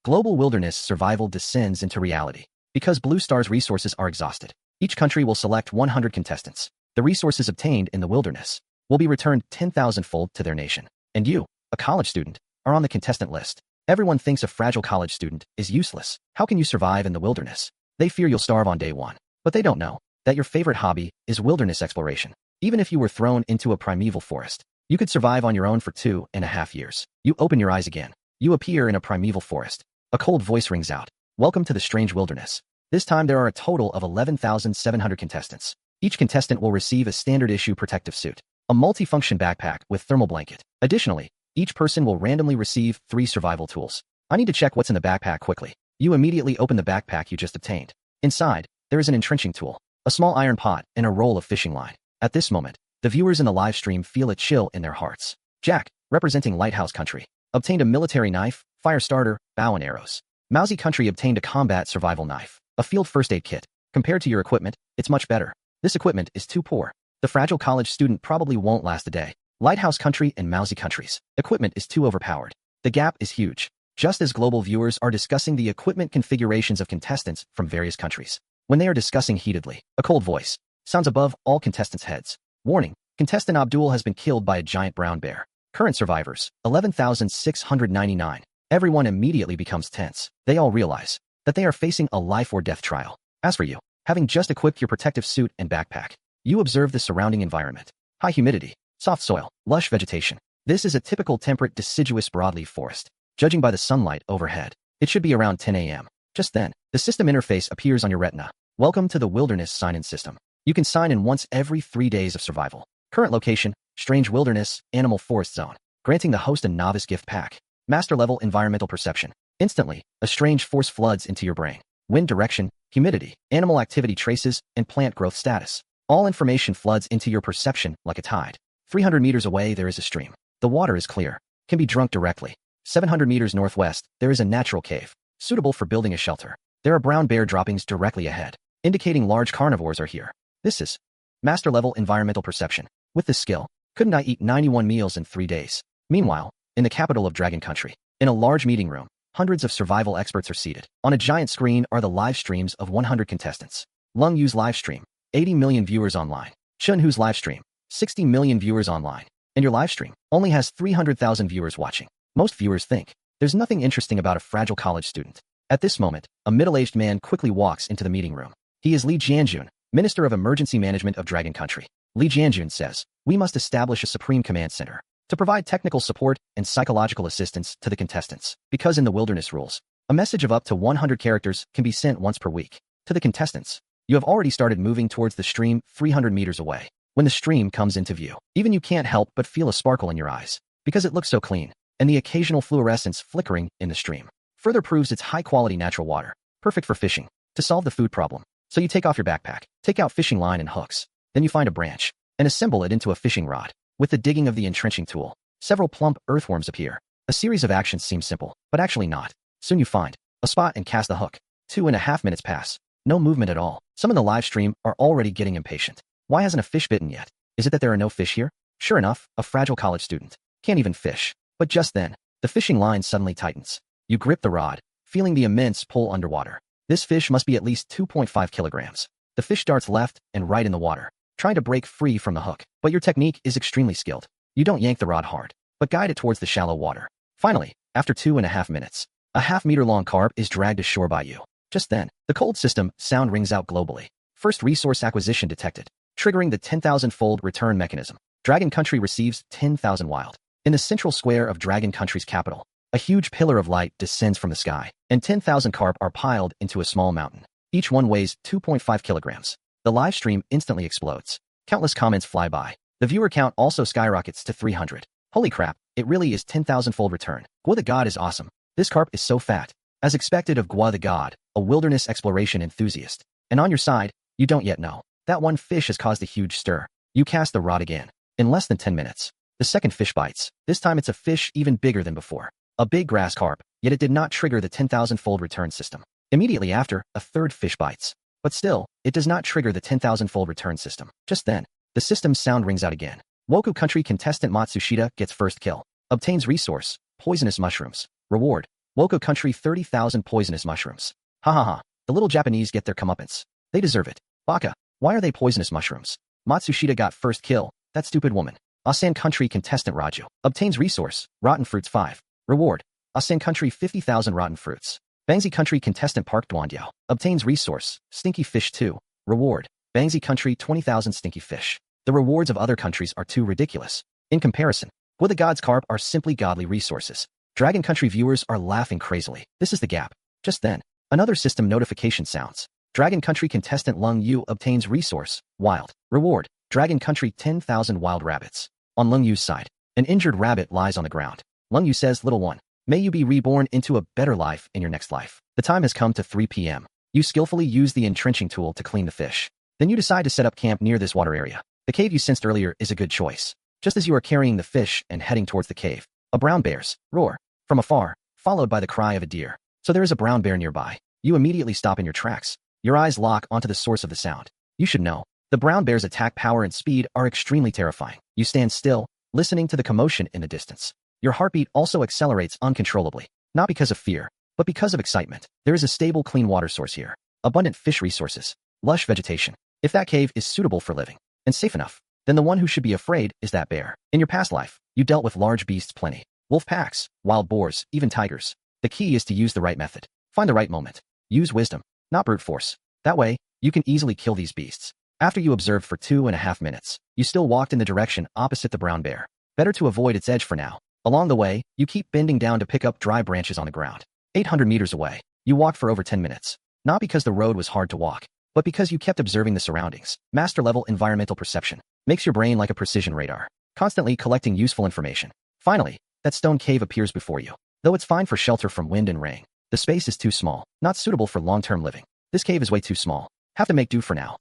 Global wilderness survival descends into reality. Because Blue Star's resources are exhausted, each country will select 100 contestants. The resources obtained in the wilderness will be returned 10,000-fold to their nation. And you, a college student, are on the contestant list. Everyone thinks a fragile college student is useless. How can you survive in the wilderness? They fear you'll starve on day one. But they don't know that your favorite hobby is wilderness exploration. Even if you were thrown into a primeval forest, you could survive on your own for 2.5 years. You open your eyes again. You appear in a primeval forest. A cold voice rings out. Welcome to the strange wilderness. This time there are a total of 11,700 contestants. Each contestant will receive a standard issue protective suit, a multifunction backpack with thermal blanket. Additionally, each person will randomly receive 3 survival tools. I need to check what's in the backpack quickly. You immediately open the backpack you just obtained. Inside, there is an entrenching tool, a small iron pot, and a roll of fishing line. At this moment, the viewers in the live stream feel a chill in their hearts. Jack, representing Lighthouse Country, obtained a military knife, fire starter, bow and arrows. Mousy Country obtained a combat survival knife, a field first aid kit. Compared to your equipment, it's much better. This equipment is too poor. The fragile college student probably won't last a day. Lighthouse Country and Mousy Country's equipment is too overpowered. The gap is huge. Just as global viewers are discussing the equipment configurations of contestants from various countries, when they are discussing heatedly, a cold voice sounds above all contestants' heads. Warning, contestant Abdul has been killed by a giant brown bear. Current survivors, 11,699. Everyone immediately becomes tense. They all realize that they are facing a life or death trial. As for you, having just equipped your protective suit and backpack, you observe the surrounding environment. High humidity, soft soil, lush vegetation. This is a typical temperate deciduous broadleaf forest. Judging by the sunlight overhead, it should be around 10 a.m. Just then, the system interface appears on your retina. Welcome to the Wilderness Sign-In System. You can sign in once every 3 days of survival. Current location, Strange Wilderness, Animal Forest Zone. Granting the host a novice gift pack. Master level environmental perception. Instantly, a strange force floods into your brain. Wind direction, humidity, animal activity traces, and plant growth status. All information floods into your perception like a tide. 300 meters away, there is a stream. The water is clear, can be drunk directly. 700 meters northwest, there is a natural cave, suitable for building a shelter. There are brown bear droppings directly ahead, indicating large carnivores are here. This is master level environmental perception. With this skill, couldn't I eat 91 meals in 3 days? Meanwhile, in the capital of Dragon Country, in a large meeting room, hundreds of survival experts are seated. On a giant screen are the live streams of 100 contestants. Lung Yu's live stream, 80 million viewers online. Chun Hu's live stream, 60 million viewers online. And your live stream only has 300,000 viewers watching. Most viewers think there's nothing interesting about a fragile college student. At this moment, a middle-aged man quickly walks into the meeting room. He is Li Jianjun, Minister of Emergency Management of Dragon Country. Li Jianjun says, we must establish a Supreme Command Center to provide technical support and psychological assistance to the contestants. Because in the wilderness rules, a message of up to 100 characters can be sent once per week to the contestants. You have already started moving towards the stream 300 meters away. When the stream comes into view, even you can't help but feel a sparkle in your eyes because it looks so clean, and the occasional fluorescence flickering in the stream further proves it's high-quality natural water, perfect for fishing, to solve the food problem. So you take off your backpack, take out fishing line and hooks, then you find a branch, and assemble it into a fishing rod. With the digging of the entrenching tool, several plump earthworms appear. A series of actions seem simple, but actually not. Soon you find a spot and cast the hook. 2.5 minutes pass. No movement at all. Some in the live stream are already getting impatient. Why hasn't a fish bitten yet? Is it that there are no fish here? Sure enough, a fragile college student can't even fish. But just then, the fishing line suddenly tightens. You grip the rod, feeling the immense pull underwater. This fish must be at least 2.5 kilograms. The fish darts left and right in the water, trying to break free from the hook. But your technique is extremely skilled. You don't yank the rod hard, but guide it towards the shallow water. Finally, after 2.5 minutes, a half-meter-long carp is dragged ashore by you. Just then, the cold system sound rings out globally. First resource acquisition detected, triggering the 10,000-fold return mechanism. Dragon Country receives 10,000 wild. In the central square of Dragon Country's capital, a huge pillar of light descends from the sky, and 10,000 carp are piled into a small mountain. Each one weighs 2.5 kilograms. The live stream instantly explodes. Countless comments fly by. The viewer count also skyrockets to 300. Holy crap, it really is 10,000-fold return. Gua the God is awesome. This carp is so fat. As expected of Gua the God, a wilderness exploration enthusiast. And on your side, you don't yet know that one fish has caused a huge stir. You cast the rod again. In less than 10 minutes, the second fish bites. This time it's a fish even bigger than before. A big grass carp, yet it did not trigger the 10,000-fold return system. Immediately after, a third fish bites. But still, it does not trigger the 10,000-fold return system. Just then, the system's sound rings out again. Woku Country contestant Matsushita gets first kill. Obtains resource, poisonous mushrooms. Reward, Woko country 30,000 poisonous mushrooms. Ha ha ha. The little Japanese get their comeuppance. They deserve it. Baka. Why are they poisonous mushrooms? Matsushita got first kill. That stupid woman. Asan country contestant Raju. Obtains resource. Rotten fruits 5. Reward. Asan country 50,000 rotten fruits. Bangzi country contestant Park Duandiao. Obtains resource. Stinky fish 2. Reward. Bangzi country 20,000 stinky fish. The rewards of other countries are too ridiculous. In comparison, what the gods carp are simply godly resources. Dragon country viewers are laughing crazily. This is the gap. Just then, another system notification sounds. Dragon country contestant Lung Yu obtains resource. Wild. Reward. Dragon country 10,000 wild rabbits. On Lung Yu's side, an injured rabbit lies on the ground. Lung Yu says, little one, may you be reborn into a better life in your next life. The time has come to 3 p.m. You skillfully use the entrenching tool to clean the fish. Then you decide to set up camp near this water area. The cave you sensed earlier is a good choice. Just as you are carrying the fish and heading towards the cave, a brown bear's roar from afar, followed by the cry of a deer. So there is a brown bear nearby. You immediately stop in your tracks. Your eyes lock onto the source of the sound. You should know. The brown bear's attack power and speed are extremely terrifying. You stand still, listening to the commotion in the distance. Your heartbeat also accelerates uncontrollably, not because of fear, but because of excitement. There is a stable clean water source here. Abundant fish resources. Lush vegetation. If that cave is suitable for living and safe enough, then the one who should be afraid is that bear. In your past life, you dealt with large beasts plenty. Wolf packs, wild boars, even tigers. The key is to use the right method. Find the right moment. Use wisdom, not brute force. That way, you can easily kill these beasts. After you observed for 2.5 minutes, you still walked in the direction opposite the brown bear. Better to avoid its edge for now. Along the way, you keep bending down to pick up dry branches on the ground. 800 meters away, you walked for over 10 minutes. Not because the road was hard to walk, but because you kept observing the surroundings. Master-level environmental perception makes your brain like a precision radar, constantly collecting useful information. Finally, that stone cave appears before you. Though it's fine for shelter from wind and rain, the space is too small, not suitable for long-term living. This cave is way too small. Have to make do for now.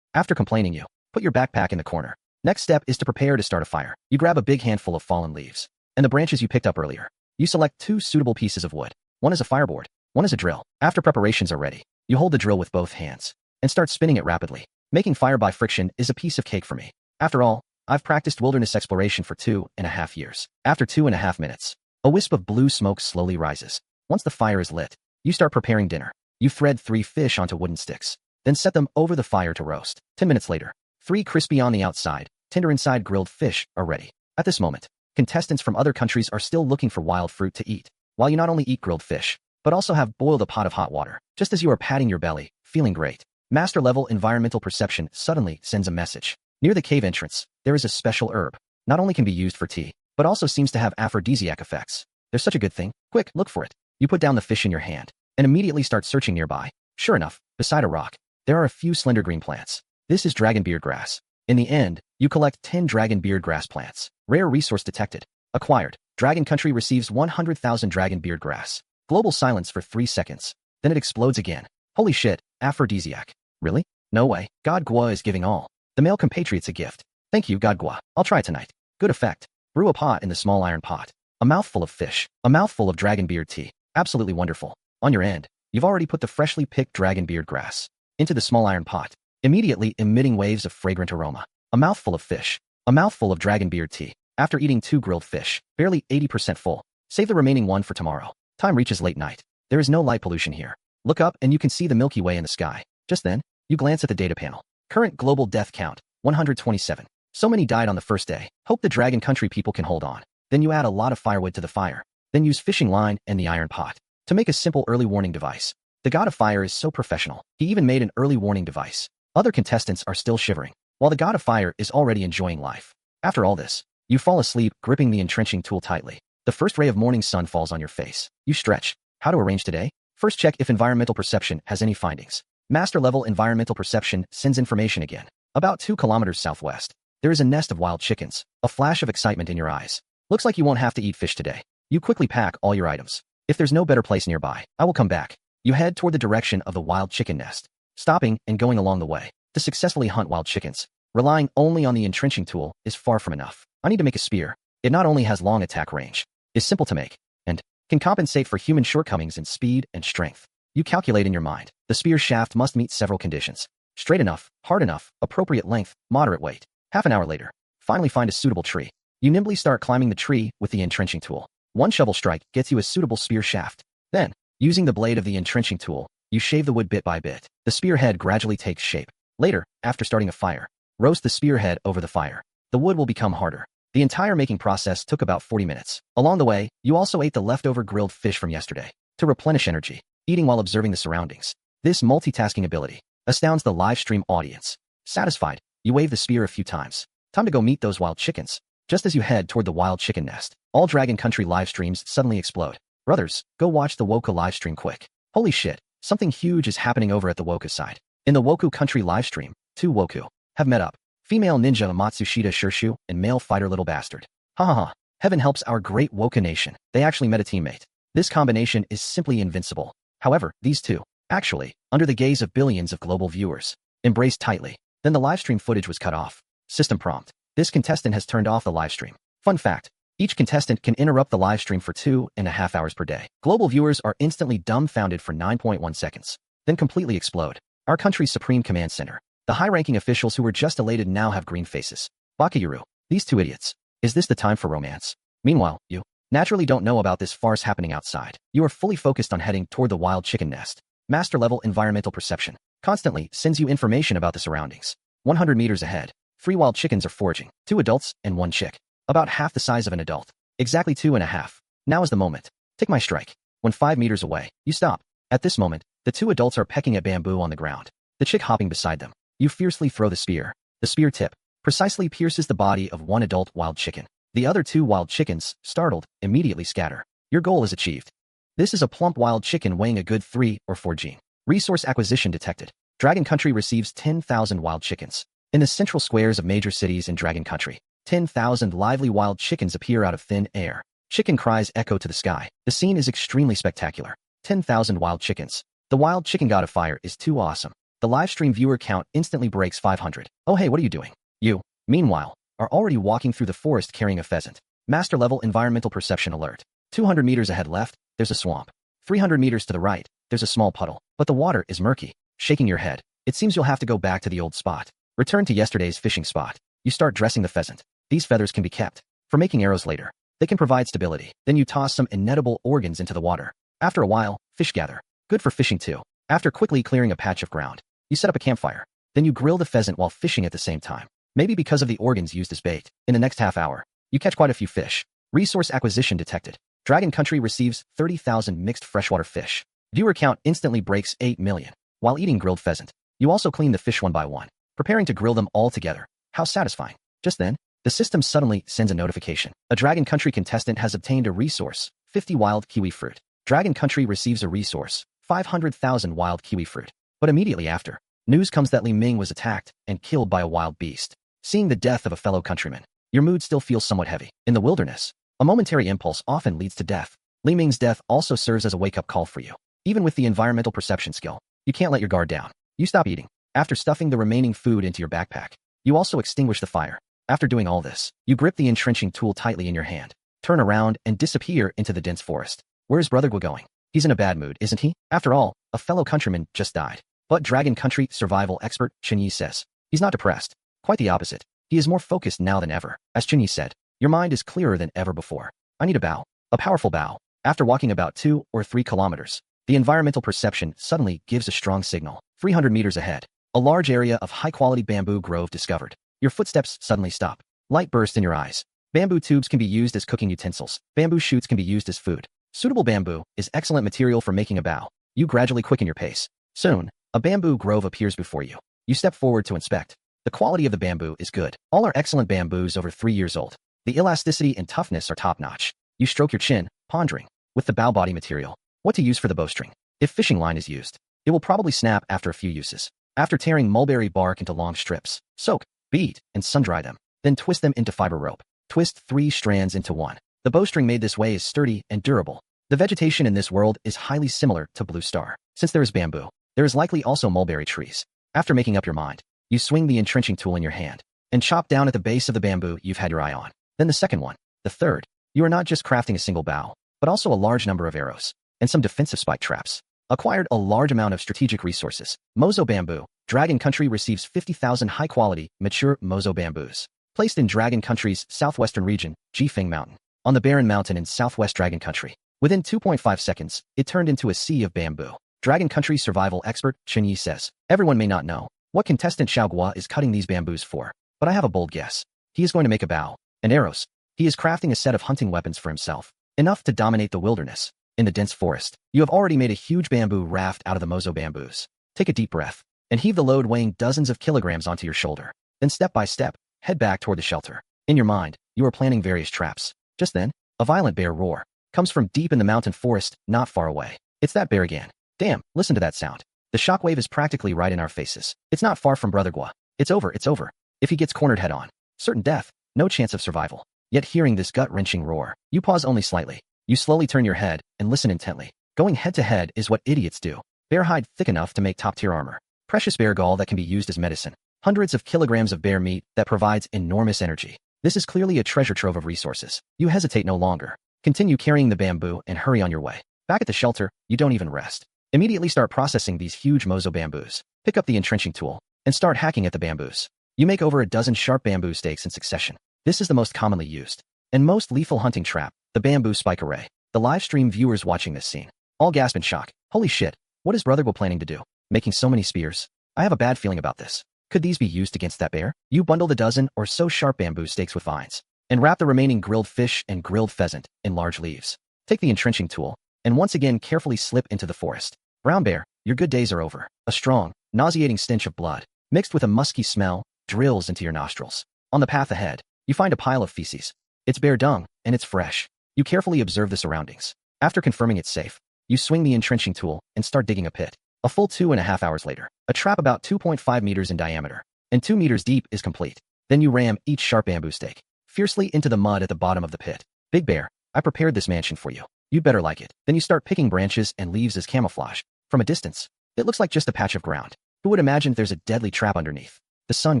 After complaining, you put your backpack in the corner. Next step is to prepare to start a fire. You grab a big handful of fallen leaves and the branches you picked up earlier. You select 2 suitable pieces of wood. One is a fireboard, one is a drill. After preparations are ready, you hold the drill with both hands and start spinning it rapidly. Making fire by friction is a piece of cake for me. After all, I've practiced wilderness exploration for 2.5 years. After 2.5 minutes, a wisp of blue smoke slowly rises. Once the fire is lit, you start preparing dinner. You thread 3 fish onto wooden sticks, then set them over the fire to roast. 10 minutes later, 3 crispy on the outside, tender inside grilled fish are ready. At this moment, contestants from other countries are still looking for wild fruit to eat, while you not only eat grilled fish, but also have boiled a pot of hot water. Just as you are patting your belly, feeling great, master-level environmental perception suddenly sends a message. Near the cave entrance, there is a special herb. Not only can be used for tea, but also seems to have aphrodisiac effects. There's such a good thing. Quick, look for it. You put down the fish in your hand and immediately start searching nearby. Sure enough, beside a rock, there are a few slender green plants. This is dragon beard grass. In the end, you collect 10 dragon beard grass plants. Rare resource detected. Acquired. Dragon country receives 100,000 dragon beard grass. Global silence for 3 seconds. Then it explodes again. Holy shit, aphrodisiac. Really? No way. God Gua is giving all the male compatriots a gift. Thank you, God Gua. I'll try tonight. Good effect. Brew a pot in the small iron pot. A mouthful of fish. A mouthful of dragon beard tea. Absolutely wonderful. On your end, you've already put the freshly picked dragon beard grass into the small iron pot, immediately emitting waves of fragrant aroma. A mouthful of fish. A mouthful of dragon beard tea. After eating 2 grilled fish, barely 80% full. Save the remaining 1 for tomorrow. Time reaches late night. There is no light pollution here. Look up and you can see the Milky Way in the sky. Just then, you glance at the data panel. Current global death count, 127. So many died on the first day. Hope the dragon country people can hold on. Then you add a lot of firewood to the fire. Then use fishing line and the iron pot to make a simple early warning device. The god of fire is so professional. He even made an early warning device. Other contestants are still shivering, while the god of fire is already enjoying life. After all this, you fall asleep, gripping the entrenching tool tightly. The first ray of morning sun falls on your face. You stretch. How to arrange today? First, check if environmental perception has any findings. Master-level environmental perception sends information again. About 2 kilometers southwest, there is a nest of wild chickens. A flash of excitement in your eyes. Looks like you won't have to eat fish today. You quickly pack all your items. If there's no better place nearby, I will come back. You head toward the direction of the wild chicken nest, stopping and going along the way. To successfully hunt wild chickens, relying only on the entrenching tool is far from enough. I need to make a spear. It not only has long attack range, is simple to make, and can compensate for human shortcomings in speed and strength. You calculate in your mind. The spear shaft must meet several conditions. Straight enough, hard enough, appropriate length, moderate weight. Half an hour later, finally find a suitable tree. You nimbly start climbing the tree with the entrenching tool. 1 shovel strike gets you a suitable spear shaft. Then, using the blade of the entrenching tool, you shave the wood bit by bit. The spearhead gradually takes shape. Later, after starting a fire, roast the spearhead over the fire. The wood will become harder. The entire making process took about 40 minutes. Along the way, you also ate the leftover grilled fish from yesterday to replenish energy, eating while observing the surroundings. This multitasking ability astounds the live stream audience. Satisfied, you wave the spear a few times. Time to go meet those wild chickens. Just as you head toward the wild chicken nest, all Dragon Country live streams suddenly explode. Brothers, go watch the Woka live stream quick. Holy shit, something huge is happening over at the Woka side. In the Woku Country live stream, two Woku have met up. Female ninja Matsushita Shirshu and male fighter Little Bastard. Ha ha ha. Heaven helps our great Woka nation. They actually met a teammate. This combination is simply invincible. However, these two, actually, under the gaze of billions of global viewers, embraced tightly. Then the livestream footage was cut off. System prompt. This contestant has turned off the livestream. Fun fact. Each contestant can interrupt the livestream for 2.5 hours per day. Global viewers are instantly dumbfounded for 9.1 seconds, then completely explode. Our country's Supreme Command Center. The high-ranking officials who were just elated now have green faces. Bakayuru. These two idiots. Is this the time for romance? Meanwhile, you naturally don't know about this farce happening outside. You are fully focused on heading toward the wild chicken nest. Master-level environmental perception constantly sends you information about the surroundings. 100 meters ahead, 3 wild chickens are foraging. 2 adults and 1 chick. About half the size of an adult. Exactly 2.5. Now is the moment. Take my strike. When 5 meters away, you stop. At this moment, the 2 adults are pecking at bamboo on the ground. The chick hopping beside them. You fiercely throw the spear. The spear tip precisely pierces the body of 1 adult wild chicken. The other 2 wild chickens, startled, immediately scatter. Your goal is achieved. This is a plump wild chicken weighing a good 3 or 4 g. Resource acquisition detected. Dragon Country receives 10,000 wild chickens. In the central squares of major cities in Dragon Country, 10,000 lively wild chickens appear out of thin air. Chicken cries echo to the sky. The scene is extremely spectacular. 10,000 wild chickens. The wild chicken god of fire is too awesome. The livestream viewer count instantly breaks 500. Oh hey, what are you doing? You, meanwhile, are already walking through the forest carrying a pheasant. Master level environmental perception alert. 200 meters ahead left, there's a swamp. 300 meters to the right, there's a small puddle. But the water is murky. Shaking your head. It seems you'll have to go back to the old spot. Return to yesterday's fishing spot. You start dressing the pheasant. These feathers can be kept for making arrows later. They can provide stability. Then you toss some inedible organs into the water. After a while, fish gather. Good for fishing too. After quickly clearing a patch of ground, you set up a campfire. Then you grill the pheasant while fishing at the same time. Maybe because of the organs used as bait. In the next half hour, you catch quite a few fish. Resource acquisition detected. Dragon Country receives 30,000 mixed freshwater fish. Viewer count instantly breaks 8 million. While eating grilled pheasant, you also clean the fish one by one, preparing to grill them all together. How satisfying. Just then, the system suddenly sends a notification. A Dragon Country contestant has obtained a resource, 50 wild kiwi fruit. Dragon Country receives a resource, 500,000 wild kiwi fruit. But immediately after, news comes that Li Ming was attacked and killed by a wild beast. Seeing the death of a fellow countryman, your mood still feels somewhat heavy. In the wilderness, a momentary impulse often leads to death. Li Ming's death also serves as a wake-up call for you. Even with the environmental perception skill, you can't let your guard down. You stop eating. After stuffing the remaining food into your backpack, you also extinguish the fire. After doing all this, you grip the entrenching tool tightly in your hand, turn around, and disappear into the dense forest. Where's Brother Gua going? He's in a bad mood, isn't he? After all, a fellow countryman just died. But Dragon Country survival expert Chinese says, he's not depressed. Quite the opposite. He is more focused now than ever. As Chinese said, your mind is clearer than ever before. I need a bow. A powerful bow. After walking about 2 or 3 kilometers, the environmental perception suddenly gives a strong signal. 300 meters ahead, a large area of high-quality bamboo grove discovered. Your footsteps suddenly stop. Light bursts in your eyes. Bamboo tubes can be used as cooking utensils. Bamboo shoots can be used as food. Suitable bamboo is excellent material for making a bow. You gradually quicken your pace. Soon, a bamboo grove appears before you. You step forward to inspect. The quality of the bamboo is good. All are excellent bamboos over 3 years old. The elasticity and toughness are top-notch. You stroke your chin, pondering, with the bow body material, what to use for the bowstring. If fishing line is used, it will probably snap after a few uses. After tearing mulberry bark into long strips, soak, beat, and sun-dry them. Then twist them into fiber rope. Twist 3 strands into one. The bowstring made this way is sturdy and durable. The vegetation in this world is highly similar to Blue Star. Since there is bamboo, there is likely also mulberry trees. After making up your mind, you swing the entrenching tool in your hand and chop down at the base of the bamboo you've had your eye on. Then the second one, the third. You are not just crafting a single bow, but also a large number of arrows and some defensive spike traps. Acquired a large amount of strategic resources. Mozo bamboo. Dragon Country receives 50,000 high-quality, mature Mozo bamboos. Placed in Dragon Country's southwestern region, Jifeng Mountain. On the barren mountain in southwest Dragon Country, Within 2.5 seconds, it turned into a sea of bamboo. Dragon Country survival expert Chinese says, everyone may not know what contestant Xiaoguo is cutting these bamboos for, but I have a bold guess. He is going to make a bow and arrows. He is crafting a set of hunting weapons for himself, enough to dominate the wilderness. In the dense forest, you have already made a huge bamboo raft out of the mozo bamboos. Take a deep breath and heave the load weighing dozens of kilograms onto your shoulder. Then step by step, head back toward the shelter. In your mind, you are planning various traps. Just then, a violent bear roar comes from deep in the mountain forest not far away. It's that bear again. Damn, listen to that sound. The shockwave is practically right in our faces. It's not far from Brother Gua. It's over. If he gets cornered head on, certain death, no chance of survival. Yet hearing this gut-wrenching roar, you pause only slightly. You slowly turn your head and listen intently. Going head to head is what idiots do. Bear hide thick enough to make top-tier armor. Precious bear gall that can be used as medicine. Hundreds of kilograms of bear meat that provides enormous energy. This is clearly a treasure trove of resources. You hesitate no longer. Continue carrying the bamboo and hurry on your way. Back at the shelter, you don't even rest. Immediately start processing these huge mozo bamboos. Pick up the entrenching tool and start hacking at the bamboos. You make over a dozen sharp bamboo stakes in succession. This is the most commonly used and most lethal hunting trap, the bamboo spike array. The live stream viewers watching this scene all gasp in shock. Holy shit, what is Brother Gua planning to do? Making so many spears? I have a bad feeling about this. Could these be used against that bear? You bundle the dozen or so sharp bamboo stakes with vines and wrap the remaining grilled fish and grilled pheasant in large leaves. Take the entrenching tool and once again carefully slip into the forest. Brown bear, your good days are over. A strong, nauseating stench of blood, mixed with a musky smell, drills into your nostrils. On the path ahead, you find a pile of feces. It's bear dung, and it's fresh. You carefully observe the surroundings. After confirming it's safe, you swing the entrenching tool and start digging a pit. A full 2.5 hours later, a trap about 2.5 meters in diameter and 2 meters deep is complete. Then you ram each sharp bamboo stake fiercely into the mud at the bottom of the pit. Big bear, I prepared this mansion for you. You'd better like it. Then you start picking branches and leaves as camouflage. From a distance, it looks like just a patch of ground. Who would imagine there's a deadly trap underneath? The sun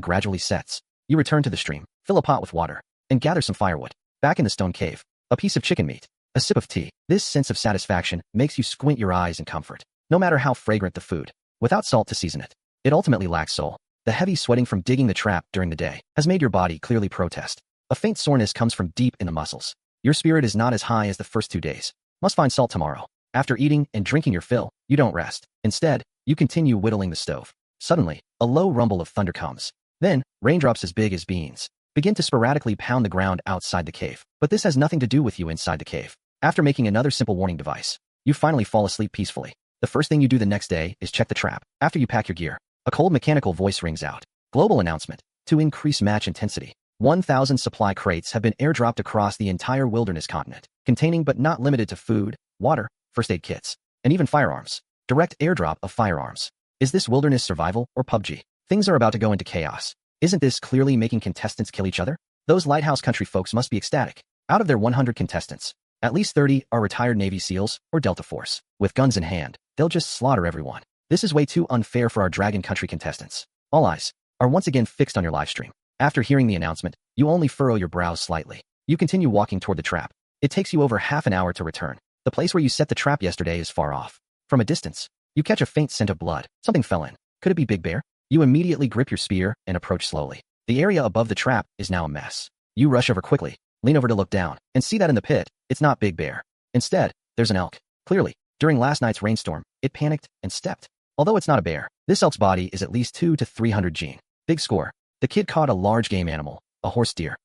gradually sets. You return to the stream, fill a pot with water, and gather some firewood. Back in the stone cave, a piece of chicken meat, a sip of tea. This sense of satisfaction makes you squint your eyes in comfort. No matter how fragrant the food, without salt to season it, it ultimately lacks soul. The heavy sweating from digging the trap during the day has made your body clearly protest. A faint soreness comes from deep in the muscles. Your spirit is not as high as the first 2 days. Must find salt tomorrow. After eating and drinking your fill, you don't rest. Instead, you continue whittling the stove. Suddenly, a low rumble of thunder comes. Then, raindrops as big as beans begin to sporadically pound the ground outside the cave. But this has nothing to do with you inside the cave. After making another simple warning device, you finally fall asleep peacefully. The first thing you do the next day is check the trap. After you pack your gear, a cold mechanical voice rings out. Global announcement. To increase match intensity, 1,000 supply crates have been airdropped across the entire wilderness continent, containing but not limited to food, water, first aid kits, and even firearms. Direct airdrop of firearms. Is this wilderness survival or PUBG? Things are about to go into chaos. Isn't this clearly making contestants kill each other? Those Lighthouse Country folks must be ecstatic. Out of their 100 contestants, at least 30 are retired Navy SEALs or Delta Force. With guns in hand, they'll just slaughter everyone. This is way too unfair for our Dragon Country contestants. All eyes are once again fixed on your livestream. After hearing the announcement, you only furrow your brows slightly. You continue walking toward the trap. It takes you over half an hour to return. The place where you set the trap yesterday is far off. From a distance, you catch a faint scent of blood. Something fell in. Could it be Big Bear? You immediately grip your spear and approach slowly. The area above the trap is now a mess. You rush over quickly, lean over to look down, and see that in the pit, it's not Big Bear. Instead, there's an elk. Clearly, during last night's rainstorm, it panicked and stepped. Although it's not a bear, this elk's body is at least 200 to 300 gene. Big score. The kid caught a large game animal, a horse deer.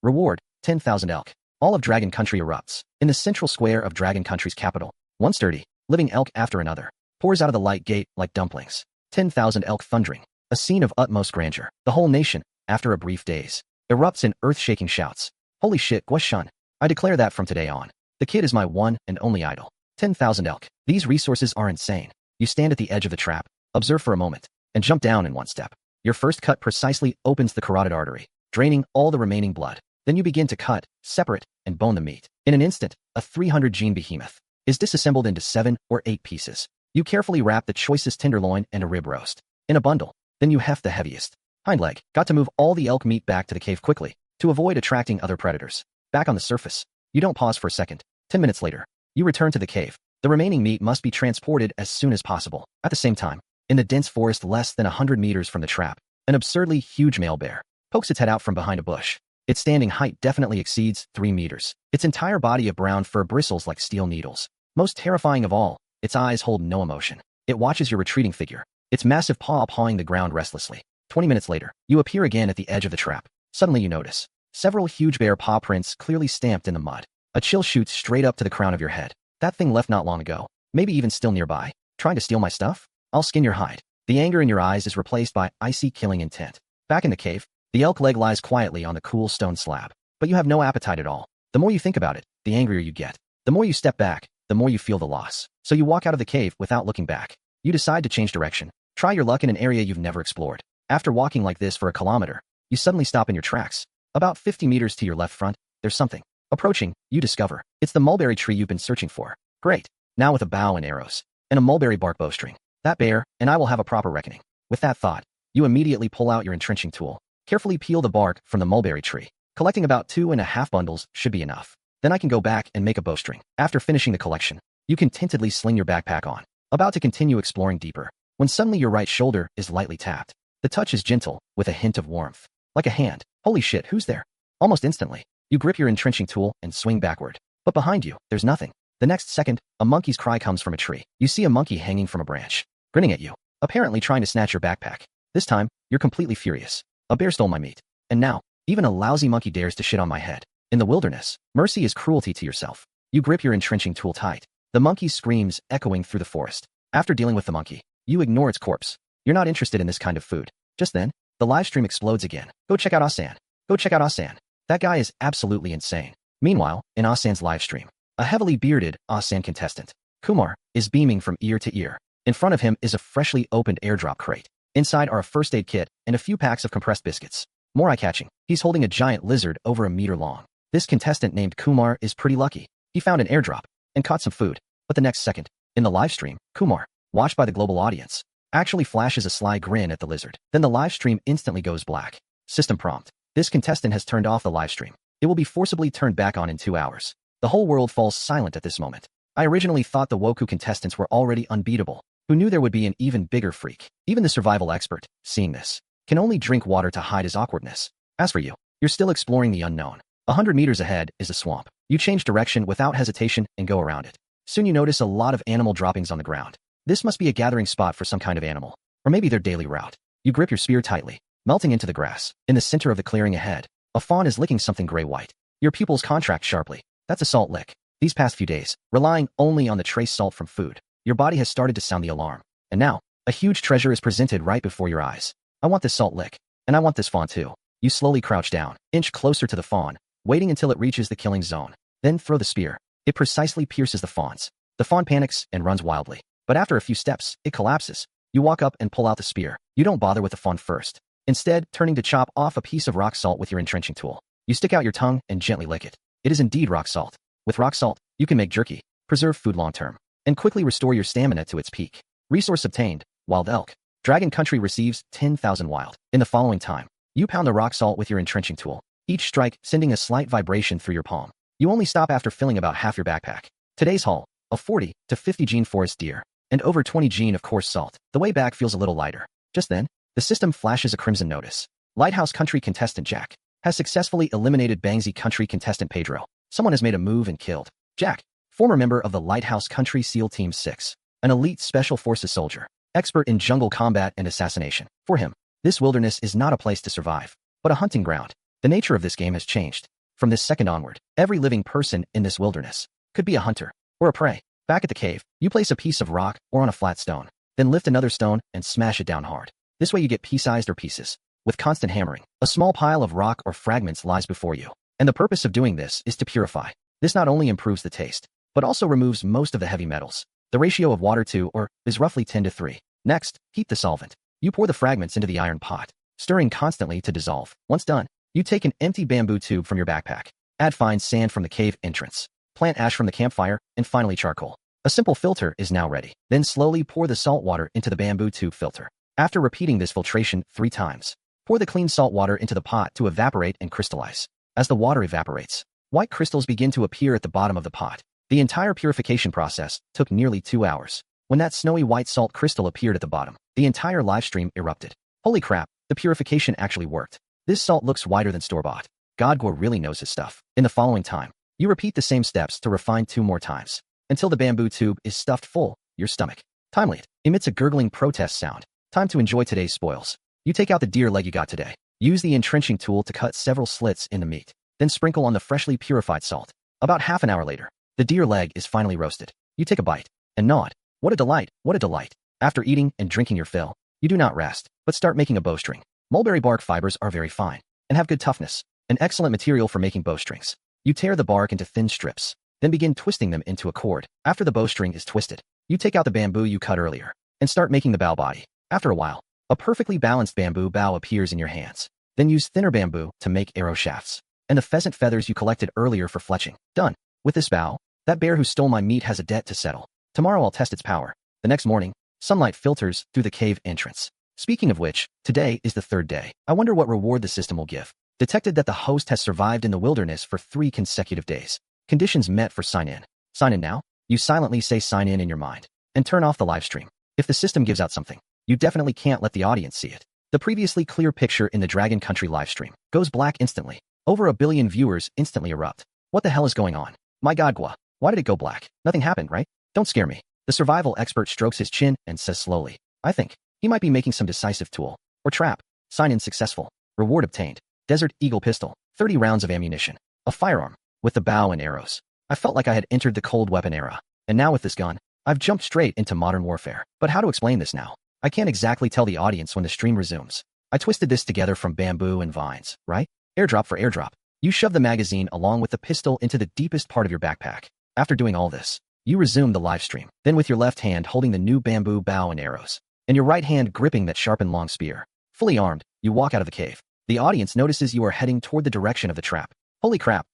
Reward, 10,000 elk. All of Dragon Country erupts. In the central square of Dragon Country's capital, one sturdy, living elk after another pours out of the light gate like dumplings. 10,000 elk thundering. A scene of utmost grandeur. The whole nation, after a brief daze, erupts in earth-shaking shouts. Holy shit, Guashun. I declare that from today on. The kid is my one and only idol. 10,000 elk. These resources are insane. You stand at the edge of the trap, observe for a moment, and jump down in one step. Your first cut precisely opens the carotid artery, draining all the remaining blood. Then you begin to cut, separate, and bone the meat. In an instant, a 300-gene behemoth is disassembled into 7 or 8 pieces. You carefully wrap the choicest tenderloin and a rib roast in a bundle. Then you heft the heaviest hind leg. Got to move all the elk meat back to the cave quickly to avoid attracting other predators. Back on the surface, you don't pause for a second. 10 minutes later, you return to the cave. The remaining meat must be transported as soon as possible. At the same time, in the dense forest less than 100 meters from the trap, an absurdly huge male bear pokes its head out from behind a bush. Its standing height definitely exceeds 3 meters. Its entire body of brown fur bristles like steel needles. Most terrifying of all, its eyes hold no emotion. It watches your retreating figure, its massive paw pawing the ground restlessly. 20 minutes later, you appear again at the edge of the trap. Suddenly you notice several huge bare paw prints clearly stamped in the mud. A chill shoots straight up to the crown of your head. That thing left not long ago, maybe even still nearby. Trying to steal my stuff? I'll skin your hide. The anger in your eyes is replaced by icy killing intent. Back in the cave, the elk leg lies quietly on the cool stone slab. But you have no appetite at all. The more you think about it, the angrier you get. The more you step back, the more you feel the loss. So you walk out of the cave without looking back. You decide to change direction. Try your luck in an area you've never explored. After walking like this for a kilometer, you suddenly stop in your tracks. About 50 meters to your left front, there's something. Approaching, you discover. It's the mulberry tree you've been searching for. Great. Now with a bow and arrows. And a mulberry bark bowstring. That bear, and I will have a proper reckoning. With that thought, you immediately pull out your entrenching tool. Carefully peel the bark from the mulberry tree. Collecting about 2.5 bundles should be enough. Then I can go back and make a bowstring. After finishing the collection, you contentedly sling your backpack on. About to continue exploring deeper, when suddenly your right shoulder is lightly tapped. The touch is gentle, with a hint of warmth. Like a hand. Holy shit, who's there? Almost instantly, you grip your entrenching tool and swing backward. But behind you, there's nothing. The next second, a monkey's cry comes from a tree. You see a monkey hanging from a branch, grinning at you, apparently trying to snatch your backpack. This time, you're completely furious. A bear stole my meat. And now, even a lousy monkey dares to shit on my head. In the wilderness, mercy is cruelty to yourself. You grip your entrenching tool tight. The monkey screams echoing through the forest. After dealing with the monkey, you ignore its corpse. You're not interested in this kind of food. Just then, the live stream explodes again. Go check out Asan. Go check out Asan. That guy is absolutely insane. Meanwhile, in Asan's live stream, a heavily bearded Asan contestant, Kumar, is beaming from ear to ear. In front of him is a freshly opened airdrop crate. Inside are a first aid kit and a few packs of compressed biscuits. More eye-catching, he's holding a giant lizard over a meter long. This contestant named Kumar is pretty lucky. He found an airdrop and caught some food. But the next second, in the live stream, Kumar, watched by the global audience, actually flashes a sly grin at the lizard. Then the live stream instantly goes black. System prompt. This contestant has turned off the live stream. It will be forcibly turned back on in 2 hours. The whole world falls silent at this moment. I originally thought the Woku contestants were already unbeatable. Who knew there would be an even bigger freak? Even the survival expert, seeing this, can only drink water to hide his awkwardness. As for you, you're still exploring the unknown. 100 meters ahead is a swamp. You change direction without hesitation and go around it. Soon you notice a lot of animal droppings on the ground. This must be a gathering spot for some kind of animal, or maybe their daily route. You grip your spear tightly, melting into the grass. In the center of the clearing ahead, a fawn is licking something gray-white. Your pupils contract sharply. That's a salt lick. These past few days, relying only on the trace salt from food, your body has started to sound the alarm. And now, a huge treasure is presented right before your eyes. I want this salt lick, and I want this fawn too. You slowly crouch down, inch closer to the fawn, waiting until it reaches the killing zone. Then throw the spear. It precisely pierces the fawns. The fawn panics and runs wildly. But after a few steps, it collapses. You walk up and pull out the spear. You don't bother with the fawn first. Instead, turning to chop off a piece of rock salt with your entrenching tool. You stick out your tongue and gently lick it. It is indeed rock salt. With rock salt, you can make jerky, preserve food long-term, and quickly restore your stamina to its peak. Resource obtained, wild elk. Dragon Country receives 10,000 wild. In the following time, you pound the rock salt with your entrenching tool, each strike sending a slight vibration through your palm. You only stop after filling about half your backpack. Today's haul, a 40 to 50 gene forest deer, and over 20 gene of coarse salt. The way back feels a little lighter. Just then, the system flashes a crimson notice. Lighthouse Country contestant Jack has successfully eliminated Bangsi Country contestant Pedro. Someone has made a move and killed Jack, former member of the Lighthouse Country SEAL Team 6, an elite special forces soldier, expert in jungle combat and assassination. For him, this wilderness is not a place to survive, but a hunting ground. The nature of this game has changed. From this second onward, every living person in this wilderness could be a hunter or a prey. Back at the cave, you place a piece of rock or on a flat stone, then lift another stone and smash it down hard. This way you get pea-sized or pieces. With constant hammering, a small pile of rock or fragments lies before you. And the purpose of doing this is to purify. This not only improves the taste, but also removes most of the heavy metals. The ratio of water to or is roughly 10 to 3. Next, heat the solvent. You pour the fragments into the iron pot, stirring constantly to dissolve. Once done, you take an empty bamboo tube from your backpack, add fine sand from the cave entrance, plant ash from the campfire, and finally charcoal. A simple filter is now ready. Then slowly pour the salt water into the bamboo tube filter. After repeating this filtration 3 times, pour the clean salt water into the pot to evaporate and crystallize. As the water evaporates, white crystals begin to appear at the bottom of the pot. The entire purification process took nearly 2 hours. When that snowy white salt crystal appeared at the bottom, the entire live stream erupted. Holy crap, the purification actually worked. This salt looks whiter than store-bought. Godgwa really knows his stuff. In the following time, you repeat the same steps to refine 2 more times, until the bamboo tube is stuffed full, your stomach. Timely emits a gurgling protest sound. Time to enjoy today's spoils. You take out the deer leg you got today. Use the entrenching tool to cut several slits in the meat, then sprinkle on the freshly purified salt. About half an hour later, the deer leg is finally roasted. You take a bite and nod. What a delight, what a delight. After eating and drinking your fill, you do not rest, but start making a bowstring. Mulberry bark fibers are very fine and have good toughness, an excellent material for making bowstrings. You tear the bark into thin strips, then begin twisting them into a cord. After the bowstring is twisted, you take out the bamboo you cut earlier and start making the bow body. After a while, a perfectly balanced bamboo bow appears in your hands. Then use thinner bamboo to make arrow shafts, and the pheasant feathers you collected earlier for fletching. Done. With this bow, that bear who stole my meat has a debt to settle. Tomorrow I'll test its power. The next morning, sunlight filters through the cave entrance. Speaking of which, today is the 3rd day. I wonder what reward the system will give. Detected that the host has survived in the wilderness for 3 consecutive days. Conditions met for sign in. Sign in now? You silently say sign in your mind, and turn off the live stream. If the system gives out something, you definitely can't let the audience see it. The previously clear picture in the Dragon Country livestream goes black instantly. Over 1 billion viewers instantly erupt. What the hell is going on? My God, why did it go black? Nothing happened, right? Don't scare me. The survival expert strokes his chin and says slowly, I think he might be making some decisive tool or trap. Sign in successful. Reward obtained. Desert Eagle pistol. 30 rounds of ammunition. A firearm with the bow and arrows. I felt like I had entered the cold weapon era. And now with this gun, I've jumped straight into modern warfare. But how to explain this now? I can't exactly tell the audience when the stream resumes. I twisted this together from bamboo and vines, right? Airdrop for airdrop. You shove the magazine along with the pistol into the deepest part of your backpack. After doing all this, you resume the live stream. Then with your left hand holding the new bamboo bow and arrows, and your right hand gripping that sharp and long spear. Fully armed, you walk out of the cave. The audience notices you are heading toward the direction of the trap. Holy crap,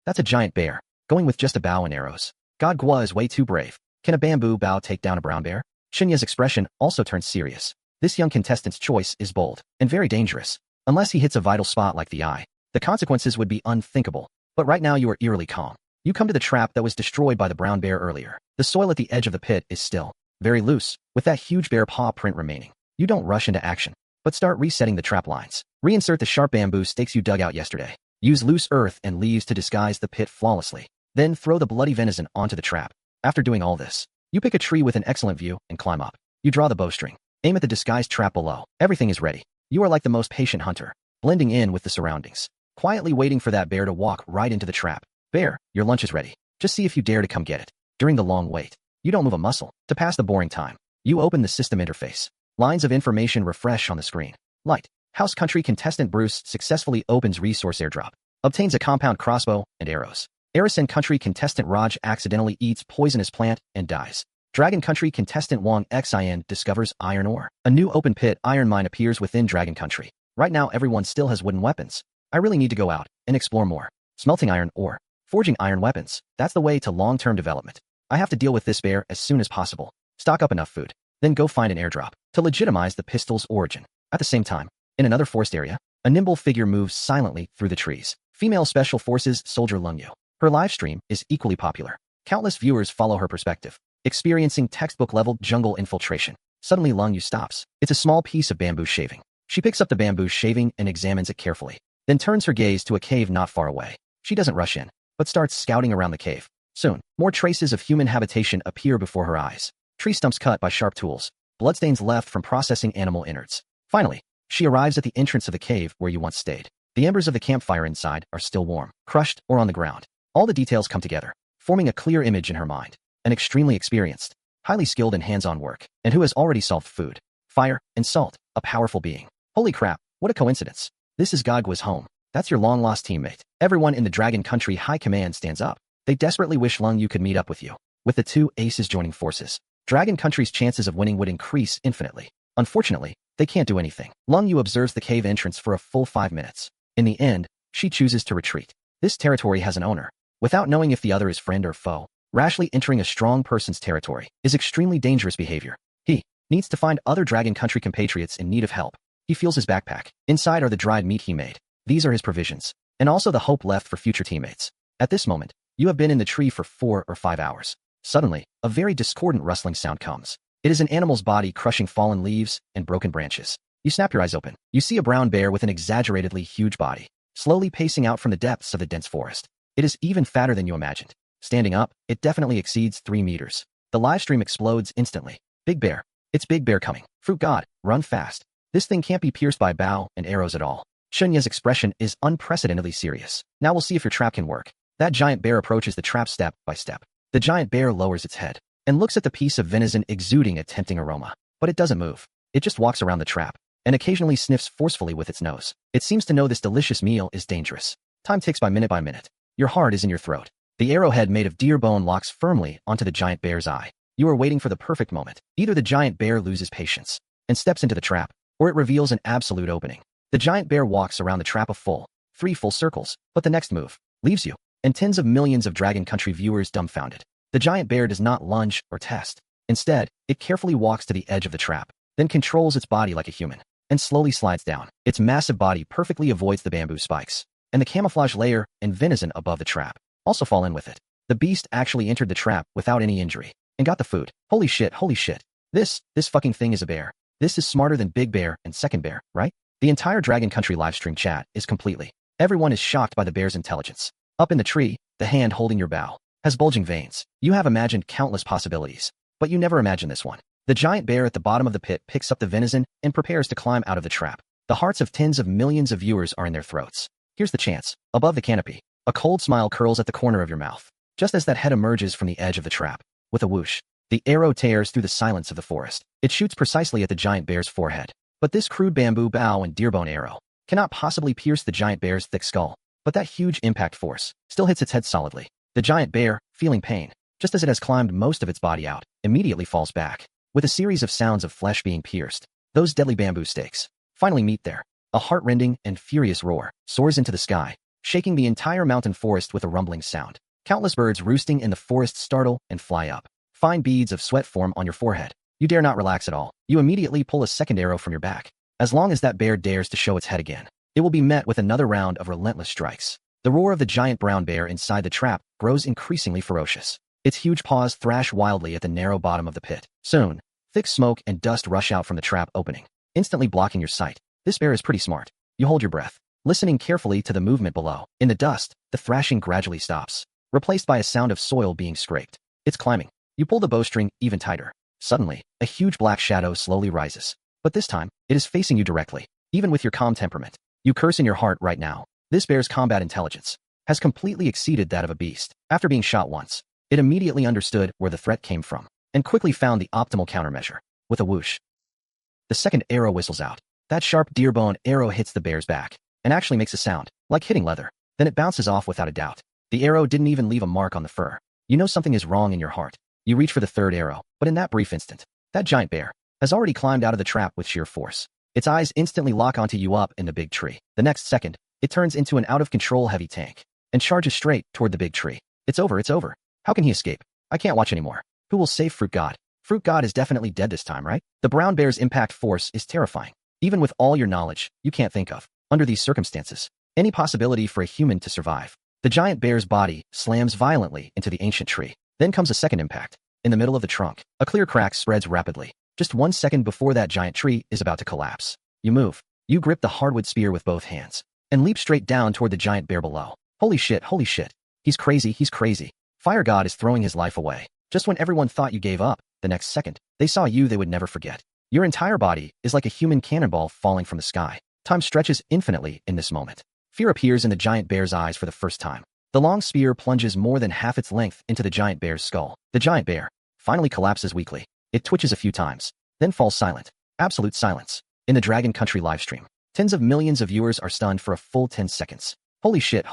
that's a giant bear, going with just a bow and arrows. Godgwa is way too brave. Can a bamboo bow take down a brown bear? Shinya's expression also turns serious. This young contestant's choice is bold and very dangerous. Unless he hits a vital spot like the eye, the consequences would be unthinkable. But right now you are eerily calm. You come to the trap that was destroyed by the brown bear earlier. The soil at the edge of the pit is still very loose, with that huge bear paw print remaining. You don't rush into action, but start resetting the trap lines. Reinsert the sharp bamboo stakes you dug out yesterday. Use loose earth and leaves to disguise the pit flawlessly. Then throw the bloody venison onto the trap. After doing all this, you pick a tree with an excellent view and climb up. You draw the bowstring. Aim at the disguised trap below. Everything is ready. You are like the most patient hunter, blending in with the surroundings, quietly waiting for that bear to walk right into the trap. Bear, your lunch is ready. Just see if you dare to come get it. During the long wait, you don't move a muscle. To pass the boring time, you open the system interface. Lines of information refresh on the screen. Light. House Country contestant Bruce successfully opens resource airdrop. Obtains a compound crossbow and arrows. Arisen Country contestant Raj accidentally eats poisonous plant and dies. Dragon Country contestant Wong Xin discovers iron ore. A new open pit iron mine appears within Dragon Country. Right now everyone still has wooden weapons. I really need to go out and explore more. Smelting iron ore. Forging iron weapons. That's the way to long-term development. I have to deal with this bear as soon as possible. Stock up enough food. Then go find an airdrop to legitimize the pistol's origin. At the same time, in another forest area, a nimble figure moves silently through the trees. Female Special Forces Soldier Lungyu. Her live stream is equally popular. Countless viewers follow her perspective, experiencing textbook-level jungle infiltration. Suddenly Lungyu stops. It's a small piece of bamboo shaving. She picks up the bamboo shaving and examines it carefully, then turns her gaze to a cave not far away. She doesn't rush in, but starts scouting around the cave. Soon, more traces of human habitation appear before her eyes. Tree stumps cut by sharp tools, bloodstains left from processing animal innards. Finally, she arrives at the entrance of the cave where you once stayed. The embers of the campfire inside are still warm, crushed, or on the ground. All the details come together, forming a clear image in her mind. An extremely experienced, highly skilled in hands-on work, and who has already solved food, fire, and salt, a powerful being. Holy crap, what a coincidence. This is Godgwa's home. That's your long-lost teammate. Everyone in the Dragon Country High Command stands up. They desperately wish Lungyu could meet up with you. With the two aces joining forces, Dragon Country's chances of winning would increase infinitely. Unfortunately, they can't do anything. Lungyu observes the cave entrance for a full 5 minutes. In the end, she chooses to retreat. This territory has an owner. Without knowing if the other is friend or foe, rashly entering a strong person's territory is extremely dangerous behavior. He needs to find other Dragon Country compatriots in need of help. He feels his backpack. Inside are the dried meat he made. These are his provisions, and also the hope left for future teammates. At this moment, you have been in the tree for 4 or 5 hours. Suddenly, a very discordant rustling sound comes. It is an animal's body crushing fallen leaves and broken branches. You snap your eyes open. You see a brown bear with an exaggeratedly huge body, slowly pacing out from the depths of the dense forest. It is even fatter than you imagined. Standing up, it definitely exceeds 3 meters. The live stream explodes instantly. Big bear. It's Big Bear coming. Fruit God, run fast. This thing can't be pierced by bow and arrows at all. Shunya's expression is unprecedentedly serious. Now we'll see if your trap can work. That giant bear approaches the trap step by step. The giant bear lowers its head and looks at the piece of venison exuding a tempting aroma. But it doesn't move. It just walks around the trap and occasionally sniffs forcefully with its nose. It seems to know this delicious meal is dangerous. Time ticks by minute. Your heart is in your throat. The arrowhead made of deer bone locks firmly onto the giant bear's eye. You are waiting for the perfect moment. Either the giant bear loses patience and steps into the trap, or it reveals an absolute opening. The giant bear walks around the trap a 3 full circles, but the next move leaves you and tens of millions of Dragon Country viewers dumbfounded. The giant bear does not lunge or test. Instead, it carefully walks to the edge of the trap, then controls its body like a human, and slowly slides down. Its massive body perfectly avoids the bamboo spikes, and the camouflage layer and venison above the trap also fall in with it. The beast actually entered the trap without any injury and got the food. Holy shit. This fucking thing is a bear. This is smarter than Big Bear and Second Bear, right? The entire Dragon Country livestream chat is completely. Everyone is shocked by the bear's intelligence. Up in the tree, the hand holding your bow has bulging veins. You have imagined countless possibilities, but you never imagined this one. The giant bear at the bottom of the pit picks up the venison and prepares to climb out of the trap. The hearts of tens of millions of viewers are in their throats. Here's the chance. Above the canopy, a cold smile curls at the corner of your mouth, just as that head emerges from the edge of the trap. With a whoosh, the arrow tears through the silence of the forest. It shoots precisely at the giant bear's forehead. But this crude bamboo bow and deerbone arrow cannot possibly pierce the giant bear's thick skull. But that huge impact force still hits its head solidly. The giant bear, feeling pain, just as it has climbed most of its body out, immediately falls back. With a series of sounds of flesh being pierced, those deadly bamboo stakes finally meet there. A heart-rending and furious roar soars into the sky, shaking the entire mountain forest with a rumbling sound. Countless birds roosting in the forest startle and fly up. Fine beads of sweat form on your forehead. You dare not relax at all. You immediately pull a second arrow from your back. As long as that bear dares to show its head again, it will be met with another round of relentless strikes. The roar of the giant brown bear inside the trap grows increasingly ferocious. Its huge paws thrash wildly at the narrow bottom of the pit. Soon, thick smoke and dust rush out from the trap opening, instantly blocking your sight. This bear is pretty smart. You hold your breath, listening carefully to the movement below. In the dust, the thrashing gradually stops, replaced by a sound of soil being scraped. It's climbing. You pull the bowstring even tighter. Suddenly, a huge black shadow slowly rises. But this time, it is facing you directly. Even with your calm temperament, you curse in your heart right now. This bear's combat intelligence has completely exceeded that of a beast. After being shot once, it immediately understood where the threat came from and quickly found the optimal countermeasure. With a whoosh, the second arrow whistles out. That sharp deerbone arrow hits the bear's back and actually makes a sound like hitting leather. Then it bounces off without a doubt. The arrow didn't even leave a mark on the fur. You know something is wrong in your heart. You reach for the third arrow, but in that brief instant, that giant bear has already climbed out of the trap with sheer force. Its eyes instantly lock onto you up in the big tree. The next second, it turns into an out-of-control heavy tank and charges straight toward the big tree. It's over. How can he escape? I can't watch anymore. Who will save Fruit God? Fruit God is definitely dead this time, right? The brown bear's impact force is terrifying. Even with all your knowledge, you can't think of, under these circumstances, any possibility for a human to survive. The giant bear's body slams violently into the ancient tree. Then comes a second impact. In the middle of the trunk, a clear crack spreads rapidly. Just 1 second before that giant tree is about to collapse. You move. You grip the hardwood spear with both hands and leap straight down toward the giant bear below. Holy shit. He's crazy. Fire God is throwing his life away. Just when everyone thought you gave up, the next second, they saw you they would never forget. Your entire body is like a human cannonball falling from the sky. Time stretches infinitely in this moment. Fear appears in the giant bear's eyes for the first time. The long spear plunges more than half its length into the giant bear's skull. The giant bear finally collapses weakly. It twitches a few times, then falls silent. Absolute silence. In the Dragon Country livestream, tens of millions of viewers are stunned for a full 10 seconds. Holy shit.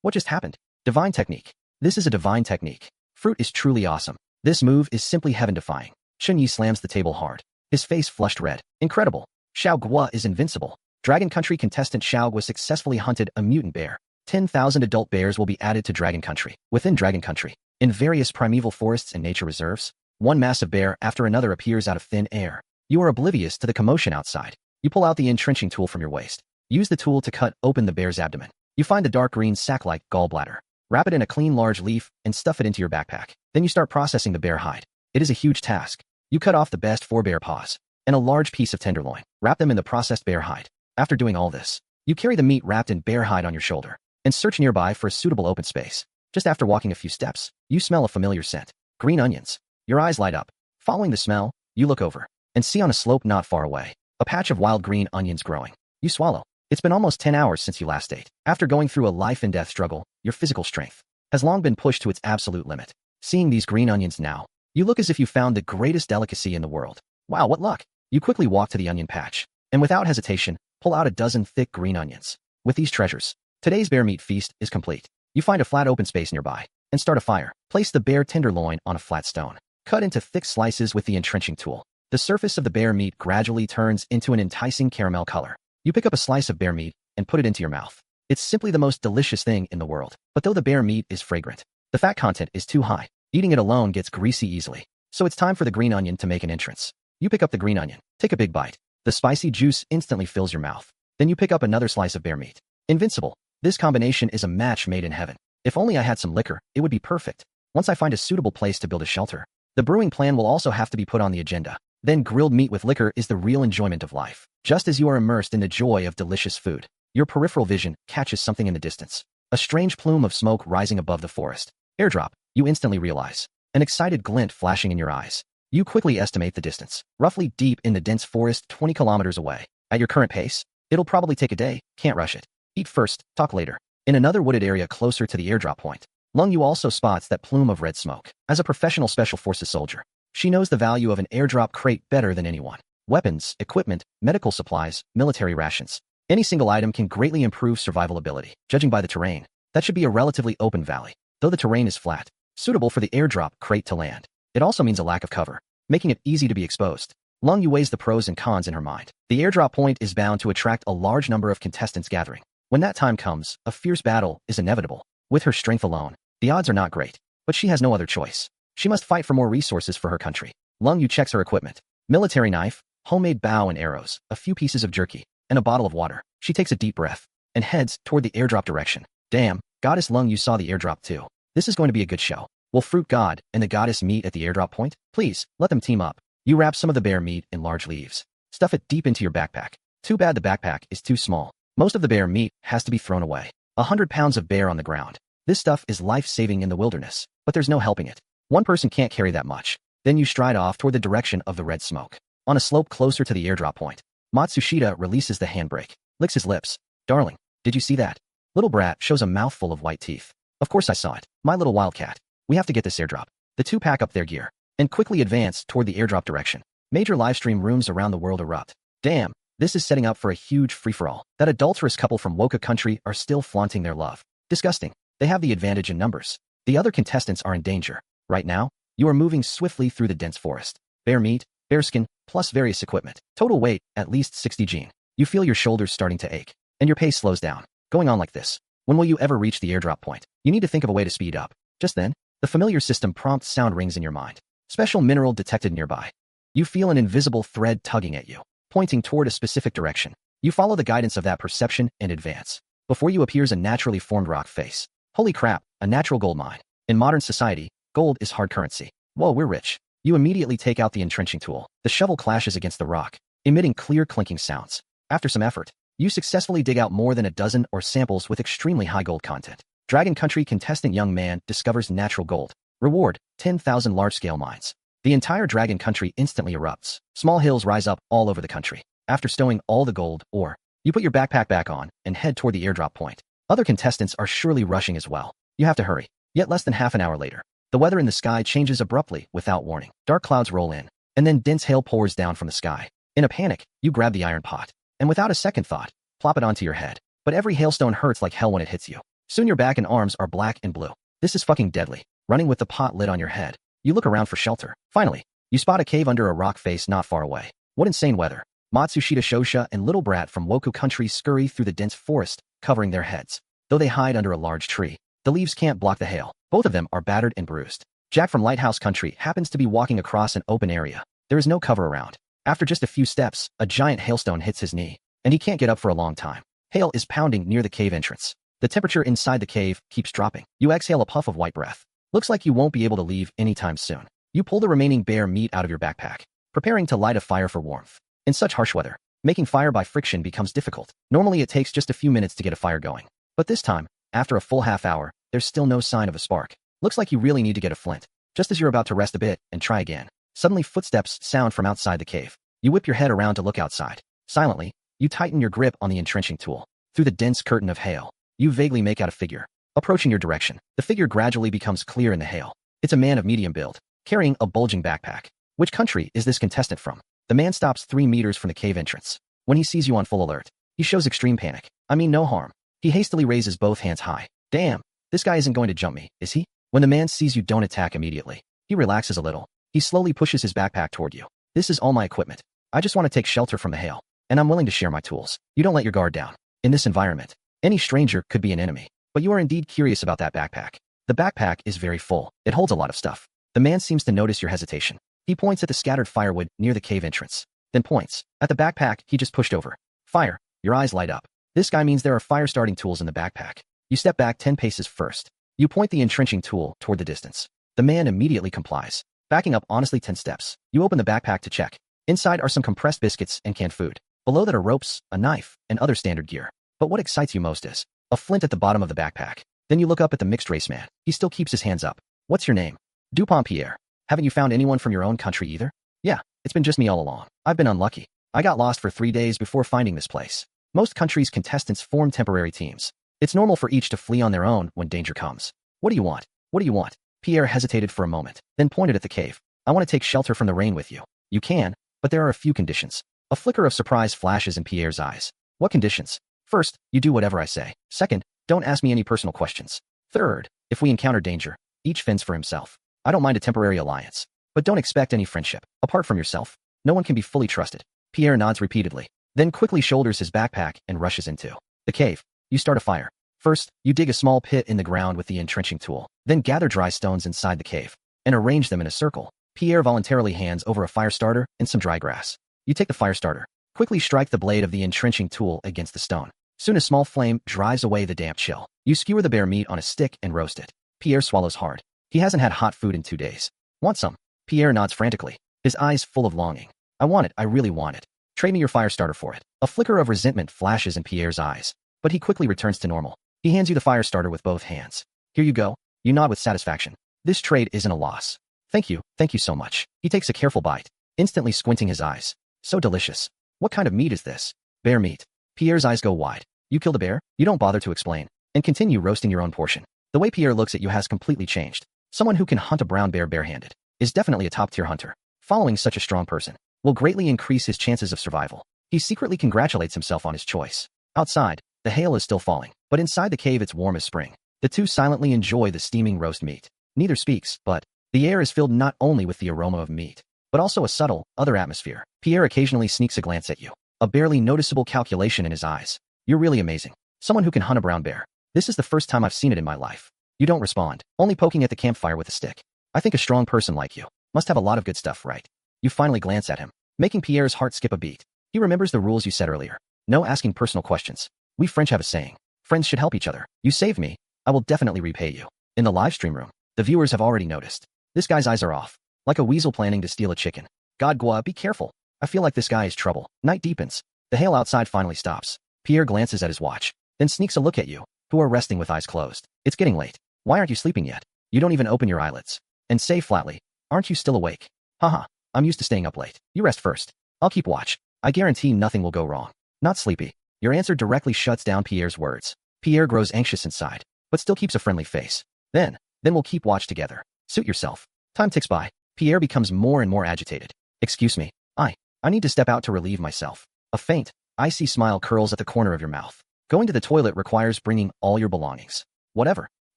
What just happened? Divine technique. This is a divine technique. Fruit is truly awesome. This move is simply heaven-defying. Shunyi slams the table hard, his face flushed red. Incredible. Xiaogua is invincible. Dragon Country contestant Xiaogua successfully hunted a mutant bear. 10,000 adult bears will be added to Dragon Country. Within Dragon Country, in various primeval forests and nature reserves, one massive bear after another appears out of thin air. You are oblivious to the commotion outside. You pull out the entrenching tool from your waist. Use the tool to cut open the bear's abdomen. You find the dark green sac-like gallbladder. Wrap it in a clean large leaf and stuff it into your backpack. Then you start processing the bear hide. It is a huge task. You cut off the best forebear paws and a large piece of tenderloin. Wrap them in the processed bear hide. After doing all this, You carry the meat wrapped in bear hide on your shoulder and search nearby for a suitable open space. Just after walking a few steps, you smell a familiar scent. Green onions. Your eyes light up. Following the smell, you look over and see on a slope not far away a patch of wild green onions growing. You swallow. It's been almost 10 hours since you last ate. After going through a life-and-death struggle, your physical strength has long been pushed to its absolute limit. Seeing these green onions now, you look as if you found the greatest delicacy in the world. Wow, what luck! You quickly walk to the onion patch, and without hesitation, pull out a dozen thick green onions. With these treasures, today's bear meat feast is complete. You find a flat open space nearby, and start a fire. Place the bear tenderloin on a flat stone. Cut into thick slices with the entrenching tool. The surface of the bear meat gradually turns into an enticing caramel color. You pick up a slice of bear meat and put it into your mouth. It's simply the most delicious thing in the world. But though the bear meat is fragrant, the fat content is too high. Eating it alone gets greasy easily. So it's time for the green onion to make an entrance. You pick up the green onion, take a big bite. The spicy juice instantly fills your mouth. Then you pick up another slice of bear meat. Invincible. This combination is a match made in heaven. If only I had some liquor, it would be perfect. Once I find a suitable place to build a shelter, the brewing plan will also have to be put on the agenda. Then grilled meat with liquor is the real enjoyment of life. Just as you are immersed in the joy of delicious food, your peripheral vision catches something in the distance. A strange plume of smoke rising above the forest. Airdrop, you instantly realize. An excited glint flashing in your eyes. You quickly estimate the distance. Roughly deep in the dense forest 20 kilometers away. At your current pace, it'll probably take a day. Can't rush it. Eat first, talk later. In another wooded area closer to the airdrop point, Lung Yu also spots that plume of red smoke. As a professional special forces soldier, she knows the value of an airdrop crate better than anyone. Weapons, equipment, medical supplies, military rations. Any single item can greatly improve survival ability. Judging by the terrain, that should be a relatively open valley. Though the terrain is flat, suitable for the airdrop crate to land. It also means a lack of cover, making it easy to be exposed. Lung Yu weighs the pros and cons in her mind. The airdrop point is bound to attract a large number of contestants gathering. When that time comes, a fierce battle is inevitable. With her strength alone, the odds are not great, but she has no other choice. She must fight for more resources for her country. Lung Yu checks her equipment. Military knife, homemade bow and arrows, a few pieces of jerky, and a bottle of water. She takes a deep breath and heads toward the airdrop direction. Damn, Goddess Lung Yu saw the airdrop too. This is going to be a good show. Will Fruit God and the Goddess meet at the airdrop point? Please, let them team up. You wrap some of the bear meat in large leaves. Stuff it deep into your backpack. Too bad the backpack is too small. Most of the bear meat has to be thrown away. 100 pounds of bear on the ground. This stuff is life-saving in the wilderness, but there's no helping it. One person can't carry that much. Then you stride off toward the direction of the red smoke. On a slope closer to the airdrop point, Matsushita releases the handbrake, licks his lips. Darling, did you see that? Little brat shows a mouthful of white teeth. Of course I saw it. My little wildcat. We have to get this airdrop. The two pack up their gear and quickly advance toward the airdrop direction. Major livestream rooms around the world erupt. Damn, this is setting up for a huge free-for-all. That adulterous couple from Woka country are still flaunting their love. Disgusting. They have the advantage in numbers. The other contestants are in danger. Right now, you are moving swiftly through the dense forest. Bear meat, bearskin, plus various equipment. Total weight, at least 60 gene. You feel your shoulders starting to ache, and your pace slows down. Going on like this, when will you ever reach the airdrop point? You need to think of a way to speed up. Just then, the familiar system prompt sound rings in your mind. Special mineral detected nearby. You feel an invisible thread tugging at you, pointing toward a specific direction. You follow the guidance of that perception and advance. Before you appears a naturally formed rock face. Holy crap, a natural gold mine. In modern society, gold is hard currency. Whoa, we're rich. You immediately take out the entrenching tool. The shovel clashes against the rock, emitting clear clinking sounds. After some effort, you successfully dig out more than a dozen or samples with extremely high gold content. Dragon Country contestant young man discovers natural gold. Reward, 10,000 large-scale mines. The entire Dragon Country instantly erupts. Small hills rise up all over the country. After stowing all the gold, you put your backpack back on and head toward the airdrop point. Other contestants are surely rushing as well. You have to hurry. Yet less than half an hour later, the weather in the sky changes abruptly without warning. Dark clouds roll in, and then dense hail pours down from the sky. In a panic, you grab the iron pot, and without a second thought, plop it onto your head. But every hailstone hurts like hell when it hits you. Soon your back and arms are black and blue. This is fucking deadly. Running with the pot lid on your head, you look around for shelter. Finally, you spot a cave under a rock face not far away. What insane weather. Matsushita Shosha and Little Brat from Woku country scurry through the dense forest, covering their heads. Though they hide under a large tree, the leaves can't block the hail. Both of them are battered and bruised. Jack from Lighthouse country happens to be walking across an open area. There is no cover around. After just a few steps, a giant hailstone hits his knee, and he can't get up for a long time. Hail is pounding near the cave entrance. The temperature inside the cave keeps dropping. You exhale a puff of white breath. Looks like you won't be able to leave anytime soon. You pull the remaining bear meat out of your backpack, preparing to light a fire for warmth. In such harsh weather, Making fire by friction becomes difficult. Normally it takes just a few minutes to get a fire going. But this time, after a full half hour, there's still no sign of a spark. Looks like you really need to get a flint. Just as you're about to rest a bit and try again, suddenly footsteps sound from outside the cave. You whip your head around to look outside. Silently, you tighten your grip on the entrenching tool. Through the dense curtain of hail, you vaguely make out a figure approaching your direction. The figure gradually becomes clear in the hail. It's a man of medium build, carrying a bulging backpack. Which country is this contestant from? The man stops 3 meters from the cave entrance. When he sees you on full alert, he shows extreme panic. I mean no harm. He hastily raises both hands high. Damn, this guy isn't going to jump me, is he? When the man sees you don't attack immediately, he relaxes a little. He slowly pushes his backpack toward you. This is all my equipment. I just want to take shelter from the hail, and I'm willing to share my tools. You don't let your guard down. In this environment, any stranger could be an enemy, but you are indeed curious about that backpack. The backpack is very full. It holds a lot of stuff. The man seems to notice your hesitation. He points at the scattered firewood near the cave entrance, then points at the backpack he just pushed over. Fire. Your eyes light up. This guy means there are fire starting tools in the backpack. You step back 10 paces first. You point the entrenching tool toward the distance. The man immediately complies. Backing up honestly 10 steps, you open the backpack to check. Inside are some compressed biscuits and canned food. Below that are ropes, a knife, and other standard gear. But what excites you most is a flint at the bottom of the backpack. Then you look up at the mixed race man. He still keeps his hands up. What's your name? Dupont Pierre. Haven't you found anyone from your own country either? Yeah, it's been just me all along. I've been unlucky. I got lost for 3 days before finding this place. Most countries' contestants form temporary teams. It's normal for each to flee on their own when danger comes. What do you want? What do you want? Pierre hesitated for a moment, then pointed at the cave. I want to take shelter from the rain with you. You can, but there are a few conditions. A flicker of surprise flashes in Pierre's eyes. What conditions? First, you do whatever I say. Second, don't ask me any personal questions. Third, if we encounter danger, each fends for himself. I don't mind a temporary alliance, but don't expect any friendship. Apart from yourself, no one can be fully trusted. Pierre nods repeatedly, then quickly shoulders his backpack and rushes into the cave. You start a fire. First, you dig a small pit in the ground with the entrenching tool, then gather dry stones inside the cave and arrange them in a circle. Pierre voluntarily hands over a fire starter and some dry grass. You take the fire starter. Quickly strike the blade of the entrenching tool against the stone. Soon a small flame drives away the damp chill. You skewer the bare meat on a stick and roast it. Pierre swallows hard. He hasn't had hot food in 2 days. Want some? Pierre nods frantically, his eyes full of longing. I want it, I really want it. Trade me your fire starter for it. A flicker of resentment flashes in Pierre's eyes, but he quickly returns to normal. He hands you the fire starter with both hands. Here you go. You nod with satisfaction. This trade isn't a loss. Thank you so much. He takes a careful bite, instantly squinting his eyes. So delicious. What kind of meat is this? Bear meat. Pierre's eyes go wide. You killed a bear? You don't bother to explain, and continue roasting your own portion. The way Pierre looks at you has completely changed. Someone who can hunt a brown bear barehanded is definitely a top-tier hunter. Following such a strong person will greatly increase his chances of survival. He secretly congratulates himself on his choice. Outside, the hail is still falling, but inside the cave it's warm as spring. The two silently enjoy the steaming roast meat. Neither speaks, but the air is filled not only with the aroma of meat, but also a subtle, other atmosphere. Pierre occasionally sneaks a glance at you, a barely noticeable calculation in his eyes. You're really amazing. Someone who can hunt a brown bear. This is the first time I've seen it in my life. You don't respond, only poking at the campfire with a stick. I think a strong person like you must have a lot of good stuff, right? You finally glance at him, making Pierre's heart skip a beat. He remembers the rules you said earlier. No asking personal questions. We French have a saying. Friends should help each other. You saved me. I will definitely repay you. In the live stream room, the viewers have already noticed. This guy's eyes are off, like a weasel planning to steal a chicken. Donghua, be careful. I feel like this guy is trouble. Night deepens. The hail outside finally stops. Pierre glances at his watch, then sneaks a look at you, who are resting with eyes closed. It's getting late. Why aren't you sleeping yet? You don't even open your eyelids. And say flatly, aren't you still awake? Haha, I'm used to staying up late. You rest first. I'll keep watch. I guarantee nothing will go wrong. Not sleepy. Your answer directly shuts down Pierre's words. Pierre grows anxious inside, but still keeps a friendly face. Then we'll keep watch together. Suit yourself. Time ticks by. Pierre becomes more and more agitated. Excuse me. I need to step out to relieve myself. A faint, icy smile curls at the corner of your mouth. Going to the toilet requires bringing all your belongings. Whatever.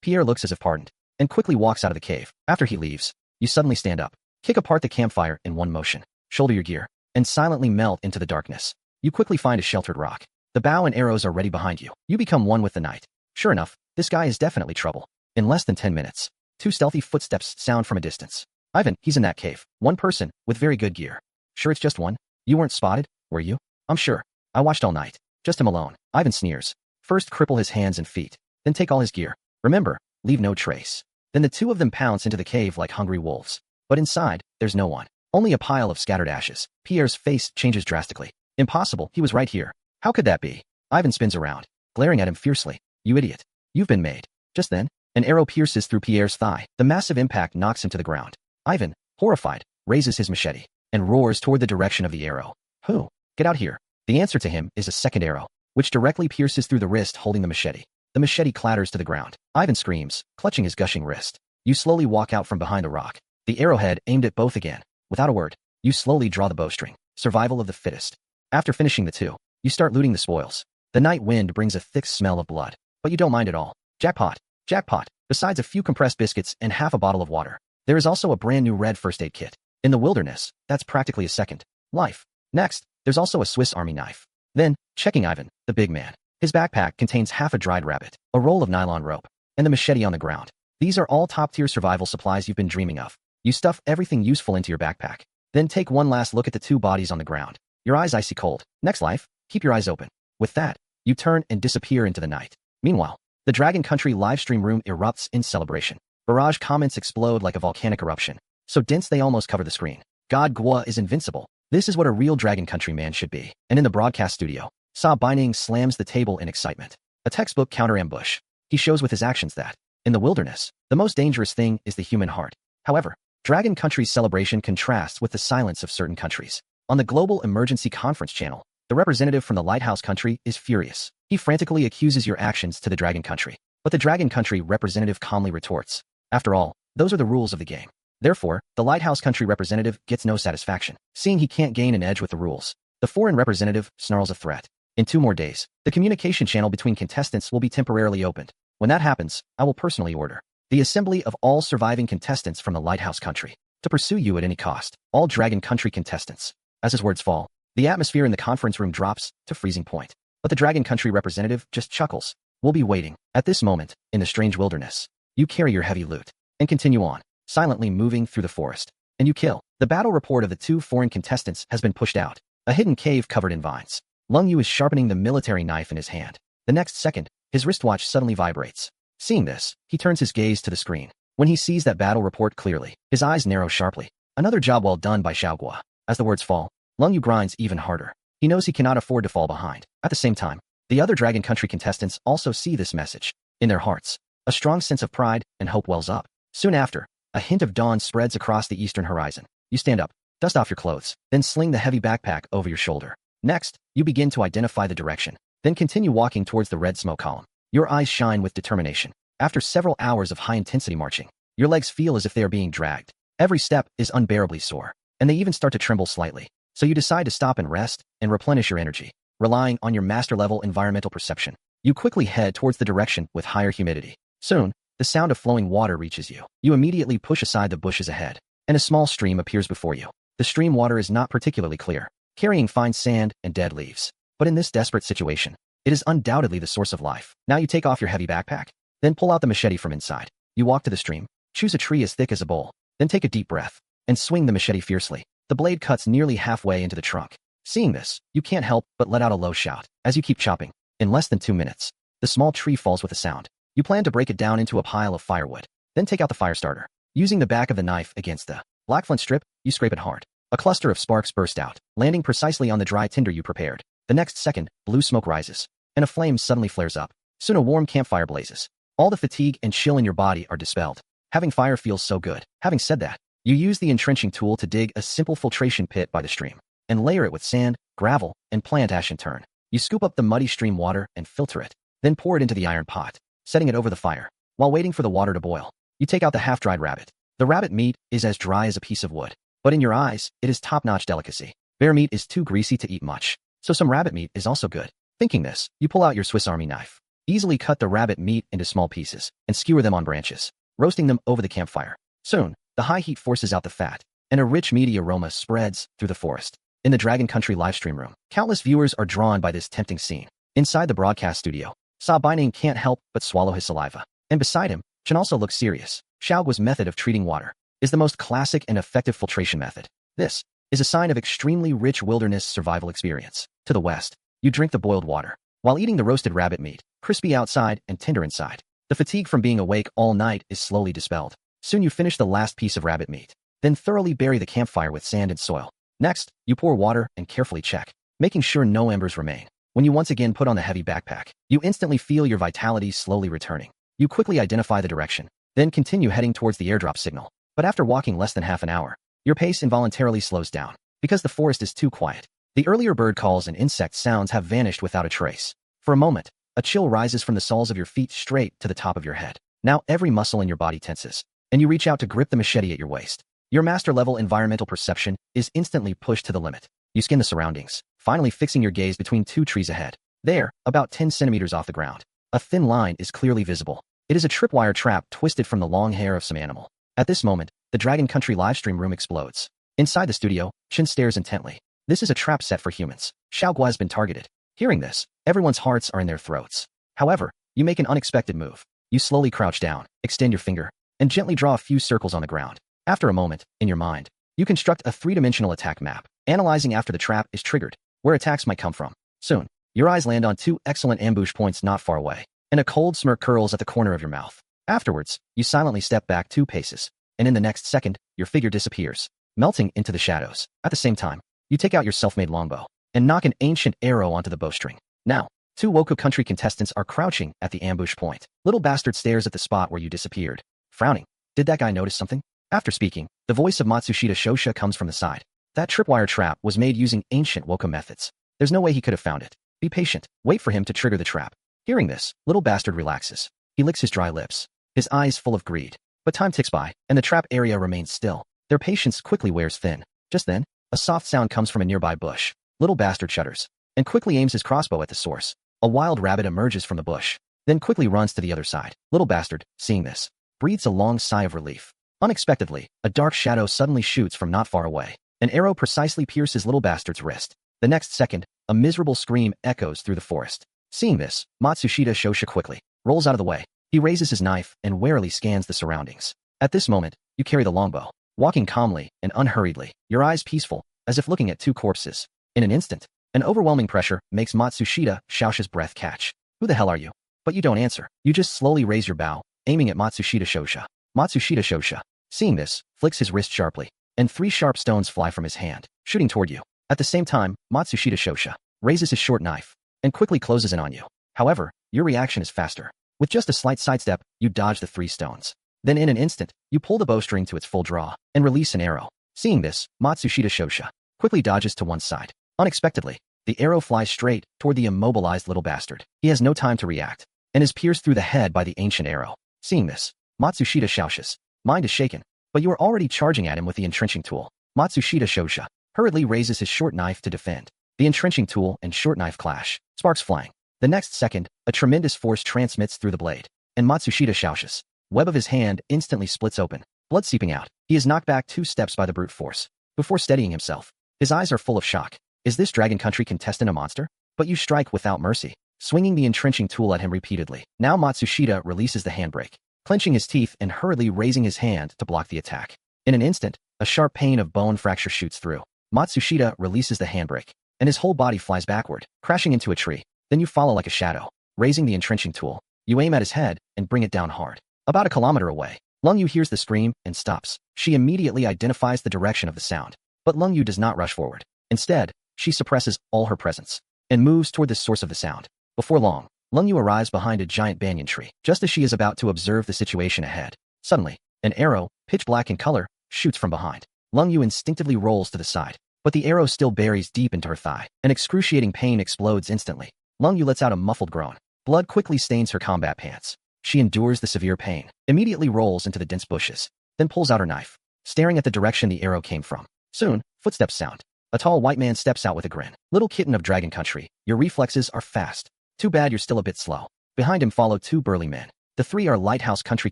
Pierre looks as if pardoned, and quickly walks out of the cave. After he leaves, you suddenly stand up, kick apart the campfire in one motion, shoulder your gear, and silently melt into the darkness. You quickly find a sheltered rock. The bow and arrows are ready behind you. You become one with the night. Sure enough, this guy is definitely trouble. In less than 10 minutes, 2 stealthy footsteps sound from a distance. Ivan, he's in that cave. One person, with very good gear. Sure it's just one? You weren't spotted, were you? I'm sure. I watched all night. Just him alone. Ivan sneers. First cripple his hands and feet, then take all his gear. Remember, leave no trace. Then the two of them pounce into the cave like hungry wolves. But inside, there's no one. Only a pile of scattered ashes. Pierre's face changes drastically. Impossible, he was right here. How could that be? Ivan spins around, glaring at him fiercely. You idiot. You've been made. Just then, an arrow pierces through Pierre's thigh. The massive impact knocks him to the ground. Ivan, horrified, raises his machete and roars toward the direction of the arrow. Who? Get out here. The answer to him is a second arrow, which directly pierces through the wrist holding the machete. The machete clatters to the ground. Ivan screams, clutching his gushing wrist. You slowly walk out from behind the rock, the arrowhead aimed at both again. Without a word, you slowly draw the bowstring. Survival of the fittest. After finishing the two, you start looting the spoils. The night wind brings a thick smell of blood, but you don't mind at all. Jackpot. Jackpot. Besides a few compressed biscuits and half a bottle of water, there is also a brand new red first aid kit. In the wilderness, that's practically a second life. Next, there's also a Swiss Army knife. Then, checking Ivan, the big man. His backpack contains half a dried rabbit, a roll of nylon rope, and the machete on the ground. These are all top-tier survival supplies you've been dreaming of. You stuff everything useful into your backpack. Then take one last look at the two bodies on the ground. Your eyes icy cold. Next life, keep your eyes open. With that, you turn and disappear into the night. Meanwhile, the Dragon Country livestream room erupts in celebration. Barrage comments explode like a volcanic eruption, so dense they almost cover the screen. God Gua is invincible. This is what a real Dragon Country man should be. And in the broadcast studio, Sa Baining slams the table in excitement. A textbook counter-ambush. He shows with his actions that, in the wilderness, the most dangerous thing is the human heart. However, Dragon Country's celebration contrasts with the silence of certain countries. On the Global Emergency Conference channel, the representative from the Lighthouse Country is furious. He frantically accuses your actions to the Dragon Country. But the Dragon Country representative calmly retorts. After all, those are the rules of the game. Therefore, the Lighthouse Country representative gets no satisfaction, seeing he can't gain an edge with the rules. The foreign representative snarls a threat. In 2 more days, the communication channel between contestants will be temporarily opened. When that happens, I will personally order the assembly of all surviving contestants from the Lighthouse Country to pursue you at any cost. All Dragon Country contestants. As his words fall, the atmosphere in the conference room drops to freezing point. But the Dragon Country representative just chuckles. We'll be waiting. At this moment, in the strange wilderness, you carry your heavy loot and continue on, silently moving through the forest. And you kill. The battle report of the 2 foreign contestants has been pushed out. A hidden cave covered in vines. Lung Yu is sharpening the military knife in his hand. The next second, his wristwatch suddenly vibrates. Seeing this, he turns his gaze to the screen. When he sees that battle report clearly, his eyes narrow sharply. Another job well done by Xiaogua. As the words fall, Lung Yu grinds even harder. He knows he cannot afford to fall behind. At the same time, the other Dragon Country contestants also see this message. In their hearts, a strong sense of pride and hope wells up. Soon after, a hint of dawn spreads across the eastern horizon. You stand up, dust off your clothes, then sling the heavy backpack over your shoulder. Next, you begin to identify the direction, then continue walking towards the red smoke column. Your eyes shine with determination. After several hours of high-intensity marching, your legs feel as if they are being dragged. Every step is unbearably sore, and they even start to tremble slightly. So you decide to stop and rest and replenish your energy. Relying on your master-level environmental perception, you quickly head towards the direction with higher humidity. Soon, the sound of flowing water reaches you. You immediately push aside the bushes ahead, and a small stream appears before you. The stream water is not particularly clear, carrying fine sand and dead leaves. But in this desperate situation, it is undoubtedly the source of life. Now you take off your heavy backpack, then pull out the machete from inside. You walk to the stream, choose a tree as thick as a bowl, then take a deep breath, and swing the machete fiercely. The blade cuts nearly halfway into the trunk. Seeing this, you can't help but let out a low shout. As you keep chopping, in less than 2 minutes, the small tree falls with a sound. You plan to break it down into a pile of firewood, then take out the fire starter. Using the back of the knife against the black flint strip, you scrape it hard. A cluster of sparks burst out, landing precisely on the dry tinder you prepared. The next second, blue smoke rises, and a flame suddenly flares up. Soon a warm campfire blazes. All the fatigue and chill in your body are dispelled. Having fire feels so good. Having said that, you use the entrenching tool to dig a simple filtration pit by the stream, and layer it with sand, gravel, and plant ash in turn. You scoop up the muddy stream water and filter it, then pour it into the iron pot, setting it over the fire. While waiting for the water to boil, you take out the half-dried rabbit. The rabbit meat is as dry as a piece of wood, but in your eyes, it is top-notch delicacy. Bear meat is too greasy to eat much, so some rabbit meat is also good. Thinking this, you pull out your Swiss Army knife. Easily cut the rabbit meat into small pieces and skewer them on branches, roasting them over the campfire. Soon, the high heat forces out the fat, and a rich meaty aroma spreads through the forest. In the Dragon Country livestream room, countless viewers are drawn by this tempting scene. Inside the broadcast studio, Sa Baining can't help but swallow his saliva. And beside him, Chen also looks serious. Xiaogua's method of treating water is the most classic and effective filtration method. This is a sign of extremely rich wilderness survival experience. To the west, you drink the boiled water, while eating the roasted rabbit meat, crispy outside and tender inside. The fatigue from being awake all night is slowly dispelled. Soon you finish the last piece of rabbit meat, then thoroughly bury the campfire with sand and soil. Next, you pour water and carefully check. making sure no embers remain. When you once again put on the heavy backpack, you instantly feel your vitality slowly returning. You quickly identify the direction, then continue heading towards the airdrop signal. But after walking less than half an hour, your pace involuntarily slows down, because the forest is too quiet. The earlier bird calls and insect sounds have vanished without a trace. For a moment, a chill rises from the soles of your feet straight to the top of your head. Now every muscle in your body tenses, and you reach out to grip the machete at your waist. Your master-level environmental perception is instantly pushed to the limit. You scan the surroundings, finally fixing your gaze between two trees ahead. There, about 10 centimeters off the ground, a thin line is clearly visible. It is a tripwire trap twisted from the long hair of some animal. At this moment, the Dragon Country livestream room explodes. Inside the studio, Chen stares intently. This is a trap set for humans. Xiaoguo has been targeted. Hearing this, everyone's hearts are in their throats. However, you make an unexpected move. You slowly crouch down, extend your finger, and gently draw a few circles on the ground. After a moment, in your mind, you construct a three-dimensional attack map, analyzing after the trap is triggered, where attacks might come from. Soon, your eyes land on two excellent ambush points not far away, and a cold smirk curls at the corner of your mouth. Afterwards, you silently step back 2 paces, and in the next second, your figure disappears, melting into the shadows. At the same time, you take out your self-made longbow, and knock an ancient arrow onto the bowstring. Now, 2 Wokou country contestants are crouching at the ambush point. Little Bastard stares at the spot where you disappeared, frowning. Did that guy notice something? After speaking, the voice of Matsushita Shosha comes from the side. That tripwire trap was made using ancient Wokou methods. There's no way he could have found it. Be patient. Wait for him to trigger the trap. Hearing this, Little Bastard relaxes. He licks his dry lips, his eyes full of greed. But time ticks by, and the trap area remains still. Their patience quickly wears thin. Just then, a soft sound comes from a nearby bush. Little Bastard shudders, and quickly aims his crossbow at the source. A wild rabbit emerges from the bush, then quickly runs to the other side. Little Bastard, seeing this, breathes a long sigh of relief. Unexpectedly, a dark shadow suddenly shoots from not far away. An arrow precisely pierces Little Bastard's wrist. The next second, a miserable scream echoes through the forest. Seeing this, Matsushita Shosha quickly rolls out of the way. He raises his knife and warily scans the surroundings. At this moment, you carry the longbow, walking calmly and unhurriedly, your eyes peaceful, as if looking at 2 corpses. In an instant, an overwhelming pressure makes Matsushita Shosha's breath catch. Who the hell are you? But you don't answer. You just slowly raise your bow, aiming at Matsushita Shosha. Matsushita Shosha, seeing this, flicks his wrist sharply, and 3 sharp stones fly from his hand, shooting toward you. At the same time, Matsushita Shosha raises his short knife and quickly closes in on you. However, your reaction is faster. With just a slight sidestep, you dodge the 3 stones. Then in an instant, you pull the bowstring to its full draw and release an arrow. Seeing this, Matsushita Shosha quickly dodges to one side. Unexpectedly, the arrow flies straight toward the immobilized Little Bastard. He has no time to react, and is pierced through the head by the ancient arrow. Seeing this, Matsushita Shosha's mind is shaken, but you are already charging at him with the entrenching tool. Matsushita Shosha hurriedly raises his short knife to defend. The entrenching tool and short knife clash, sparks flying. The next second, a tremendous force transmits through the blade, and Matsushita Shosha's web of his hand instantly splits open, blood seeping out. He is knocked back 2 steps by the brute force. Before steadying himself, his eyes are full of shock. Is this Dragon Country contestant a monster? But you strike without mercy, swinging the entrenching tool at him repeatedly. Now Matsushita releases the handbrake, clenching his teeth and hurriedly raising his hand to block the attack. In an instant, a sharp pain of bone fracture shoots through. Matsushita releases the handbrake, and his whole body flies backward, crashing into a tree. Then you follow like a shadow, raising the entrenching tool. You aim at his head and bring it down hard. About a kilometer away, Lung Yu hears the scream and stops. She immediately identifies the direction of the sound. But Lung Yu does not rush forward. Instead, she suppresses all her presence and moves toward the source of the sound. Before long, Lung Yu arrives behind a giant banyan tree. Just as she is about to observe the situation ahead, suddenly, an arrow, pitch black in color, shoots from behind. Lung Yu instinctively rolls to the side, but the arrow still buries deep into her thigh. An excruciating pain explodes instantly. Lung Yu lets out a muffled groan. Blood quickly stains her combat pants. She endures the severe pain, immediately rolls into the dense bushes, then pulls out her knife, staring at the direction the arrow came from. Soon, footsteps sound. A tall white man steps out with a grin. Little kitten of Dragon Country, your reflexes are fast. Too bad you're still a bit slow. Behind him follow 2 burly men. The 3 are Lighthouse Country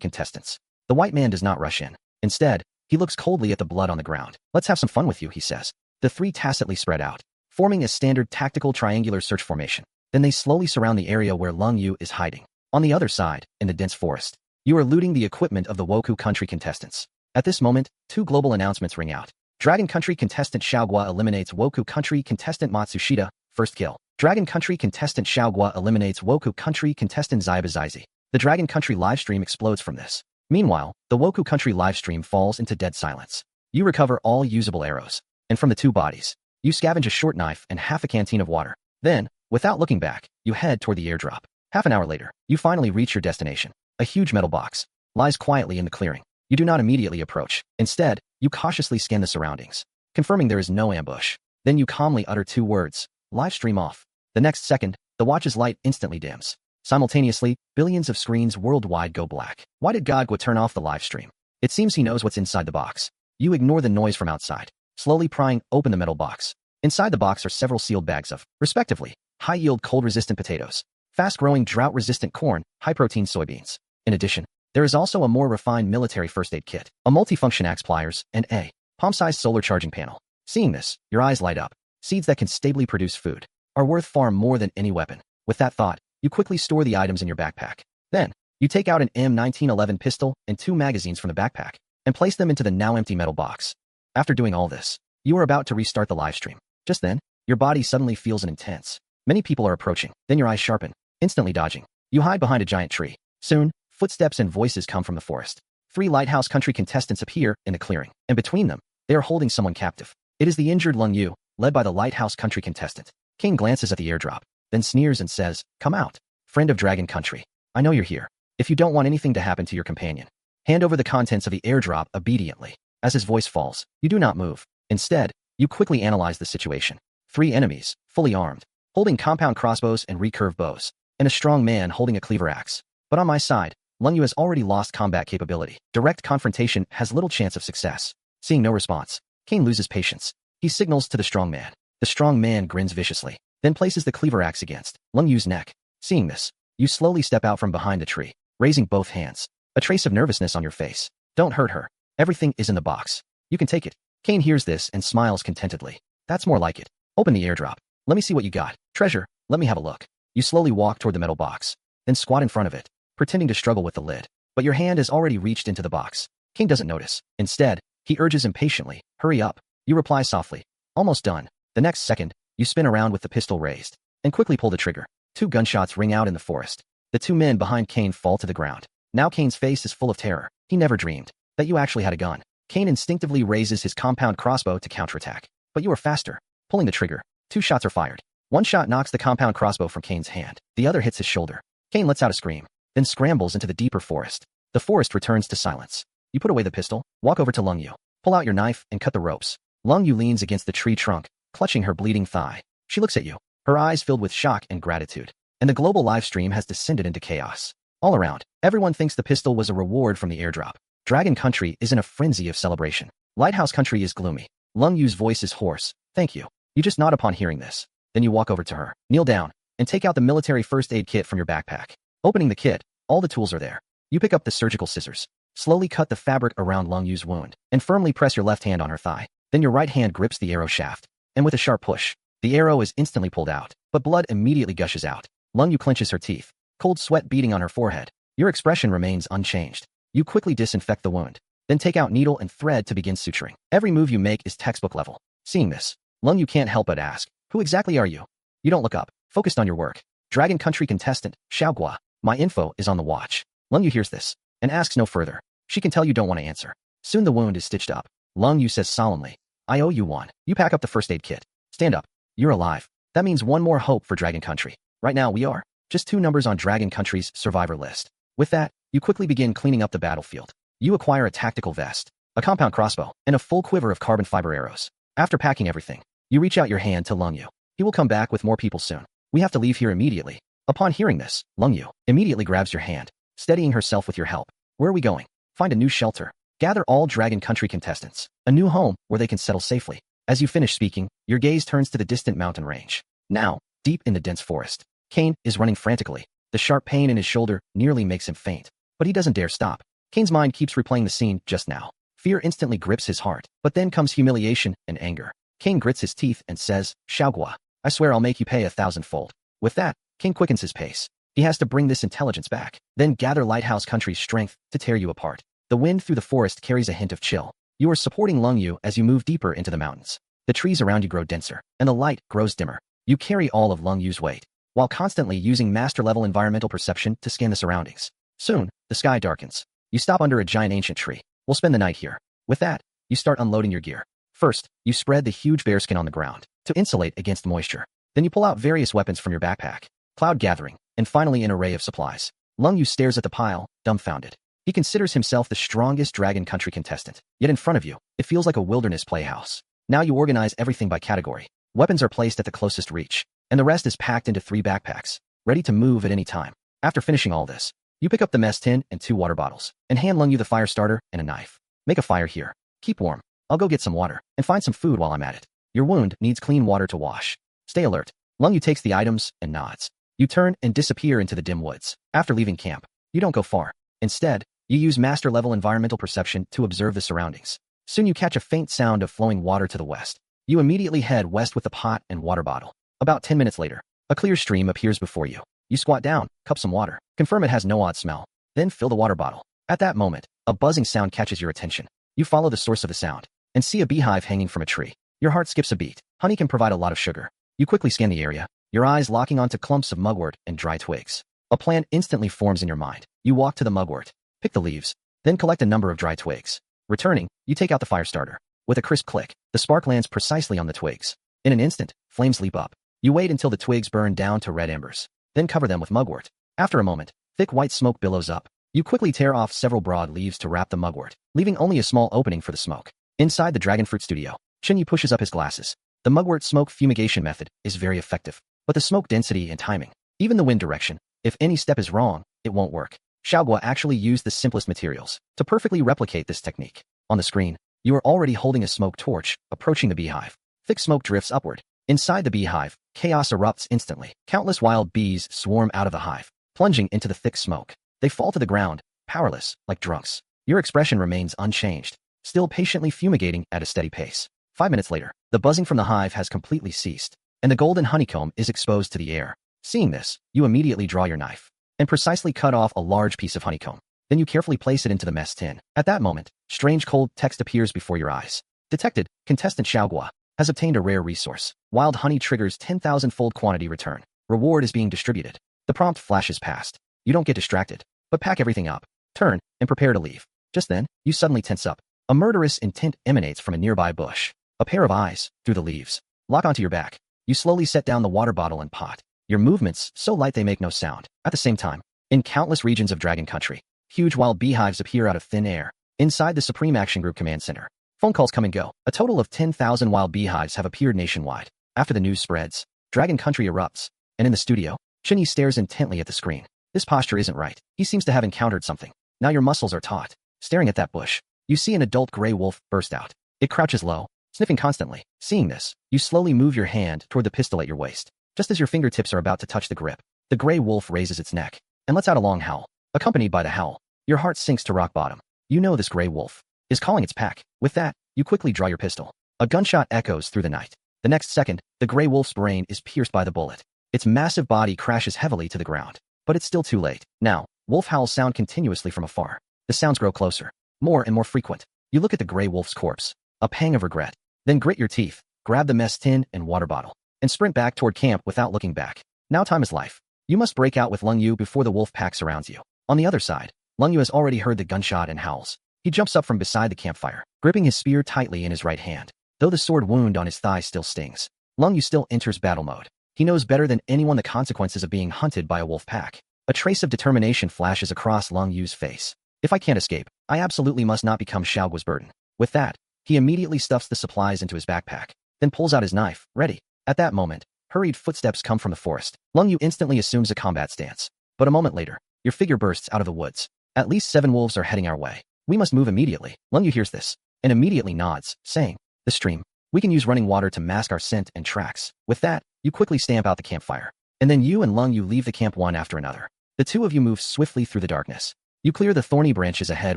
contestants. The white man does not rush in. Instead, he looks coldly at the blood on the ground. Let's have some fun with you, he says. The 3 tacitly spread out, forming a standard tactical triangular search formation. Then they slowly surround the area where Lung Yu is hiding. On the other side, in the dense forest, you are looting the equipment of the Wokou Country contestants. At this moment, 2 global announcements ring out. Dragon Country contestant Xiaoguo eliminates Wokou Country contestant Matsushita, first kill. Dragon Country contestant Xiaoguo eliminates Wokou Country contestant Zaibazizi. The Dragon Country livestream explodes from this. Meanwhile, the Wokou Country livestream falls into dead silence. You recover all usable arrows, and from the 2 bodies, You scavenge a short knife and half a canteen of water. Then, without looking back, you head toward the airdrop. Half an hour later, you finally reach your destination. A huge metal box lies quietly in the clearing. You do not immediately approach. Instead, you cautiously scan the surroundings, confirming there is no ambush. Then you calmly utter 2 words, live stream off. The next second, the watch's light instantly dims. Simultaneously, billions of screens worldwide go black. Why did Godgwa turn off the live stream? It seems he knows what's inside the box. You ignore the noise from outside, slowly prying open the metal box. Inside the box are several sealed bags of, respectively, high-yield cold-resistant potatoes, fast-growing drought-resistant corn, high-protein soybeans. In addition, there is also a more refined military first aid kit, a multifunction axe pliers, and a palm-sized solar charging panel. Seeing this, your eyes light up. Seeds that can stably produce food are worth far more than any weapon. With that thought, you quickly store the items in your backpack. Then, you take out an M1911 pistol and 2 magazines from the backpack and place them into the now empty metal box. After doing all this, you are about to restart the live stream. Just then, your body suddenly feels an intense. Many people are approaching. Then your eyes sharpen, instantly dodging. You hide behind a giant tree. Soon, footsteps and voices come from the forest. 3 Lighthouse Country contestants appear in the clearing, and between them, they are holding someone captive. It is the injured Lung Yu, led by the Lighthouse Country contestant. Kane glances at the airdrop, then sneers and says, "Come out, friend of Dragon Country. I know you're here. If you don't want anything to happen to your companion, hand over the contents of the airdrop obediently." As his voice falls, you do not move. Instead, you quickly analyze the situation. 3 enemies, fully armed, holding compound crossbows and recurve bows, and a strong man holding a cleaver axe. But on my side, Lung Yu has already lost combat capability. Direct confrontation has little chance of success. Seeing no response, Kane loses patience. He signals to the strong man. The strong man grins viciously, then places the cleaver axe against Lung Yu's neck. Seeing this, you slowly step out from behind the tree, raising both hands. A trace of nervousness on your face. Don't hurt her. Everything is in the box. You can take it. Kane hears this and smiles contentedly. That's more like it. Open the airdrop. Let me see what you got. Treasure, let me have a look. You slowly walk toward the metal box, then squat in front of it, pretending to struggle with the lid. But your hand has already reached into the box. Kane doesn't notice. Instead, he urges impatiently, "Hurry up." You reply softly, "Almost done." The next second, you spin around with the pistol raised, and quickly pull the trigger. 2 gunshots ring out in the forest. The 2 men behind Kane fall to the ground. Now Kane's face is full of terror. He never dreamed that you actually had a gun. Kane instinctively raises his compound crossbow to counterattack. But you are faster. Pulling the trigger, 2 shots are fired. One shot knocks the compound crossbow from Kane's hand. The other hits his shoulder. Kane lets out a scream, then scrambles into the deeper forest. The forest returns to silence. You put away the pistol, walk over to Lung Yu, pull out your knife, and cut the ropes. Lung Yu leans against the tree trunk, clutching her bleeding thigh. She looks at you, her eyes filled with shock and gratitude. And the global live stream has descended into chaos. All around, everyone thinks the pistol was a reward from the airdrop. Dragon Country is in a frenzy of celebration. Lighthouse Country is gloomy. Lung Yu's voice is hoarse. "Thank you." You just nod upon hearing this. Then you walk over to her, kneel down, and take out the military first aid kit from your backpack. Opening the kit, all the tools are there. You pick up the surgical scissors, slowly cut the fabric around Lung Yu's wound, and firmly press your left hand on her thigh. Then your right hand grips the arrow shaft, and with a sharp push, the arrow is instantly pulled out, but blood immediately gushes out. Lung Yu clenches her teeth, cold sweat beating on her forehead. Your expression remains unchanged. You quickly disinfect the wound, then take out needle and thread to begin suturing. Every move you make is textbook level. Seeing this, Lung Yu can't help but ask, "Who exactly are you?" You don't look up, focused on your work. "Dragon Country contestant, Xiaogua. My info is on the watch." Lung Yu hears this, and asks no further. She can tell you don't want to answer. Soon the wound is stitched up. Lung Yu says solemnly, "I owe you one." You pack up the first aid kit. Stand up. You're alive. That means one more hope for Dragon Country. Right now we are just 2 numbers on Dragon Country's survivor list. With that, you quickly begin cleaning up the battlefield. You acquire a tactical vest, a compound crossbow, and a full quiver of carbon fiber arrows. After packing everything, you reach out your hand to Lung Yu. He will come back with more people soon. We have to leave here immediately. Upon hearing this, Lung Yu immediately grabs your hand, steadying herself with your help. Where are we going? Find a new shelter. Gather all Dragon Country contestants. A new home where they can settle safely. As you finish speaking, your gaze turns to the distant mountain range. Now, deep in the dense forest, Kane is running frantically. The sharp pain in his shoulder nearly makes him faint, but he doesn't dare stop. Kane's mind keeps replaying the scene just now. Fear instantly grips his heart, but then comes humiliation and anger. Kane grits his teeth and says, "Xiaogua, I swear I'll make you pay 1,000-fold." With that, Kane quickens his pace. He has to bring this intelligence back, then gather Lighthouse Country's strength to tear you apart. The wind through the forest carries a hint of chill. You are supporting Lung Yu as you move deeper into the mountains. The trees around you grow denser, and the light grows dimmer. You carry all of Lung Yu's weight, while constantly using master-level environmental perception to scan the surroundings. Soon, the sky darkens. You stop under a giant ancient tree. We'll spend the night here. With that, you start unloading your gear. First, you spread the huge bearskin on the ground to insulate against moisture. Then you pull out various weapons from your backpack, cloud gathering, and finally an array of supplies. Lung Yu stares at the pile, dumbfounded. He considers himself the strongest Dragon Country contestant. Yet in front of you, it feels like a wilderness playhouse. Now you organize everything by category. Weapons are placed at the closest reach, and the rest is packed into 3 backpacks, ready to move at any time. After finishing all this, you pick up the mess tin and 2 water bottles, and hand Lung Yu the fire starter and a knife. Make a fire here. Keep warm. I'll go get some water, and find some food while I'm at it. Your wound needs clean water to wash. Stay alert. Lung Yu takes the items and nods. You turn and disappear into the dim woods. After leaving camp, you don't go far. Instead, you use master-level environmental perception to observe the surroundings. Soon you catch a faint sound of flowing water to the west. You immediately head west with the pot and water bottle. About 10 minutes later, a clear stream appears before you. You squat down, cup some water, confirm it has no odd smell, then fill the water bottle. At that moment, a buzzing sound catches your attention. You follow the source of the sound and see a beehive hanging from a tree. Your heart skips a beat. Honey can provide a lot of sugar. You quickly scan the area, your eyes locking onto clumps of mugwort and dry twigs. A plan instantly forms in your mind. You walk to the mugwort, pick the leaves, then collect a number of dry twigs. Returning, you take out the fire starter. With a crisp click, the spark lands precisely on the twigs. In an instant, flames leap up. You wait until the twigs burn down to red embers, then cover them with mugwort. After a moment, thick white smoke billows up. You quickly tear off several broad leaves to wrap the mugwort, leaving only a small opening for the smoke. Inside the dragonfruit studio, Chinyu pushes up his glasses. The mugwort smoke fumigation method is very effective, but the smoke density and timing, even the wind direction, if any step is wrong, it won't work. Xiaoguo actually used the simplest materials to perfectly replicate this technique. On the screen, you are already holding a smoke torch, approaching the beehive. Thick smoke drifts upward. Inside the beehive, chaos erupts instantly. Countless wild bees swarm out of the hive, plunging into the thick smoke. They fall to the ground, powerless, like drunks. Your expression remains unchanged, still patiently fumigating at a steady pace. 5 minutes later, the buzzing from the hive has completely ceased, and the golden honeycomb is exposed to the air. Seeing this, you immediately draw your knife and precisely cut off a large piece of honeycomb. Then you carefully place it into the mess tin. At that moment, strange cold text appears before your eyes. Detected, contestant Xiaoguo has obtained a rare resource. Wild honey triggers 10,000-fold quantity return. Reward is being distributed. The prompt flashes past. You don't get distracted, but pack everything up, turn, and prepare to leave. Just then, you suddenly tense up. A murderous intent emanates from a nearby bush. A pair of eyes, through the leaves, lock onto your back. You slowly set down the water bottle and pot. Your movements so light they make no sound. At the same time, in countless regions of Dragon Country, huge wild beehives appear out of thin air. Inside the Supreme Action Group Command Center, phone calls come and go. A total of 10,000 wild beehives have appeared nationwide. After the news spreads, Dragon Country erupts, and in the studio, Chinyi stares intently at the screen. This posture isn't right. He seems to have encountered something. Now your muscles are taut. Staring at that bush, you see an adult gray wolf burst out. It crouches low, sniffing constantly. Seeing this, you slowly move your hand toward the pistol at your waist. Just as your fingertips are about to touch the grip, the gray wolf raises its neck and lets out a long howl. Accompanied by the howl, your heart sinks to rock bottom. You know this gray wolf is calling its pack. With that, you quickly draw your pistol. A gunshot echoes through the night. The next second, the gray wolf's brain is pierced by the bullet. Its massive body crashes heavily to the ground. But it's still too late. Now, wolf howls sound continuously from afar. The sounds grow closer, more and more frequent. You look at the gray wolf's corpse, a pang of regret. Then grit your teeth, grab the mess tin and water bottle, and sprint back toward camp without looking back. Now time is life. You must break out with Lung Yu before the wolf pack surrounds you. On the other side, Lung Yu has already heard the gunshot and howls. He jumps up from beside the campfire, gripping his spear tightly in his right hand. Though the sword wound on his thigh still stings, Lung Yu still enters battle mode. He knows better than anyone the consequences of being hunted by a wolf pack. A trace of determination flashes across Lung Yu's face. If I can't escape, I absolutely must not become Xiaoguo's burden. With that, he immediately stuffs the supplies into his backpack, then pulls out his knife, ready. At that moment, hurried footsteps come from the forest. Lung Yu instantly assumes a combat stance. But a moment later, your figure bursts out of the woods. At least 7 wolves are heading our way. We must move immediately. Lung Yu hears this, and immediately nods, saying, the stream. We can use running water to mask our scent and tracks. With that, you quickly stamp out the campfire. And then you and Lung Yu leave the camp one after another. The two of you move swiftly through the darkness. You clear the thorny branches ahead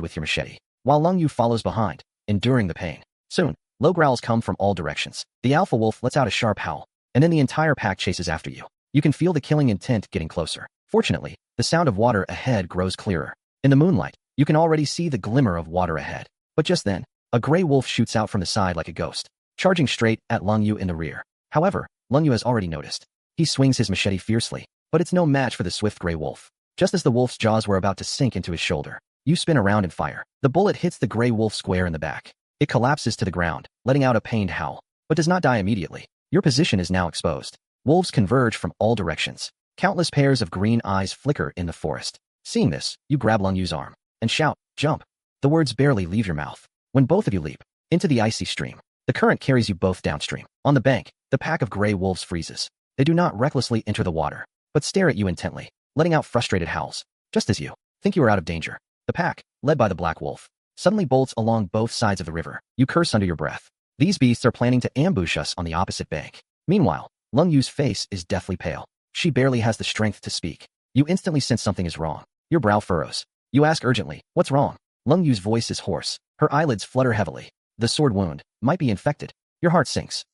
with your machete, while Lung Yu follows behind, enduring the pain. Soon, low growls come from all directions. The alpha wolf lets out a sharp howl, and then the entire pack chases after you. You can feel the killing intent getting closer. Fortunately, the sound of water ahead grows clearer. In the moonlight, you can already see the glimmer of water ahead. But just then, a gray wolf shoots out from the side like a ghost, charging straight at Lung Yu in the rear. However, Lung Yu has already noticed. He swings his machete fiercely, but it's no match for the swift gray wolf. Just as the wolf's jaws were about to sink into his shoulder, you spin around and fire. The bullet hits the gray wolf square in the back. It collapses to the ground, letting out a pained howl, but does not die immediately. Your position is now exposed. Wolves converge from all directions. Countless pairs of green eyes flicker in the forest. Seeing this, you grab Lung Yu's arm and shout, "Jump!" The words barely leave your mouth when both of you leap into the icy stream. The current carries you both downstream. On the bank, the pack of gray wolves freezes. They do not recklessly enter the water, but stare at you intently, letting out frustrated howls. Just as you think you are out of danger, the pack, led by the black wolf, suddenly bolts along both sides of the river. You curse under your breath. These beasts are planning to ambush us on the opposite bank. Meanwhile, Lung Yu's face is deathly pale. She barely has the strength to speak. You instantly sense something is wrong. Your brow furrows. You ask urgently, "What's wrong?" Lung Yu's voice is hoarse. Her eyelids flutter heavily. The sword wound might be infected. Your heart sinks.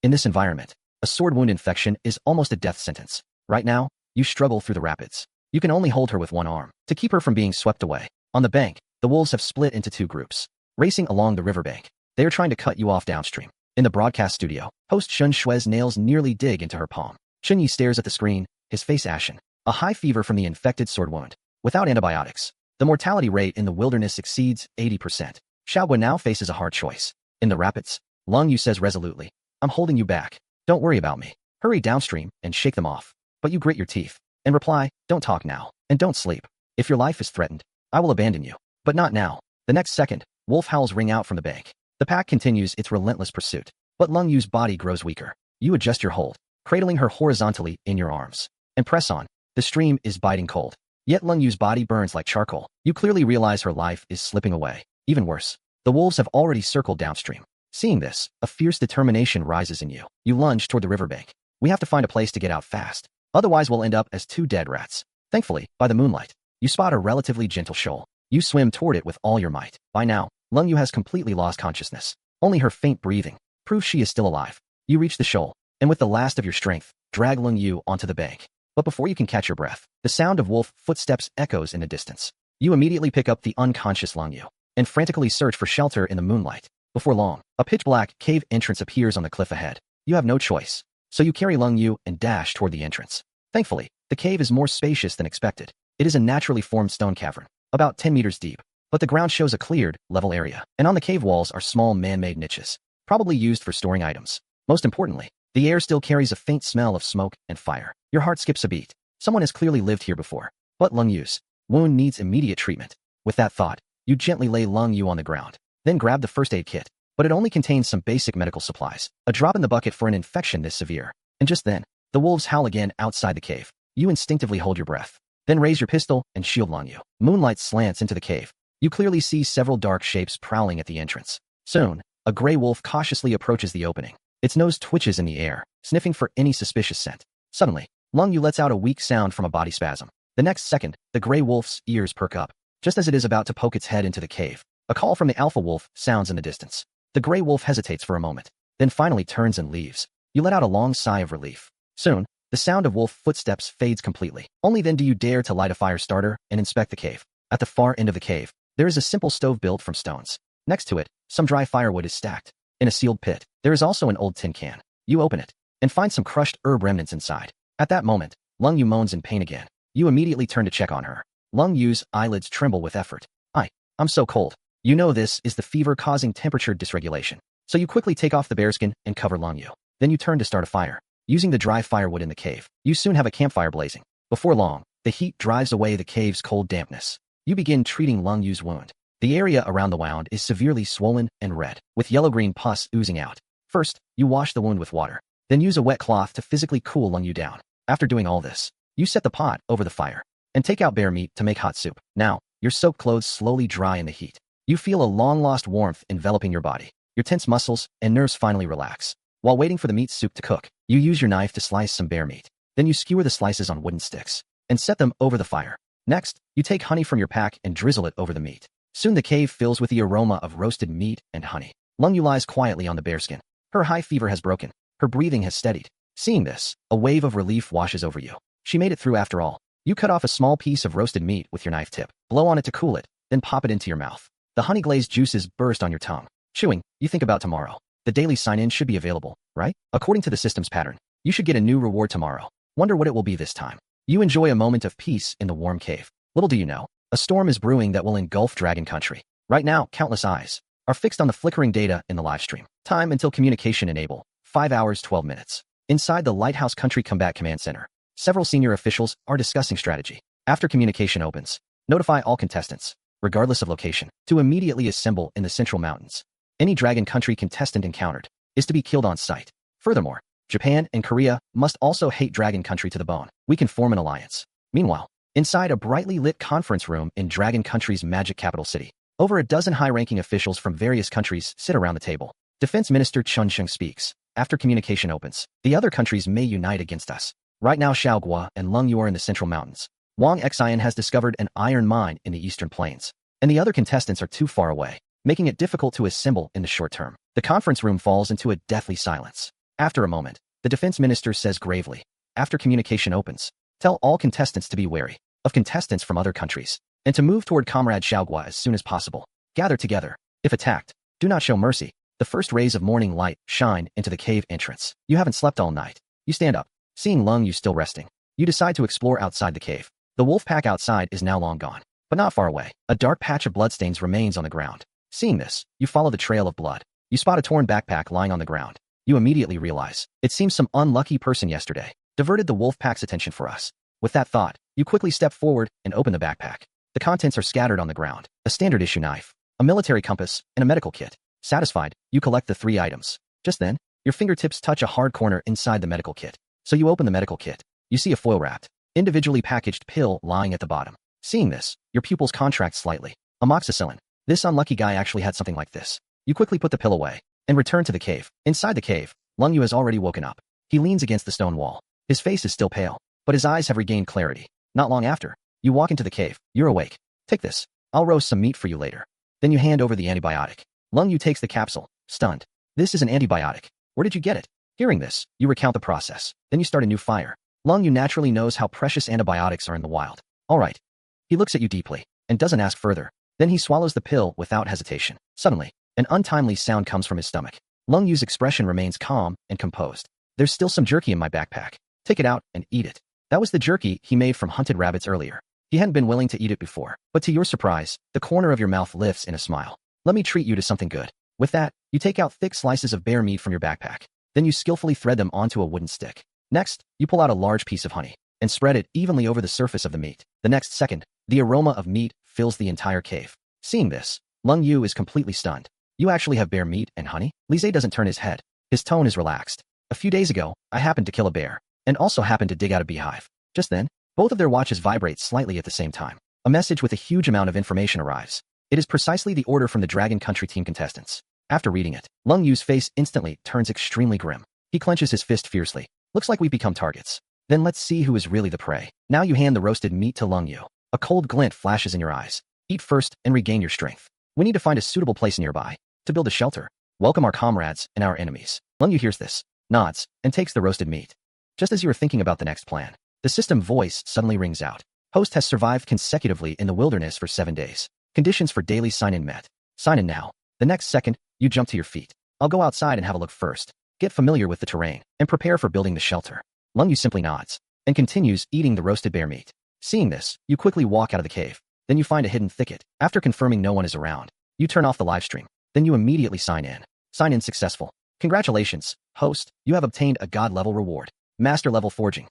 In this environment, a sword wound infection is almost a death sentence. Right now, you struggle through the rapids. You can only hold her with one arm to keep her from being swept away. On the bank, the wolves have split into two groups, racing along the riverbank. They are trying to cut you off downstream. In the broadcast studio, host Shun Shue's nails nearly dig into her palm. Chun Yi stares at the screen, his face ashen. A high fever from the infected sword wound. Without antibiotics, the mortality rate in the wilderness exceeds 80%. Xiaobo now faces a hard choice. In the rapids, Lung Yu says resolutely, "I'm holding you back. Don't worry about me. Hurry downstream and shake them off." But you grit your teeth and reply, "Don't talk now, and don't sleep. If your life is threatened, I will abandon you. But not now." The next second, wolf howls ring out from the bank. The pack continues its relentless pursuit. But Lung Yu's body grows weaker. You adjust your hold, cradling her horizontally in your arms, and press on. The stream is biting cold. Yet Lung Yu's body burns like charcoal. You clearly realize her life is slipping away. Even worse, the wolves have already circled downstream. Seeing this, a fierce determination rises in you. You lunge toward the riverbank. "We have to find a place to get out fast. Otherwise we'll end up as two dead rats." Thankfully, by the moonlight, you spot a relatively gentle shoal. You swim toward it with all your might. By now, Lung Yu has completely lost consciousness. Only her faint breathing proves she is still alive. You reach the shoal, and with the last of your strength, drag Lung Yu onto the bank. But before you can catch your breath, the sound of wolf footsteps echoes in the distance. You immediately pick up the unconscious Lung Yu and frantically search for shelter in the moonlight. Before long, a pitch-black cave entrance appears on the cliff ahead. You have no choice, so you carry Lung Yu and dash toward the entrance. Thankfully, the cave is more spacious than expected. It is a naturally formed stone cavern, about 10 meters deep, but the ground shows a cleared, level area, and on the cave walls are small man-made niches, probably used for storing items. Most importantly, the air still carries a faint smell of smoke and fire. Your heart skips a beat. Someone has clearly lived here before, but Lung Yu's wound needs immediate treatment. With that thought, you gently lay Lung Yu on the ground, then grab the first aid kit, but it only contains some basic medical supplies, a drop in the bucket for an infection this severe. And just then, the wolves howl again outside the cave. You instinctively hold your breath, then raise your pistol and shield Lung Yu. Moonlight slants into the cave. You clearly see several dark shapes prowling at the entrance. Soon, a gray wolf cautiously approaches the opening. Its nose twitches in the air, sniffing for any suspicious scent. Suddenly, Lung Yu lets out a weak sound from a body spasm. The next second, the gray wolf's ears perk up. Just as it is about to poke its head into the cave, a call from the alpha wolf sounds in the distance. The gray wolf hesitates for a moment, then finally turns and leaves. You let out a long sigh of relief. Soon, the sound of wolf footsteps fades completely. Only then do you dare to light a fire starter and inspect the cave. At the far end of the cave, there is a simple stove built from stones. Next to it, some dry firewood is stacked. In a sealed pit, there is also an old tin can. You open it and find some crushed herb remnants inside. At that moment, Lung Yu moans in pain again. You immediately turn to check on her. Lung Yu's eyelids tremble with effort. I'm so cold." You know this is the fever causing temperature dysregulation. So you quickly take off the bearskin and cover Lung Yu. Then you turn to start a fire. Using the dry firewood in the cave, you soon have a campfire blazing. Before long, the heat drives away the cave's cold dampness. You begin treating Lung Yu's wound. The area around the wound is severely swollen and red, with yellow-green pus oozing out. First, you wash the wound with water. Then use a wet cloth to physically cool Lung Yu down. After doing all this, you set the pot over the fire and take out bear meat to make hot soup. Now, your soaked clothes slowly dry in the heat. You feel a long-lost warmth enveloping your body. Your tense muscles and nerves finally relax. While waiting for the meat soup to cook, you use your knife to slice some bear meat. Then you skewer the slices on wooden sticks and set them over the fire. Next, you take honey from your pack and drizzle it over the meat. Soon the cave fills with the aroma of roasted meat and honey. Lung Yu lies quietly on the bearskin. Her high fever has broken. Her breathing has steadied. Seeing this, a wave of relief washes over you. She made it through after all. You cut off a small piece of roasted meat with your knife tip, blow on it to cool it, then pop it into your mouth. The honey-glazed juices burst on your tongue. Chewing, you think about tomorrow. The daily sign-in should be available, right? According to the system's pattern, you should get a new reward tomorrow. Wonder what it will be this time. You enjoy a moment of peace in the warm cave. Little do you know, a storm is brewing that will engulf Dragon Country. Right now, countless eyes are fixed on the flickering data in the live stream. Time until communication enable, 5 hours 12 minutes. Inside the Lighthouse Country Combat Command Center, several senior officials are discussing strategy. After communication opens, notify all contestants, regardless of location, to immediately assemble in the Central Mountains. Any Dragon Country contestant encountered is to be killed on sight. Furthermore, Japan and Korea must also hate Dragon Country to the bone. We can form an alliance. Meanwhile, inside a brightly lit conference room in Dragon Country's magic capital city, over a dozen high-ranking officials from various countries sit around the table. Defense Minister Chun Sheng speaks. After communication opens, the other countries may unite against us. Right now Xiaoguo and Leng Yu are in the Central Mountains. Wang Xian has discovered an iron mine in the Eastern Plains, and the other contestants are too far away, making it difficult to assemble in the short term. The conference room falls into a deathly silence. After a moment, the defense minister says gravely, after communication opens, tell all contestants to be wary of contestants from other countries, and to move toward Comrade Xiaoguo as soon as possible. Gather together. If attacked, do not show mercy. The first rays of morning light shine into the cave entrance. You haven't slept all night. You stand up. Seeing Leng Yu still resting, you decide to explore outside the cave. The wolf pack outside is now long gone, but not far away. A dark patch of bloodstains remains on the ground. Seeing this, you follow the trail of blood. You spot a torn backpack lying on the ground. You immediately realize, it seems some unlucky person yesterday diverted the wolf pack's attention for us. With that thought, you quickly step forward and open the backpack. The contents are scattered on the ground. A standard issue knife, a military compass, and a medical kit. Satisfied, you collect the 3 items. Just then, your fingertips touch a hard corner inside the medical kit. So you open the medical kit. You see a foil-wrapped, individually packaged pill lying at the bottom. Seeing this, your pupils contract slightly. Amoxicillin. This unlucky guy actually had something like this. You quickly put the pill away and return to the cave. Inside the cave, Leng Yu has already woken up. He leans against the stone wall. His face is still pale, but his eyes have regained clarity. Not long after, you walk into the cave. You're awake. Take this. I'll roast some meat for you later. Then you hand over the antibiotic. Leng Yu takes the capsule, stunned. This is an antibiotic. Where did you get it? Hearing this, you recount the process. Then you start a new fire. Leng Yu naturally knows how precious antibiotics are in the wild. All right. He looks at you deeply and doesn't ask further. Then he swallows the pill without hesitation. Suddenly, an untimely sound comes from his stomach. Leng Yu's expression remains calm and composed. There's still some jerky in my backpack. Take it out and eat it. That was the jerky he made from hunted rabbits earlier. He hadn't been willing to eat it before, but to your surprise, the corner of your mouth lifts in a smile. Let me treat you to something good. With that, you take out thick slices of bear meat from your backpack. Then you skillfully thread them onto a wooden stick. Next, you pull out a large piece of honey and spread it evenly over the surface of the meat. The next second, the aroma of meat fills the entire cave. Seeing this, Leng Yu is completely stunned. You actually have bear meat and honey? Lise doesn't turn his head. His tone is relaxed. A few days ago, I happened to kill a bear, and also happened to dig out a beehive. Just then, both of their watches vibrate slightly at the same time. A message with a huge amount of information arrives. It is precisely the order from the Dragon Country team contestants. After reading it, Leng Yu's face instantly turns extremely grim. He clenches his fist fiercely. Looks like we've become targets. Then let's see who is really the prey. Now you hand the roasted meat to Leng Yu. A cold glint flashes in your eyes. Eat first and regain your strength. We need to find a suitable place nearby to build a shelter. Welcome our comrades and our enemies. Leng Yu hears this, nods, and takes the roasted meat. Just as you are thinking about the next plan, the system voice suddenly rings out. Host has survived consecutively in the wilderness for 7 days. Conditions for daily sign-in met. Sign in now. The next second, you jump to your feet. I'll go outside and have a look first. Get familiar with the terrain and prepare for building the shelter. Leng Yu simply nods and continues eating the roasted bear meat. Seeing this, you quickly walk out of the cave. Then you find a hidden thicket. After confirming no one is around, you turn off the live stream. Then you immediately sign in. Sign in successful. Congratulations, host. You have obtained a god-level reward. Master level forging.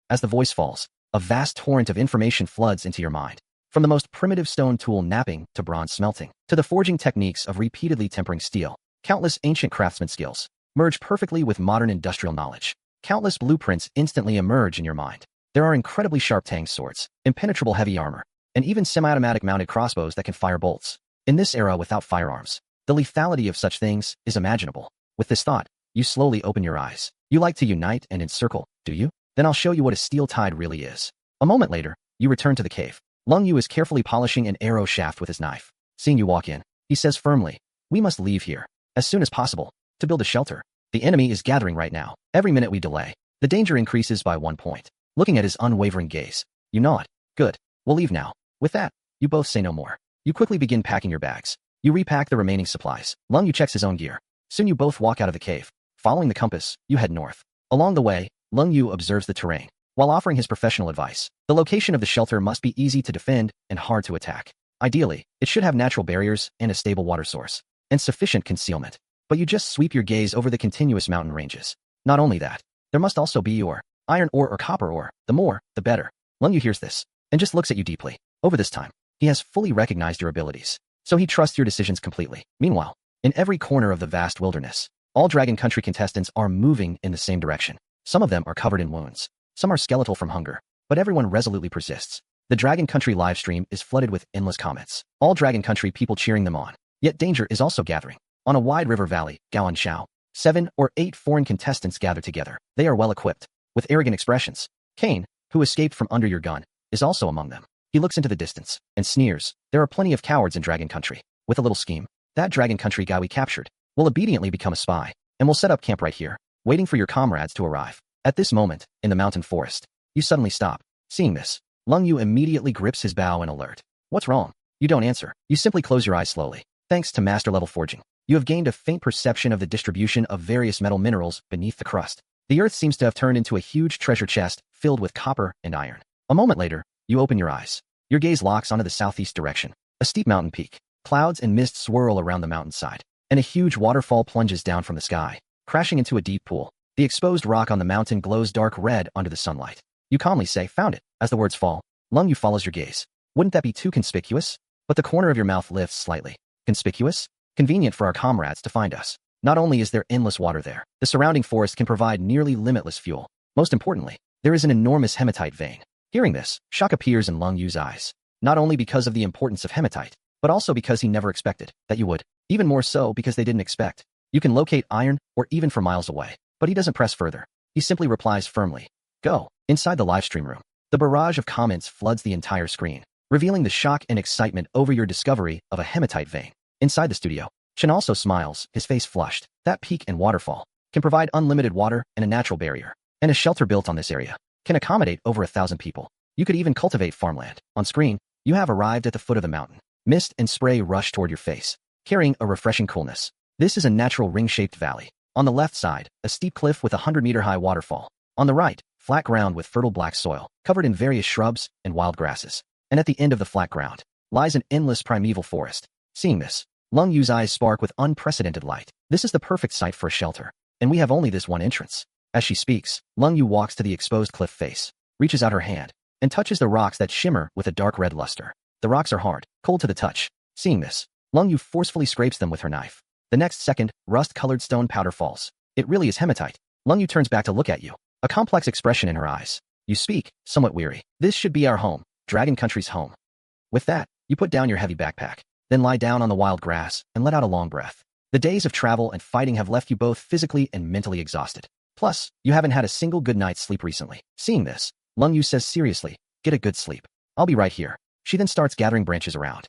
As the voice falls, a vast torrent of information floods into your mind. From the most primitive stone tool napping to bronze smelting, to the forging techniques of repeatedly tempering steel, countless ancient craftsman skills merge perfectly with modern industrial knowledge. Countless blueprints instantly emerge in your mind. There are incredibly sharp tang swords, impenetrable heavy armor, and even semi-automatic mounted crossbows that can fire bolts. In this era without firearms, the lethality of such things is imaginable. With this thought, you slowly open your eyes. You like to unite and encircle, do you? Then I'll show you what a steel tide really is. A moment later, you return to the cave. Leng Yu is carefully polishing an arrow shaft with his knife. Seeing you walk in, he says firmly, we must leave here as soon as possible to build a shelter. The enemy is gathering right now. Every minute we delay, the danger increases by 1 point. Looking at his unwavering gaze, you nod. Good. We'll leave now. With that, you both say no more. You quickly begin packing your bags. You repack the remaining supplies. Leng Yu checks his own gear. Soon you both walk out of the cave. Following the compass, you head north. Along the way, Leng Yu observes the terrain. While offering his professional advice, the location of the shelter must be easy to defend and hard to attack. Ideally, it should have natural barriers and a stable water source. and sufficient concealment. But you just sweep your gaze over the continuous mountain ranges. Not only that, there must also be ore, iron ore or copper ore. The more, the better. Lung Yu hears this, and just looks at you deeply. Over this time, he has fully recognized your abilities, so he trusts your decisions completely. Meanwhile, in every corner of the vast wilderness, all Dragon Country contestants are moving in the same direction. Some of them are covered in wounds, some are skeletal from hunger, but everyone resolutely persists. The Dragon Country livestream is flooded with endless comments, all Dragon Country people cheering them on. Yet danger is also gathering. On a wide river valley, Gaoanshao, 7 or 8 foreign contestants gather together. They are well equipped, with arrogant expressions. Kane, who escaped from under your gun, is also among them. He looks into the distance and sneers. There are plenty of cowards in Dragon Country. With a little scheme, that Dragon Country guy we captured will obediently become a spy, and we'll set up camp right here, waiting for your comrades to arrive. At this moment, in the mountain forest, you suddenly stop. Seeing this, Lung Yu immediately grips his bow in alert. What's wrong? You don't answer. You simply close your eyes slowly. Thanks to master-level forging, you have gained a faint perception of the distribution of various metal minerals beneath the crust. The earth seems to have turned into a huge treasure chest filled with copper and iron. A moment later, you open your eyes. Your gaze locks onto the southeast direction. A steep mountain peak. Clouds and mist swirl around the mountainside, and a huge waterfall plunges down from the sky, crashing into a deep pool. The exposed rock on the mountain glows dark red under the sunlight. You calmly say, "Found it." As the words fall, Lung Yu follows your gaze. Wouldn't that be too conspicuous? But the corner of your mouth lifts slightly. Conspicuous? Convenient for our comrades to find us. Not only is there endless water there, the surrounding forest can provide nearly limitless fuel. Most importantly, there is an enormous hematite vein. Hearing this, shock appears in Lung Yu's eyes. Not only because of the importance of hematite, but also because he never expected that you would. Even more so because they didn't expect. You can locate iron or even from miles away. But he doesn't press further. He simply replies firmly, "Go." Inside the livestream room, the barrage of comments floods the entire screen, revealing the shock and excitement over your discovery of a hematite vein. Inside the studio, Chen also smiles, his face flushed. That peak and waterfall can provide unlimited water and a natural barrier, and a shelter built on this area can accommodate over 1,000 people. You could even cultivate farmland. On screen, you have arrived at the foot of the mountain. Mist and spray rush toward your face, carrying a refreshing coolness. This is a natural ring-shaped valley. On the left side, a steep cliff with a 100-meter-high waterfall. On the right, flat ground with fertile black soil, covered in various shrubs and wild grasses. And at the end of the flat ground, lies an endless primeval forest. Seeing this, Lung Yu's eyes spark with unprecedented light. This is the perfect site for a shelter, and we have only this one entrance. As she speaks, Lung Yu walks to the exposed cliff face, reaches out her hand, and touches the rocks that shimmer with a dark red luster. The rocks are hard, cold to the touch. Seeing this, Lung Yu forcefully scrapes them with her knife. The next second, rust-colored stone powder falls. It really is hematite. Lung Yu turns back to look at you, a complex expression in her eyes. You speak, somewhat weary. This should be our home, Dragon Country's home. With that, you put down your heavy backpack, then lie down on the wild grass and let out a long breath. The days of travel and fighting have left you both physically and mentally exhausted. Plus, you haven't had a single good night's sleep recently. Seeing this, Lung Yu says seriously, "Get a good sleep. I'll be right here." She then starts gathering branches around.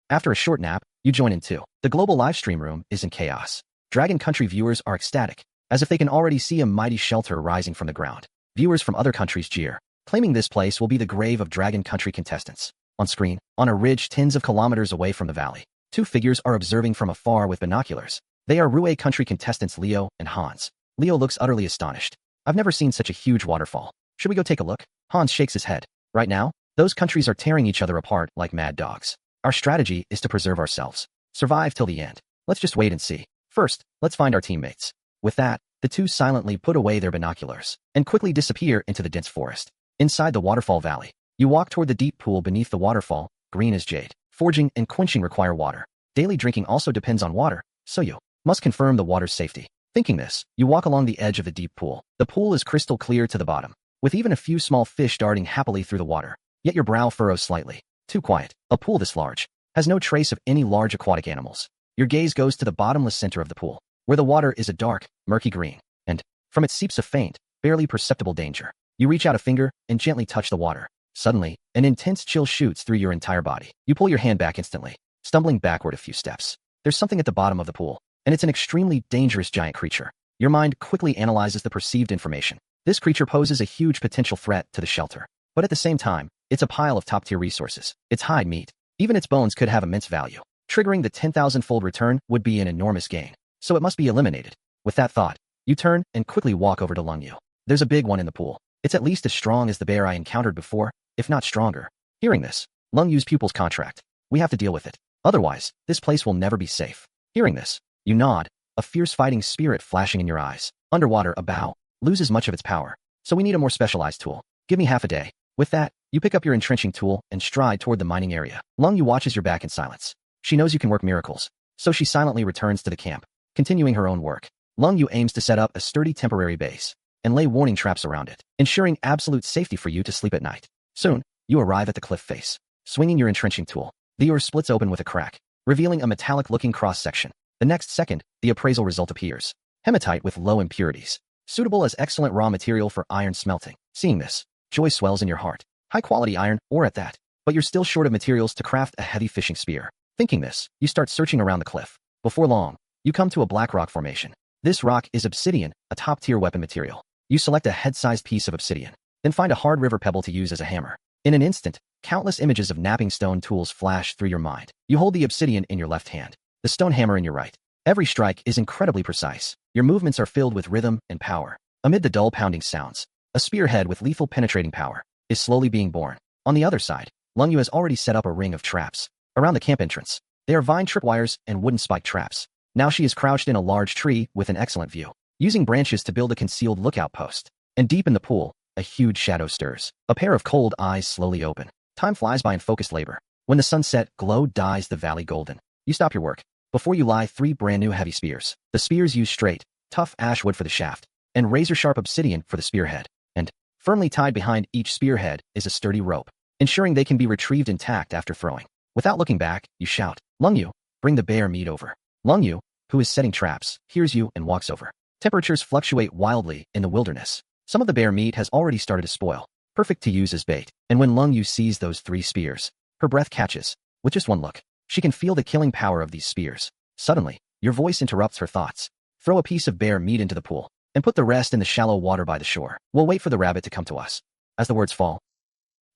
After a short nap, you join in too. The global livestream room is in chaos. Dragon Country viewers are ecstatic, as if they can already see a mighty shelter rising from the ground. Viewers from other countries jeer, claiming this place will be the grave of Dragon Country contestants. On screen, on a ridge tens of kilometers away from the valley, 2 figures are observing from afar with binoculars. They are Rue Country contestants Leo and Hans. Leo looks utterly astonished. "I've never seen such a huge waterfall. Should we go take a look?" Hans shakes his head. Right now, those countries are tearing each other apart like mad dogs. Our strategy is to preserve ourselves. Survive till the end. Let's just wait and see. First, let's find our teammates. With that, the two silently put away their binoculars and quickly disappear into the dense forest. Inside the waterfall valley, you walk toward the deep pool beneath the waterfall, green as jade. Forging and quenching require water. Daily drinking also depends on water, so you must confirm the water's safety. Thinking this, you walk along the edge of the deep pool. The pool is crystal clear to the bottom, with even a few small fish darting happily through the water. Yet your brow furrows slightly. Too quiet. A pool this large has no trace of any large aquatic animals. Your gaze goes to the bottomless center of the pool, where the water is a dark, murky green, and from it seeps a faint, barely perceptible danger. You reach out a finger and gently touch the water. Suddenly, an intense chill shoots through your entire body. You pull your hand back instantly, stumbling backward a few steps. There's something at the bottom of the pool, and it's an extremely dangerous giant creature. Your mind quickly analyzes the perceived information. This creature poses a huge potential threat to the shelter, but at the same time, it's a pile of top-tier resources. Its hide, meat, even its bones could have immense value. Triggering the 10,000-fold return would be an enormous gain, so it must be eliminated. With that thought, you turn and quickly walk over to Lung Yu. There's a big one in the pool. It's at least as strong as the bear I encountered before, if not stronger. Hearing this, Lung Yu's pupils contract. We have to deal with it. Otherwise, this place will never be safe. Hearing this, you nod, a fierce fighting spirit flashing in your eyes. Underwater, a bow loses much of its power, so we need a more specialized tool. Give me half a day. With that, you pick up your entrenching tool and stride toward the mining area. Lung Yu watches your back in silence. She knows you can work miracles, so she silently returns to the camp, continuing her own work. Lung Yu aims to set up a sturdy temporary base and lay warning traps around it, ensuring absolute safety for you to sleep at night. Soon, you arrive at the cliff face. Swinging your entrenching tool, the ore splits open with a crack, revealing a metallic-looking cross-section. The next second, the appraisal result appears. Hematite with low impurities, suitable as excellent raw material for iron smelting. Seeing this, joy swells in your heart. High-quality iron ore at that, but you're still short of materials to craft a heavy fishing spear. Thinking this, you start searching around the cliff. Before long, you come to a black rock formation. This rock is obsidian, a top-tier weapon material. You select a head-sized piece of obsidian, then find a hard river pebble to use as a hammer. In an instant, countless images of napping stone tools flash through your mind. You hold the obsidian in your left hand, the stone hammer in your right. Every strike is incredibly precise. Your movements are filled with rhythm and power. Amid the dull pounding sounds, a spearhead with lethal penetrating power is slowly being born. On the other side, Lung Yu has already set up a ring of traps around the camp entrance. They are vine tripwires and wooden spike traps. Now she is crouched in a large tree with an excellent view, using branches to build a concealed lookout post. And deep in the pool, a huge shadow stirs. A pair of cold eyes slowly open. Time flies by in focused labor. When the sunset glow dyes the valley golden, you stop your work. Before you lie 3 brand new heavy spears. The spears use straight, tough ash wood for the shaft, and razor-sharp obsidian for the spearhead. And, firmly tied behind each spearhead is a sturdy rope, ensuring they can be retrieved intact after throwing. Without looking back, you shout, "Lung Yu, bring the bear meat over." Lung Yu, who is setting traps, hears you and walks over. Temperatures fluctuate wildly in the wilderness. Some of the bear meat has already started to spoil, perfect to use as bait. And when Lung Yu sees those 3 spears, her breath catches. With just one look, she can feel the killing power of these spears. Suddenly, your voice interrupts her thoughts. Throw a piece of bear meat into the pool, and put the rest in the shallow water by the shore. We'll wait for the rabbit to come to us. As the words fall,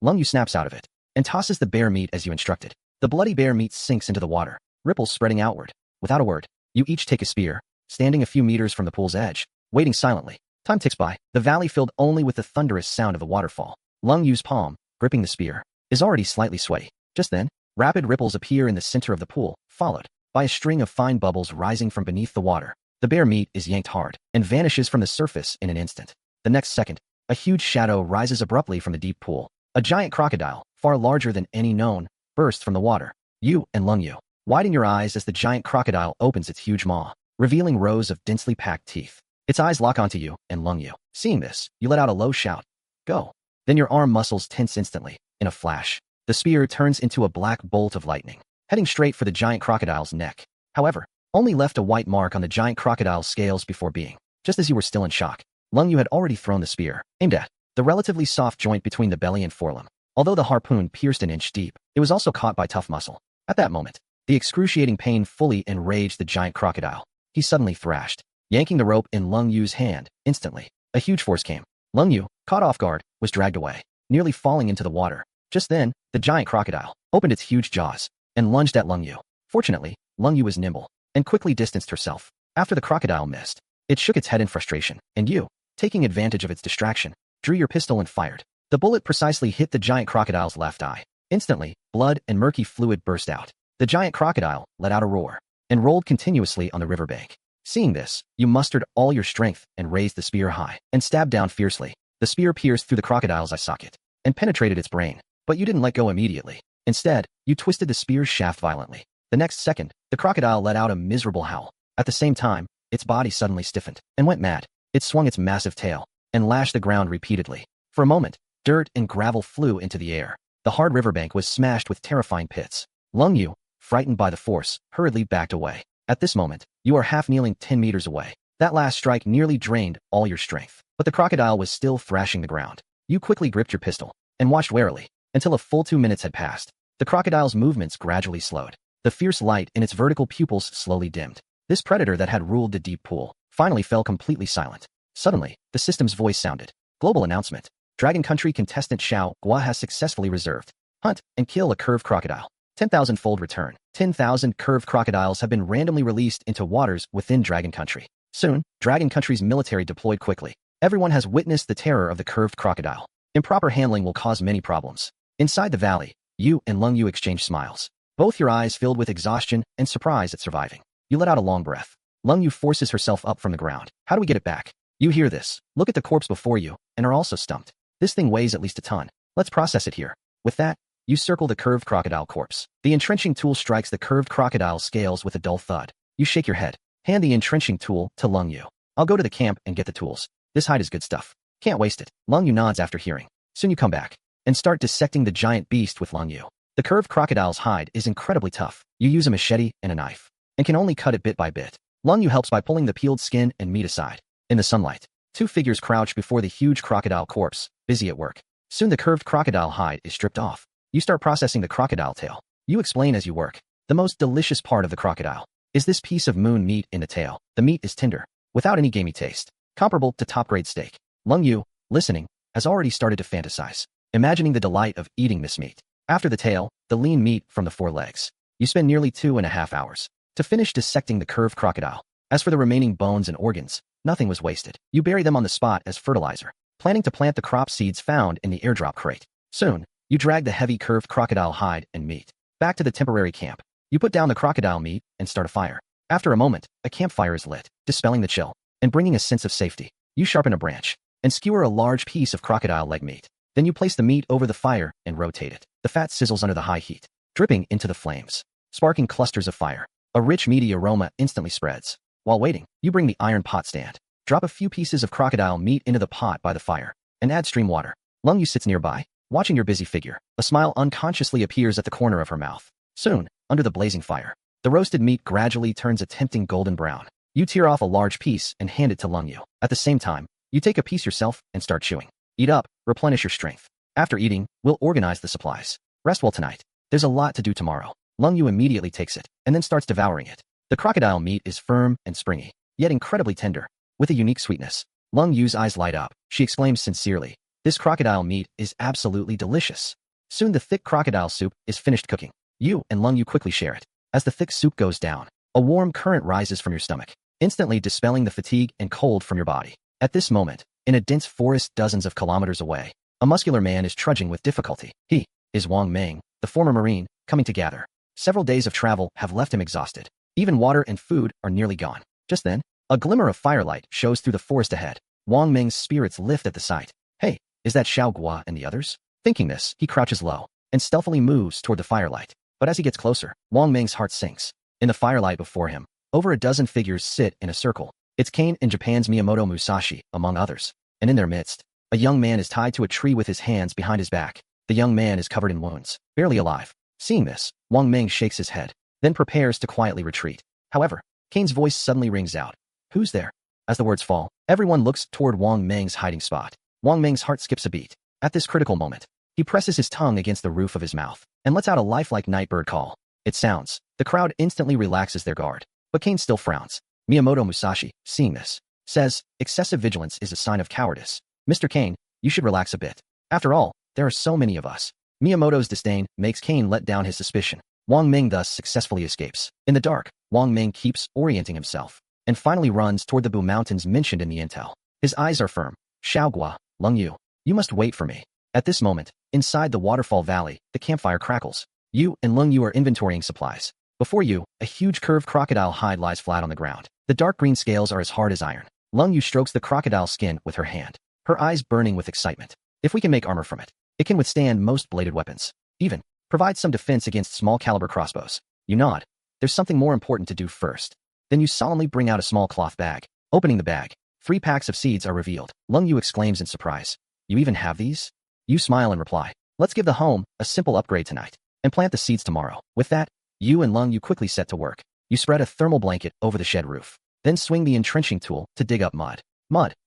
Lung Yu snaps out of it, and tosses the bear meat as you instructed. The bloody bear meat sinks into the water, ripples spreading outward. Without a word, you each take a spear, standing a few meters from the pool's edge, waiting silently. Time ticks by, the valley filled only with the thunderous sound of the waterfall. Lung Yu's palm, gripping the spear, is already slightly sweaty. Just then, rapid ripples appear in the center of the pool, followed by a string of fine bubbles rising from beneath the water. The bear meat is yanked hard and vanishes from the surface in an instant. The next second, a huge shadow rises abruptly from the deep pool. A giant crocodile, far larger than any known, bursts from the water. You and Lung Yu widen your eyes as the giant crocodile opens its huge maw, revealing rows of densely packed teeth. Its eyes lock onto you and Lung Yu. Seeing this, you let out a low shout. Go. Then your arm muscles tense instantly. In a flash, the spear turns into a black bolt of lightning, heading straight for the giant crocodile's neck. However, only left a white mark on the giant crocodile's scales before being. Just as you were still in shock, Lung Yu had already thrown the spear, aimed at the relatively soft joint between the belly and forelimb. Although the harpoon pierced an inch deep, it was also caught by tough muscle. At that moment, the excruciating pain fully enraged the giant crocodile. He suddenly thrashed, yanking the rope in Lung Yu's hand. Instantly, a huge force came. Lung Yu, caught off guard, was dragged away, nearly falling into the water. Just then, the giant crocodile opened its huge jaws and lunged at Lung Yu. Fortunately, Lung Yu was nimble and quickly distanced herself. After the crocodile missed, it shook its head in frustration, and you, taking advantage of its distraction, drew your pistol and fired. The bullet precisely hit the giant crocodile's left eye. Instantly, blood and murky fluid burst out. The giant crocodile let out a roar and rolled continuously on the riverbank. Seeing this, you mustered all your strength and raised the spear high and stabbed down fiercely. The spear pierced through the crocodile's eye socket and penetrated its brain, but you didn't let go immediately. Instead, you twisted the spear's shaft violently. The next second, the crocodile let out a miserable howl. At the same time, its body suddenly stiffened and went mad. It swung its massive tail and lashed the ground repeatedly. For a moment, dirt and gravel flew into the air. The hard riverbank was smashed with terrifying pits. Lung Yu, frightened by the force, hurriedly backed away. At this moment, you are half kneeling 10 meters away. That last strike nearly drained all your strength, but the crocodile was still thrashing the ground. You quickly gripped your pistol and watched warily until a full 2 minutes had passed. The crocodile's movements gradually slowed. The fierce light in its vertical pupils slowly dimmed. This predator that had ruled the deep pool finally fell completely silent. Suddenly, the system's voice sounded. Global announcement. Dragon Country contestant Xiao Gua has successfully reserved. Hunt and kill a curved crocodile. 10,000-fold return. 10,000 curved crocodiles have been randomly released into waters within Dragon Country. Soon, Dragon Country's military deployed quickly. Everyone has witnessed the terror of the curved crocodile. Improper handling will cause many problems. Inside the valley, you and Lung Yu exchange smiles. both your eyes filled with exhaustion and surprise at surviving. You let out a long breath. Lung Yu forces herself up from the ground. How do we get it back? You hear this, look at the corpse before you, and are also stumped. This thing weighs at least a ton. Let's process it here. With that, you circle the curved crocodile corpse. The entrenching tool strikes the curved crocodile's scales with a dull thud. You shake your head. Hand the entrenching tool to Lung Yu. I'll go to the camp and get the tools. This hide is good stuff. Can't waste it. Lung Yu nods after hearing. Soon you come back and start dissecting the giant beast with Lung Yu. The curved crocodile's hide is incredibly tough. You use a machete and a knife and can only cut it bit by bit. Lung Yu helps by pulling the peeled skin and meat aside. In the sunlight, two figures crouch before the huge crocodile corpse, busy at work. Soon the curved crocodile hide is stripped off. You start processing the crocodile tail. You explain as you work. The most delicious part of the crocodile is this piece of moon meat in the tail. The meat is tender, without any gamey taste, comparable to top-grade steak. Lung Yu, listening, has already started to fantasize, imagining the delight of eating this meat. After the tail, the lean meat from the four legs. You spend nearly 2.5 hours to finish dissecting the curved crocodile. As for the remaining bones and organs, nothing was wasted. You bury them on the spot as fertilizer, planning to plant the crop seeds found in the airdrop crate. Soon, you drag the heavy curved crocodile hide and meat back to the temporary camp. You put down the crocodile meat and start a fire. After a moment, a campfire is lit, dispelling the chill and bringing a sense of safety. You sharpen a branch and skewer a large piece of crocodile leg meat. Then you place the meat over the fire and rotate it. The fat sizzles under the high heat, dripping into the flames, sparking clusters of fire. A rich meaty aroma instantly spreads. While waiting, you bring the iron pot stand. Drop a few pieces of crocodile meat into the pot by the fire and add stream water. Lung Yu sits nearby, watching your busy figure. A smile unconsciously appears at the corner of her mouth. Soon, under the blazing fire, the roasted meat gradually turns a tempting golden brown. You tear off a large piece and hand it to Lung Yu. At the same time, you take a piece yourself and start chewing. Eat up, replenish your strength. After eating, we'll organize the supplies. Rest well tonight. There's a lot to do tomorrow. Lung Yu immediately takes it and then starts devouring it. The crocodile meat is firm and springy, yet incredibly tender, with a unique sweetness. Lung Yu's eyes light up. She exclaims sincerely, "This crocodile meat is absolutely delicious." Soon the thick crocodile soup is finished cooking. You and Lung Yu quickly share it. As the thick soup goes down, a warm current rises from your stomach, instantly dispelling the fatigue and cold from your body. At this moment, in a dense forest dozens of kilometers away, a muscular man is trudging with difficulty. He is Wang Meng, the former Marine, coming to gather. Several days of travel have left him exhausted. Even water and food are nearly gone. Just then, a glimmer of firelight shows through the forest ahead. Wang Meng's spirits lift at the sight. Hey, is that Xiao Gua and the others? Thinking this, he crouches low and stealthily moves toward the firelight. But as he gets closer, Wang Meng's heart sinks. In the firelight before him, over a dozen figures sit in a circle. It's Kane and Japan's Miyamoto Musashi, among others. And in their midst, a young man is tied to a tree with his hands behind his back. The young man is covered in wounds, barely alive. Seeing this, Wang Meng shakes his head, then prepares to quietly retreat. However, Kane's voice suddenly rings out. "Who's there?" As the words fall, everyone looks toward Wang Meng's hiding spot. Wang Meng's heart skips a beat. At this critical moment, he presses his tongue against the roof of his mouth and lets out a lifelike nightbird call. It sounds. The crowd instantly relaxes their guard, but Kane still frowns. Miyamoto Musashi, seeing this, says, "Excessive vigilance is a sign of cowardice. Mr. Kane, you should relax a bit. After all, there are so many of us." Miyamoto's disdain makes Kane let down his suspicion. Wang Meng thus successfully escapes. In the dark, Wang Meng keeps orienting himself and finally runs toward the Bu Mountains mentioned in the intel. His eyes are firm. "Xiao Gua, Lung Yu, you must wait for me." At this moment, inside the waterfall valley, the campfire crackles. You and Lung Yu are inventorying supplies. Before you, a huge curved crocodile hide lies flat on the ground. The dark green scales are as hard as iron. Lung Yu strokes the crocodile's skin with her hand, her eyes burning with excitement. "If we can make armor from it, it can withstand most bladed weapons. Even provide some defense against small caliber crossbows." You nod. "There's something more important to do first." Then you solemnly bring out a small cloth bag. Opening the bag, 3 packs of seeds are revealed. Lung Yu exclaims in surprise. "You even have these?" You smile and reply, "Let's give the home a simple upgrade tonight and plant the seeds tomorrow." With that, you and Lung Yu quickly set to work. You spread a thermal blanket over the shed roof, then swing the entrenching tool to dig up mud.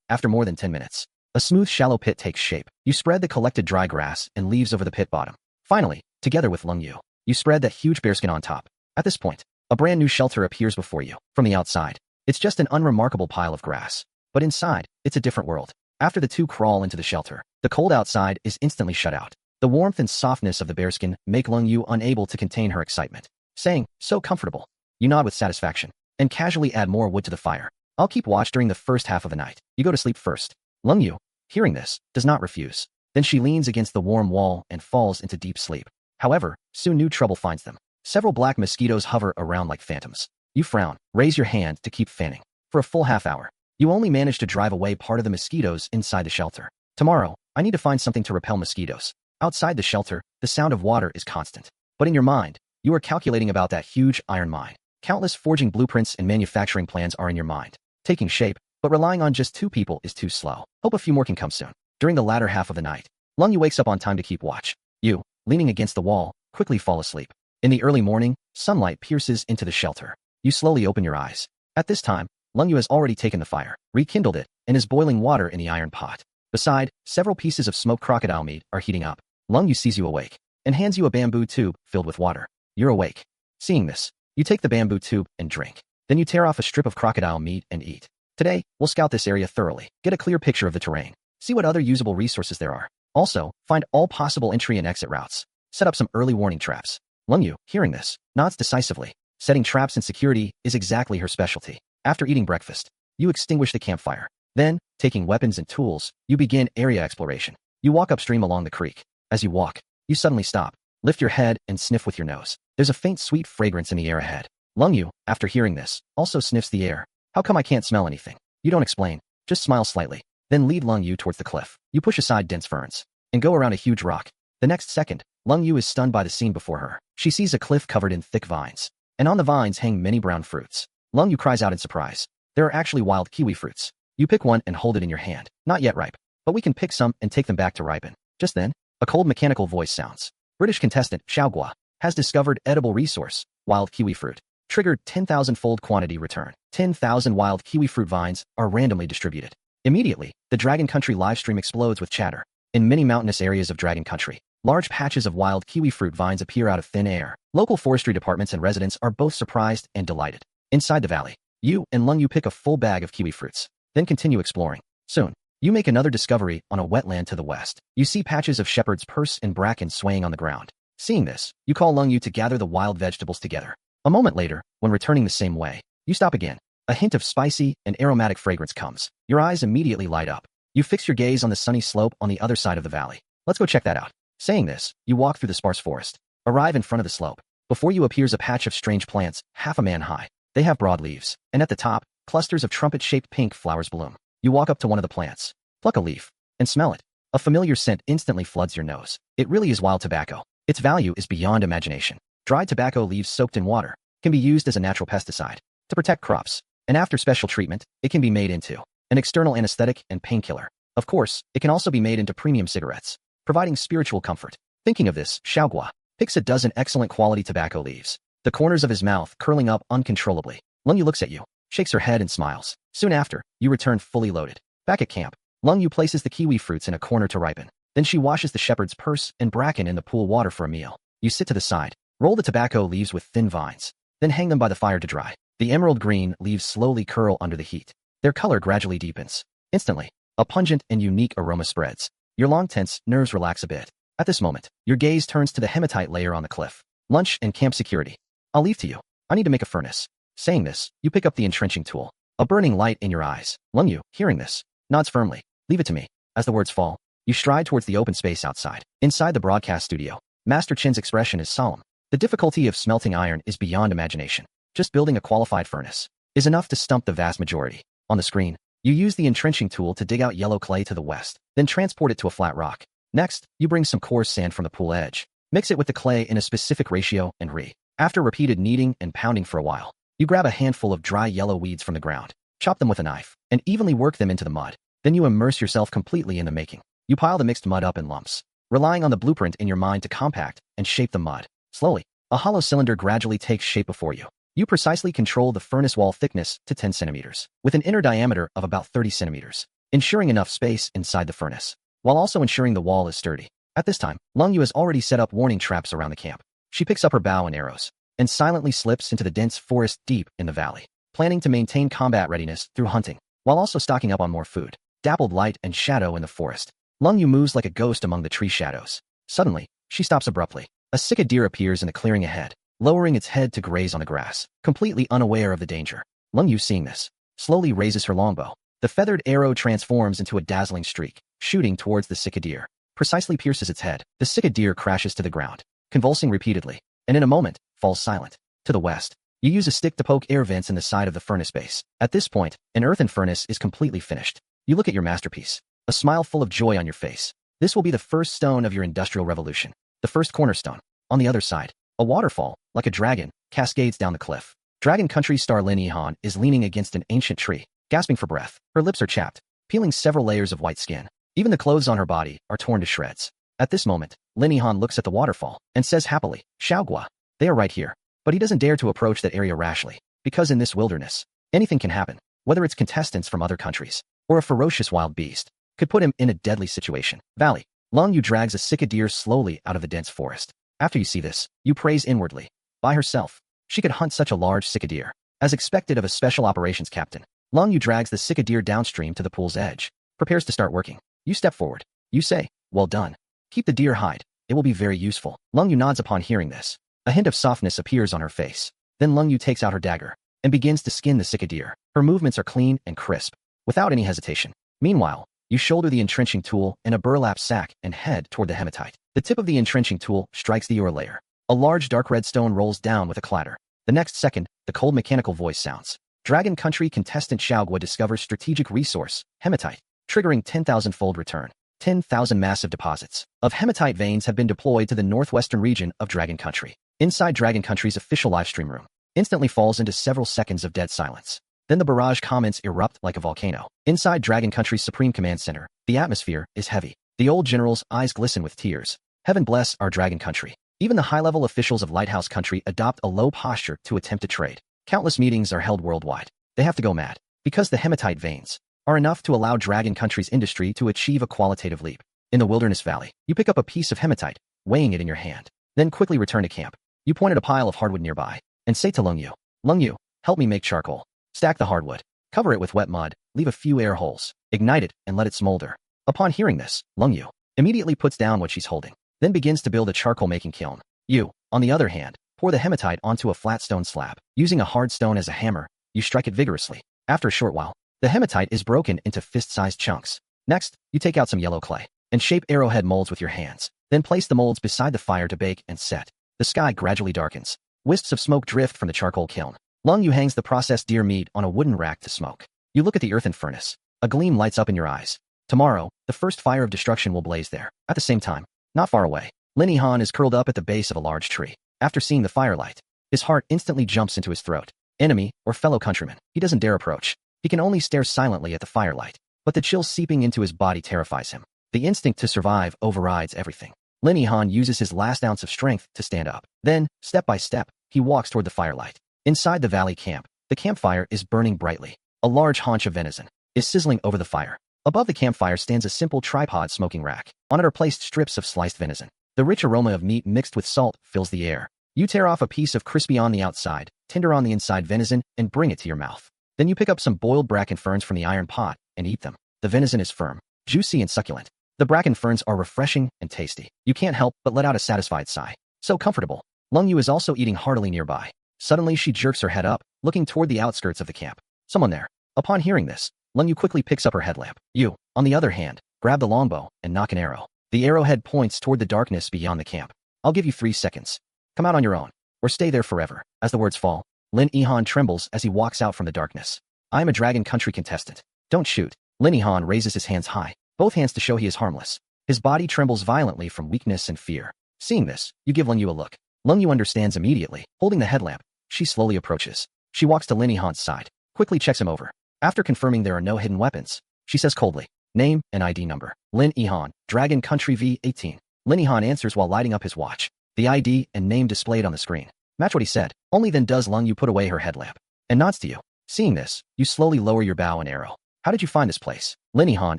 After more than 10 minutes, a smooth shallow pit takes shape. You spread the collected dry grass and leaves over the pit bottom. Finally, together with Lung Yu, you spread that huge bearskin on top. At this point, a brand new shelter appears before you. From the outside, it's just an unremarkable pile of grass. But inside, it's a different world. After the two crawl into the shelter, the cold outside is instantly shut out. The warmth and softness of the bearskin make Lung Yu unable to contain her excitement, saying, "So comfortable." You nod with satisfaction and casually add more wood to the fire. "I'll keep watch during the first half of the night. You go to sleep first." Lung Yu, hearing this, does not refuse. Then she leans against the warm wall and falls into deep sleep. However, soon new trouble finds them. Several black mosquitoes hover around like phantoms. You frown, raise your hand to keep fanning. For a full half hour, you only manage to drive away part of the mosquitoes inside the shelter. Tomorrow, I need to find something to repel mosquitoes. Outside the shelter, the sound of water is constant. But in your mind, you are calculating about that huge iron mine. Countless forging blueprints and manufacturing plans are in your mind, taking shape, but relying on just 2 people is too slow. Hope a few more can come soon. During the latter half of the night, Lung-Yu wakes up on time to keep watch. You, leaning against the wall, quickly fall asleep. In the early morning, sunlight pierces into the shelter. You slowly open your eyes. At this time, Lung-Yu has already taken the fire, rekindled it, and is boiling water in the iron pot. Beside, several pieces of smoked crocodile meat are heating up. Lung-Yu sees you awake and hands you a bamboo tube filled with water. You're awake. Seeing this, you take the bamboo tube and drink. Then you tear off a strip of crocodile meat and eat. Today, we'll scout this area thoroughly, get a clear picture of the terrain, see what other usable resources there are. Also, find all possible entry and exit routes. Set up some early warning traps. Lung-Yu, hearing this, nods decisively. Setting traps and security is exactly her specialty. After eating breakfast, you extinguish the campfire. Then, taking weapons and tools, you begin area exploration. You walk upstream along the creek. As you walk, you suddenly stop, lift your head, and sniff with your nose. There's a faint sweet fragrance in the air ahead. Lung-Yu, after hearing this, also sniffs the air. How come I can't smell anything? You don't explain, just smile slightly. Then lead Lung-Yu towards the cliff. You push aside dense ferns and go around a huge rock. The next second, Lung-Yu is stunned by the scene before her. She sees a cliff covered in thick vines, and on the vines hang many brown fruits. Lung-Yu cries out in surprise. There are actually wild kiwi fruits. You pick one and hold it in your hand. Not yet ripe, but we can pick some and take them back to ripen. Just then, a cold mechanical voice sounds. British contestant Xiaoguo has discovered edible resource, wild kiwi fruit. Triggered 10,000-fold quantity return. 10,000 wild kiwi fruit vines are randomly distributed. Immediately, the Dragon Country livestream explodes with chatter. In many mountainous areas of Dragon Country, large patches of wild kiwi fruit vines appear out of thin air. Local forestry departments and residents are both surprised and delighted. Inside the valley, you and Lung-Yu pick a full bag of kiwi fruits, then continue exploring. Soon, you make another discovery on a wetland to the west. You see patches of shepherd's purse and bracken swaying on the ground. Seeing this, you call Lung-Yu to gather the wild vegetables together. A moment later, when returning the same way, you stop again. A hint of spicy and aromatic fragrance comes. Your eyes immediately light up. You fix your gaze on the sunny slope on the other side of the valley. Let's go check that out. Saying this, you walk through the sparse forest. Arrive in front of the slope. Before you appears a patch of strange plants, half a man high. They have broad leaves, and at the top, clusters of trumpet-shaped pink flowers bloom. You walk up to one of the plants, pluck a leaf, and smell it. A familiar scent instantly floods your nose. It really is wild tobacco. Its value is beyond imagination. Dried tobacco leaves soaked in water can be used as a natural pesticide to protect crops, and after special treatment, it can be made into an external anesthetic and painkiller. Of course, it can also be made into premium cigarettes, providing spiritual comfort. Thinking of this, Xiaoguo picks a dozen excellent quality tobacco leaves, the corners of his mouth curling up uncontrollably. Lung-Yu looks at you, shakes her head and smiles. Soon after, you return fully loaded. Back at camp, Lung-Yu places the kiwi fruits in a corner to ripen. Then she washes the shepherd's purse and bracken in the pool water for a meal. You sit to the side, roll the tobacco leaves with thin vines, then hang them by the fire to dry. The emerald green leaves slowly curl under the heat. Their color gradually deepens. Instantly, a pungent and unique aroma spreads. Your long-tense nerves relax a bit. At this moment, your gaze turns to the hematite layer on the cliff. Lunch and camp security. I'll leave to you. I need to make a furnace. Saying this, you pick up the entrenching tool. A burning light in your eyes. Lung-Yu, hearing this, nods firmly. Leave it to me. As the words fall, you stride towards the open space outside. Inside the broadcast studio, Master Chin's expression is solemn. The difficulty of smelting iron is beyond imagination. Just building a qualified furnace is enough to stump the vast majority. On the screen, you use the entrenching tool to dig out yellow clay to the west, then transport it to a flat rock. Next, you bring some coarse sand from the pool edge. Mix it with the clay in a specific ratio and After repeated kneading and pounding for a while, you grab a handful of dry yellow weeds from the ground, chop them with a knife, and evenly work them into the mud. Then you immerse yourself completely in the making. You pile the mixed mud up in lumps, relying on the blueprint in your mind to compact and shape the mud. Slowly, a hollow cylinder gradually takes shape before you. You precisely control the furnace wall thickness to 10 centimeters, with an inner diameter of about 30 centimeters, ensuring enough space inside the furnace, while also ensuring the wall is sturdy. At this time, Lung-Yu has already set up warning traps around the camp. She picks up her bow and arrows, and silently slips into the dense forest deep in the valley, planning to maintain combat readiness through hunting, while also stocking up on more food. Dappled light and shadow in the forest. Lung-Yu moves like a ghost among the tree shadows. Suddenly, she stops abruptly. A sika deer appears in the clearing ahead, lowering its head to graze on the grass, completely unaware of the danger. Lung-Yu, seeing this, slowly raises her longbow. The feathered arrow transforms into a dazzling streak, shooting towards the sika deer. Precisely pierces its head. The sika deer crashes to the ground, convulsing repeatedly, and in a moment, falls silent. To the west, you use a stick to poke air vents in the side of the furnace base. At this point, an earthen furnace is completely finished. You look at your masterpiece, a smile full of joy on your face. This will be the first stone of your industrial revolution, the first cornerstone. On the other side, a waterfall, like a dragon, cascades down the cliff. Dragon Country star Lin Yihan is leaning against an ancient tree, gasping for breath. Her lips are chapped, peeling several layers of white skin. Even the clothes on her body are torn to shreds. At this moment, Lin Yihan looks at the waterfall and says happily, Xiaogua, they are right here. But he doesn't dare to approach that area rashly, because in this wilderness, anything can happen, whether it's contestants from other countries, or a ferocious wild beast, could put him in a deadly situation. Valley. Long Yu drags a sick deer slowly out of the dense forest. After you see this, you praise inwardly. By herself, she could hunt such a large sick deer, as expected of a special operations captain. Long Yu drags the sick deer downstream to the pool's edge, prepares to start working. You step forward. You say, well done. Keep the deer hide. It will be very useful. Long Yu nods upon hearing this. A hint of softness appears on her face. Then Long Yu takes out her dagger and begins to skin the sick deer. Her movements are clean and crisp, without any hesitation. Meanwhile, you shoulder the entrenching tool in a burlap sack and head toward the hematite. The tip of the entrenching tool strikes the ore layer. A large dark red stone rolls down with a clatter. The next second, the cold mechanical voice sounds. Dragon Country contestant Xiaogua discovers strategic resource, hematite, triggering 10,000-fold return. 10,000 massive deposits of hematite veins have been deployed to the northwestern region of Dragon Country. Inside Dragon Country's official livestream room, instantly falls into several seconds of dead silence. Then the barrage comments erupt like a volcano. Inside Dragon Country's Supreme Command Center, the atmosphere is heavy. The old general's eyes glisten with tears. Heaven bless our Dragon Country. Even the high-level officials of Lighthouse Country adopt a low posture to attempt a trade. Countless meetings are held worldwide. They have to go mad, because the hematite veins are enough to allow Dragon Country's industry to achieve a qualitative leap. In the Wilderness Valley, you pick up a piece of hematite, weighing it in your hand. Then quickly return to camp. You point at a pile of hardwood nearby, and say to Long Yu, help me make charcoal. Stack the hardwood, cover it with wet mud, leave a few air holes, ignite it, and let it smolder. Upon hearing this, Long Yu immediately puts down what she's holding, then begins to build a charcoal-making kiln. You, on the other hand, pour the hematite onto a flat stone slab. Using a hard stone as a hammer, you strike it vigorously. After a short while, the hematite is broken into fist-sized chunks. Next, you take out some yellow clay and shape arrowhead molds with your hands. Then place the molds beside the fire to bake and set. The sky gradually darkens. Wisps of smoke drift from the charcoal kiln. Long Yu hangs the processed deer meat on a wooden rack to smoke. You look at the earthen furnace. A gleam lights up in your eyes. Tomorrow, the first fire of destruction will blaze there. At the same time, not far away, Lin Yihan is curled up at the base of a large tree. After seeing the firelight, his heart instantly jumps into his throat. Enemy or fellow countryman, he doesn't dare approach. He can only stare silently at the firelight, but the chill seeping into his body terrifies him. The instinct to survive overrides everything. Lin Yihan uses his last ounce of strength to stand up. Then, step by step, he walks toward the firelight. Inside the valley camp, the campfire is burning brightly. A large haunch of venison is sizzling over the fire. Above the campfire stands a simple tripod smoking rack. On it are placed strips of sliced venison. The rich aroma of meat mixed with salt fills the air. You tear off a piece of crispy on the outside, tender on the inside venison, and bring it to your mouth. Then you pick up some boiled bracken ferns from the iron pot and eat them. The venison is firm, juicy, and succulent. The bracken ferns are refreshing and tasty. You can't help but let out a satisfied sigh. So comfortable. Long Yu is also eating heartily nearby. Suddenly she jerks her head up, looking toward the outskirts of the camp. Someone there. Upon hearing this, Long Yu quickly picks up her headlamp. You, on the other hand, grab the longbow and knock an arrow. The arrowhead points toward the darkness beyond the camp. I'll give you 3 seconds. Come out on your own, or stay there forever. As the words fall, Lin Yihan trembles as he walks out from the darkness. I am a Dragon Country contestant. Don't shoot. Lin Yihan raises his hands high, both hands to show he is harmless. His body trembles violently from weakness and fear. Seeing this, you give Lin Yu a look. Lin Yu understands immediately. Holding the headlamp, she slowly approaches. She walks to Lin Yihan's side, quickly checks him over. After confirming there are no hidden weapons, she says coldly, name and ID number. Lin Yihan, Dragon Country V18. Lin Yihan answers while lighting up his watch. The ID and name displayed on the screen match what he said. Only then does Long Yu put away her headlamp and nods to you. Seeing this, you slowly lower your bow and arrow. How did you find this place? Lin Yihan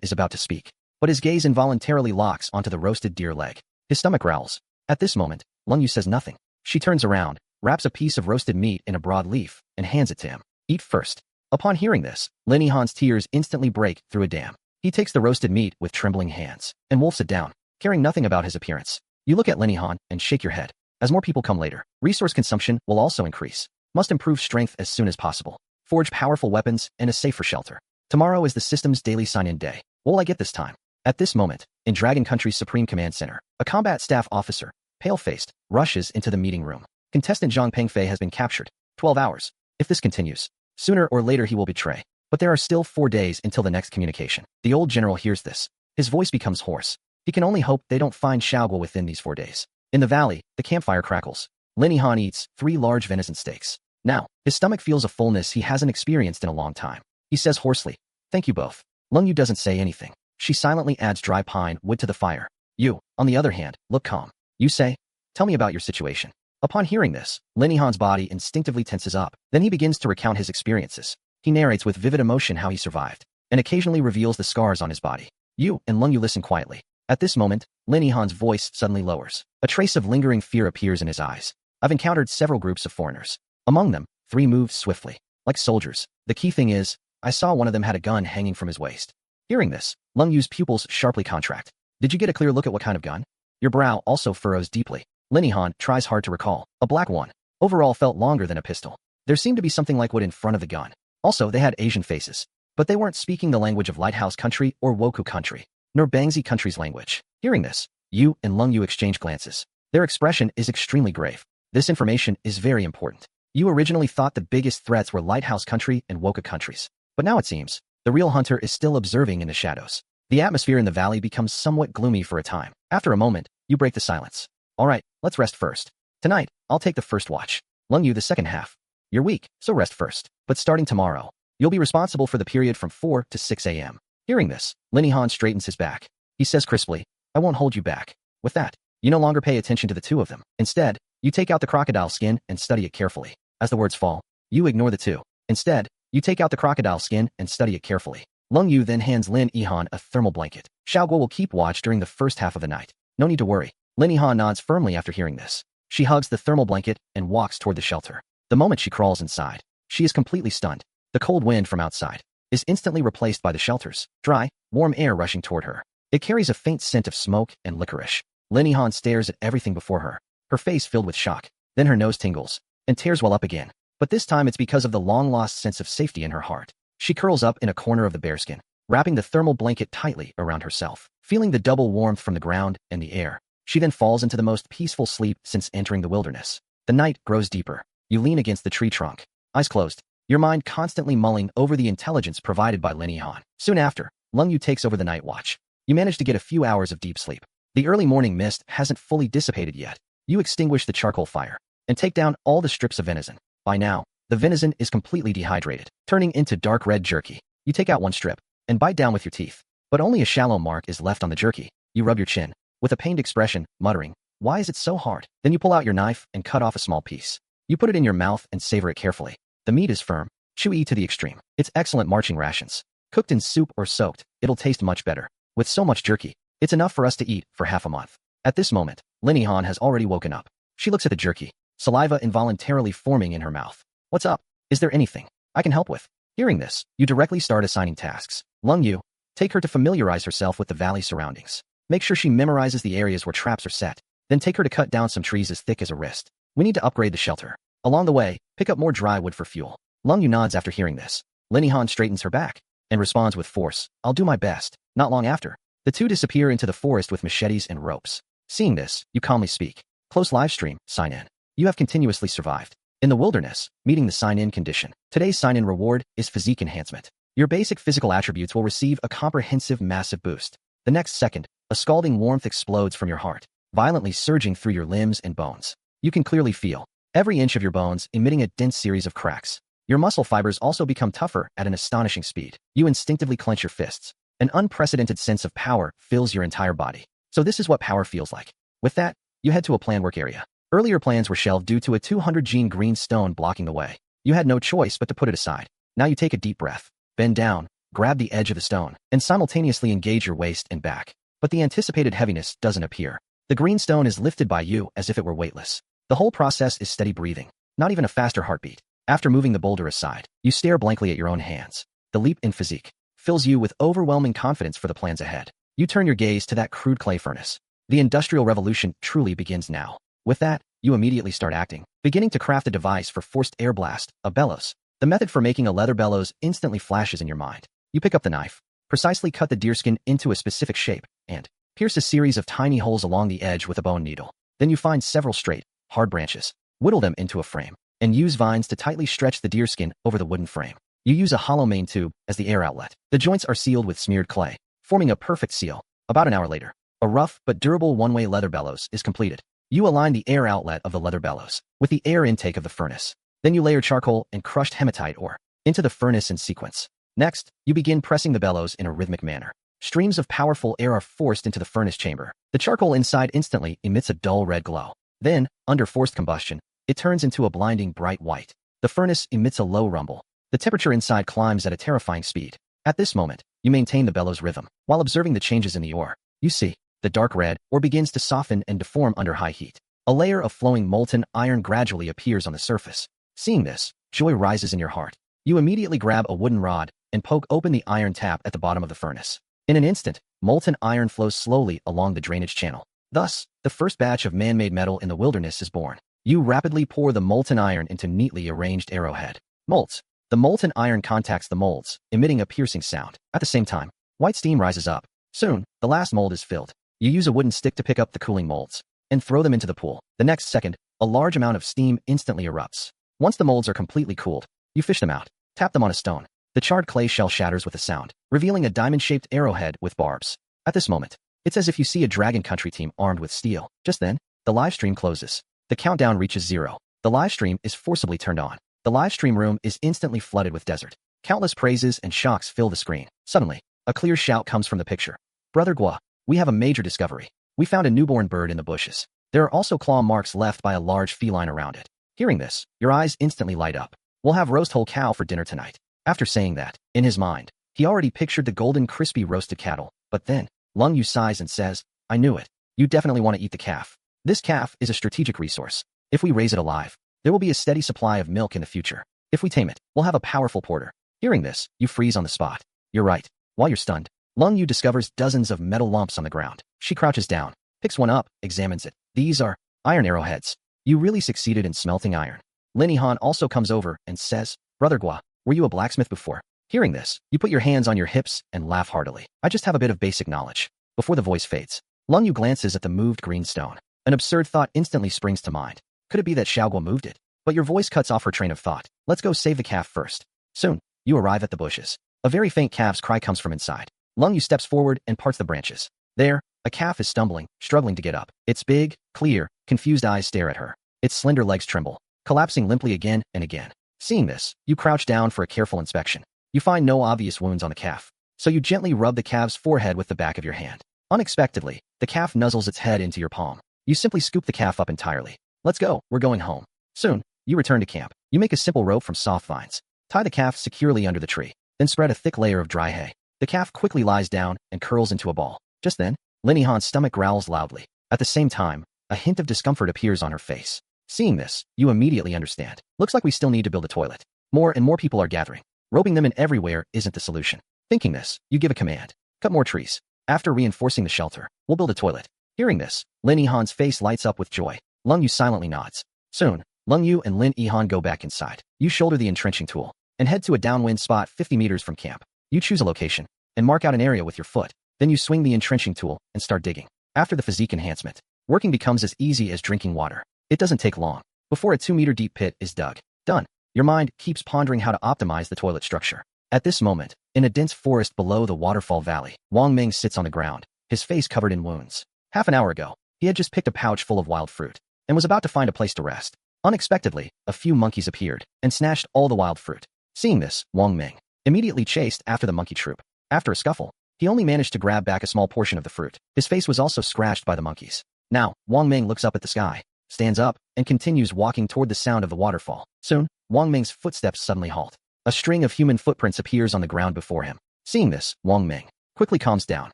is about to speak, but his gaze involuntarily locks onto the roasted deer leg. His stomach growls. At this moment, Long Yu says nothing. She turns around, wraps a piece of roasted meat in a broad leaf, and hands it to him. Eat first. Upon hearing this, Lin Yihan's tears instantly break through a dam. He takes the roasted meat with trembling hands and wolfs it down, caring nothing about his appearance. You look at Lin Yihan and shake your head. As more people come later, resource consumption will also increase. Must improve strength as soon as possible. Forge powerful weapons and a safer shelter. Tomorrow is the system's daily sign-in day. What will I get this time? At this moment, in Dragon Country's Supreme Command Center, a combat staff officer, pale-faced, rushes into the meeting room. Contestant Zhang Pengfei has been captured. 12 hours. If this continues, sooner or later he will betray. But there are still 4 days until the next communication. The old general hears this. His voice becomes hoarse. He can only hope they don't find Xiaoguo within these 4 days. In the valley, the campfire crackles. Lin Yihan eats 3 large venison steaks. Now, his stomach feels a fullness he hasn't experienced in a long time. He says hoarsely, "Thank you both." Leng Yu doesn't say anything. She silently adds dry pine wood to the fire. You, on the other hand, look calm. You say, "Tell me about your situation." Upon hearing this, Lin Yihan's body instinctively tenses up. Then he begins to recount his experiences. He narrates with vivid emotion how he survived, and occasionally reveals the scars on his body. You and Leng Yu listen quietly. At this moment, Lin Yihan's voice suddenly lowers. A trace of lingering fear appears in his eyes. I've encountered several groups of foreigners. Among them, 3 moved swiftly, like soldiers. The key thing is, I saw one of them had a gun hanging from his waist. Hearing this, Leng Yu's pupils sharply contract. Did you get a clear look at what kind of gun? Your brow also furrows deeply. Lin Yihan tries hard to recall. A black one. Overall felt longer than a pistol. There seemed to be something like wood in front of the gun. Also, they had Asian faces. But they weren't speaking the language of Lighthouse Country or Woku Country, nor Bangzi Country's language. Hearing this, Yu and Leng Yu exchange glances. Their expression is extremely grave. This information is very important. Yu originally thought the biggest threats were Lighthouse Country and Woka countries. But now it seems, the real hunter is still observing in the shadows. The atmosphere in the valley becomes somewhat gloomy for a time. After a moment, you break the silence. All right, let's rest first. Tonight, I'll take the first watch. Leng Yu the second half. You're weak, so rest first. But starting tomorrow, you'll be responsible for the period from 4 to 6 a.m. Hearing this, Lin Yihan straightens his back. He says crisply, I won't hold you back. With that, you no longer pay attention to the 2 of them. Instead, you take out the crocodile skin and study it carefully. As the words fall, you ignore the 2. Instead, you take out the crocodile skin and study it carefully. Leng Yu then hands Lin Yihan a thermal blanket. Xiaoguo will keep watch during the first half of the night. No need to worry. Lin Yihan nods firmly after hearing this. She hugs the thermal blanket and walks toward the shelter. The moment she crawls inside, she is completely stunned. The cold wind from outside is instantly replaced by the shelter's dry, warm air rushing toward her. It carries a faint scent of smoke and licorice. Lin Yihan stares at everything before her, her face filled with shock. Then her nose tingles and tears well up again. But this time it's because of the long-lost sense of safety in her heart. She curls up in a corner of the bearskin, wrapping the thermal blanket tightly around herself, feeling the double warmth from the ground and the air. She then falls into the most peaceful sleep since entering the wilderness. The night grows deeper. You lean against the tree trunk, eyes closed, your mind constantly mulling over the intelligence provided by Lin Yihan. Soon after, Leng Yu takes over the night watch. You manage to get a few hours of deep sleep. The early morning mist hasn't fully dissipated yet. You extinguish the charcoal fire and take down all the strips of venison. By now, the venison is completely dehydrated, turning into dark red jerky. You take out one strip and bite down with your teeth, but only a shallow mark is left on the jerky. You rub your chin with a pained expression, muttering, "Why is it so hard?" Then you pull out your knife and cut off a small piece. You put it in your mouth and savor it carefully. The meat is firm, chewy to the extreme. It's excellent marching rations. Cooked in soup or soaked, it'll taste much better. With so much jerky, it's enough for us to eat for half a month. At this moment, Lin Yihan has already woken up. She looks at the jerky, saliva involuntarily forming in her mouth. What's up? Is there anything I can help with? Hearing this, you directly start assigning tasks. Leng Yu, take her to familiarize herself with the valley surroundings. Make sure she memorizes the areas where traps are set. Then take her to cut down some trees as thick as a wrist. We need to upgrade the shelter. Along the way, pick up more dry wood for fuel. Leng Yu nods after hearing this. Lin Yihan straightens her back and responds with force, I'll do my best. Not long after, the 2 disappear into the forest with machetes and ropes. Seeing this, you calmly speak. Close live stream, sign in. You have continuously survived in the wilderness, meeting the sign-in condition. Today's sign-in reward is physique enhancement. Your basic physical attributes will receive a comprehensive massive boost. The next second, a scalding warmth explodes from your heart, violently surging through your limbs and bones. You can clearly feel every inch of your bones emitting a dense series of cracks. Your muscle fibers also become tougher at an astonishing speed. You instinctively clench your fists. An unprecedented sense of power fills your entire body. So this is what power feels like. With that, you head to a planned work area. Earlier plans were shelved due to a 200-gene green stone blocking the way. You had no choice but to put it aside. Now you take a deep breath, bend down, grab the edge of the stone, and simultaneously engage your waist and back. But the anticipated heaviness doesn't appear. The green stone is lifted by you as if it were weightless. The whole process is steady breathing, not even a faster heartbeat. After moving the boulder aside, you stare blankly at your own hands. The leap in physique fills you with overwhelming confidence for the plans ahead. You turn your gaze to that crude clay furnace. The Industrial Revolution truly begins now. With that, you immediately start acting, beginning to craft a device for forced air blast, a bellows. The method for making a leather bellows instantly flashes in your mind. You pick up the knife, precisely cut the deerskin into a specific shape, and pierce a series of tiny holes along the edge with a bone needle. Then you find several straight, hard branches. whittle them into a frame, and use vines to tightly stretch the deerskin over the wooden frame. You use a hollow main tube as the air outlet. The joints are sealed with smeared clay, forming a perfect seal. About an hour later, a rough but durable one-way leather bellows is completed. You align the air outlet of the leather bellows with the air intake of the furnace. Then you layer charcoal and crushed hematite ore into the furnace in sequence. Next, you begin pressing the bellows in a rhythmic manner. Streams of powerful air are forced into the furnace chamber. The charcoal inside instantly emits a dull red glow. Then, under forced combustion, it turns into a blinding bright white. The furnace emits a low rumble. The temperature inside climbs at a terrifying speed. At this moment, you maintain the bellows rhythm. While observing the changes in the ore, you see, the dark red ore begins to soften and deform under high heat. A layer of flowing molten iron gradually appears on the surface. Seeing this, joy rises in your heart. You immediately grab a wooden rod and poke open the iron tap at the bottom of the furnace. In an instant, molten iron flows slowly along the drainage channel. Thus, the first batch of man-made metal in the wilderness is born. You rapidly pour the molten iron into neatly arranged arrowhead molds. The molten iron contacts the molds, emitting a piercing sound. At the same time, white steam rises up. Soon, the last mold is filled. You use a wooden stick to pick up the cooling molds and throw them into the pool. The next second, a large amount of steam instantly erupts. Once the molds are completely cooled, you fish them out. Tap them on a stone. The charred clay shell shatters with a sound, revealing a diamond-shaped arrowhead with barbs. At this moment, it's as if you see a Dragon Country team armed with steel. Just then, the live stream closes. The countdown reaches 0. The live stream is forcibly turned on. The live stream room is instantly flooded with desert. Countless praises and shocks fill the screen. Suddenly, a clear shout comes from the picture. Brother Gua, we have a major discovery. We found a newborn bird in the bushes. There are also claw marks left by a large feline around it. Hearing this, your eyes instantly light up. We'll have roast whole cow for dinner tonight. After saying that, in his mind, he already pictured the golden crispy roasted cattle. But then, Lung Yu sighs and says, I knew it. You definitely want to eat the calf. This calf is a strategic resource. If we raise it alive, there will be a steady supply of milk in the future. If we tame it, we'll have a powerful porter. Hearing this, you freeze on the spot. You're right. While you're stunned, Lung Yu discovers dozens of metal lumps on the ground. She crouches down, picks one up, examines it. These are iron arrowheads. You really succeeded in smelting iron. Lin Yihan also comes over and says, Brother Gua, were you a blacksmith before? Hearing this, you put your hands on your hips and laugh heartily. I just have a bit of basic knowledge. Before the voice fades, Lung Yu glances at the moved green stone. An absurd thought instantly springs to mind. Could it be that Xiaogua moved it? But your voice cuts off her train of thought. Let's go save the calf first. Soon, you arrive at the bushes. A very faint calf's cry comes from inside. Lung Yu steps forward and parts the branches. There, a calf is stumbling, struggling to get up. Its big, clear, confused eyes stare at her. Its slender legs tremble, collapsing limply again and again. Seeing this, you crouch down for a careful inspection. You find no obvious wounds on the calf, so you gently rub the calf's forehead with the back of your hand. Unexpectedly, the calf nuzzles its head into your palm. You simply scoop the calf up entirely. Let's go, we're going home. Soon, you return to camp. You make a simple rope from soft vines. Tie the calf securely under the tree, then spread a thick layer of dry hay. The calf quickly lies down and curls into a ball. Just then, Lin Yihan's stomach growls loudly. At the same time, a hint of discomfort appears on her face. Seeing this, you immediately understand. Looks like we still need to build a toilet. More and more people are gathering. Roping them in everywhere isn't the solution. Thinking this, you give a command. Cut more trees. After reinforcing the shelter, we'll build a toilet. Hearing this, Lin Yihan's face lights up with joy. Lung Yu silently nods. Soon, Lung Yu and Lin Yihan go back inside. You shoulder the entrenching tool and head to a downwind spot 50 meters from camp. You choose a location and mark out an area with your foot. Then you swing the entrenching tool and start digging. After the physique enhancement, working becomes as easy as drinking water. It doesn't take long before a 2-meter deep pit is dug. Done. Your mind keeps pondering how to optimize the toilet structure. At this moment, in a dense forest below the waterfall valley, Wang Ming sits on the ground, his face covered in wounds. Half an hour ago, he had just picked a pouch full of wild fruit and was about to find a place to rest. Unexpectedly, a few monkeys appeared and snatched all the wild fruit. Seeing this, Wang Ming immediately chased after the monkey troop. After a scuffle, he only managed to grab back a small portion of the fruit. His face was also scratched by the monkeys. Now, Wang Ming looks up at the sky, stands up, and continues walking toward the sound of the waterfall. Soon, Wang Ming's footsteps suddenly halt. A string of human footprints appears on the ground before him. Seeing this, Wang Ming quickly calms down.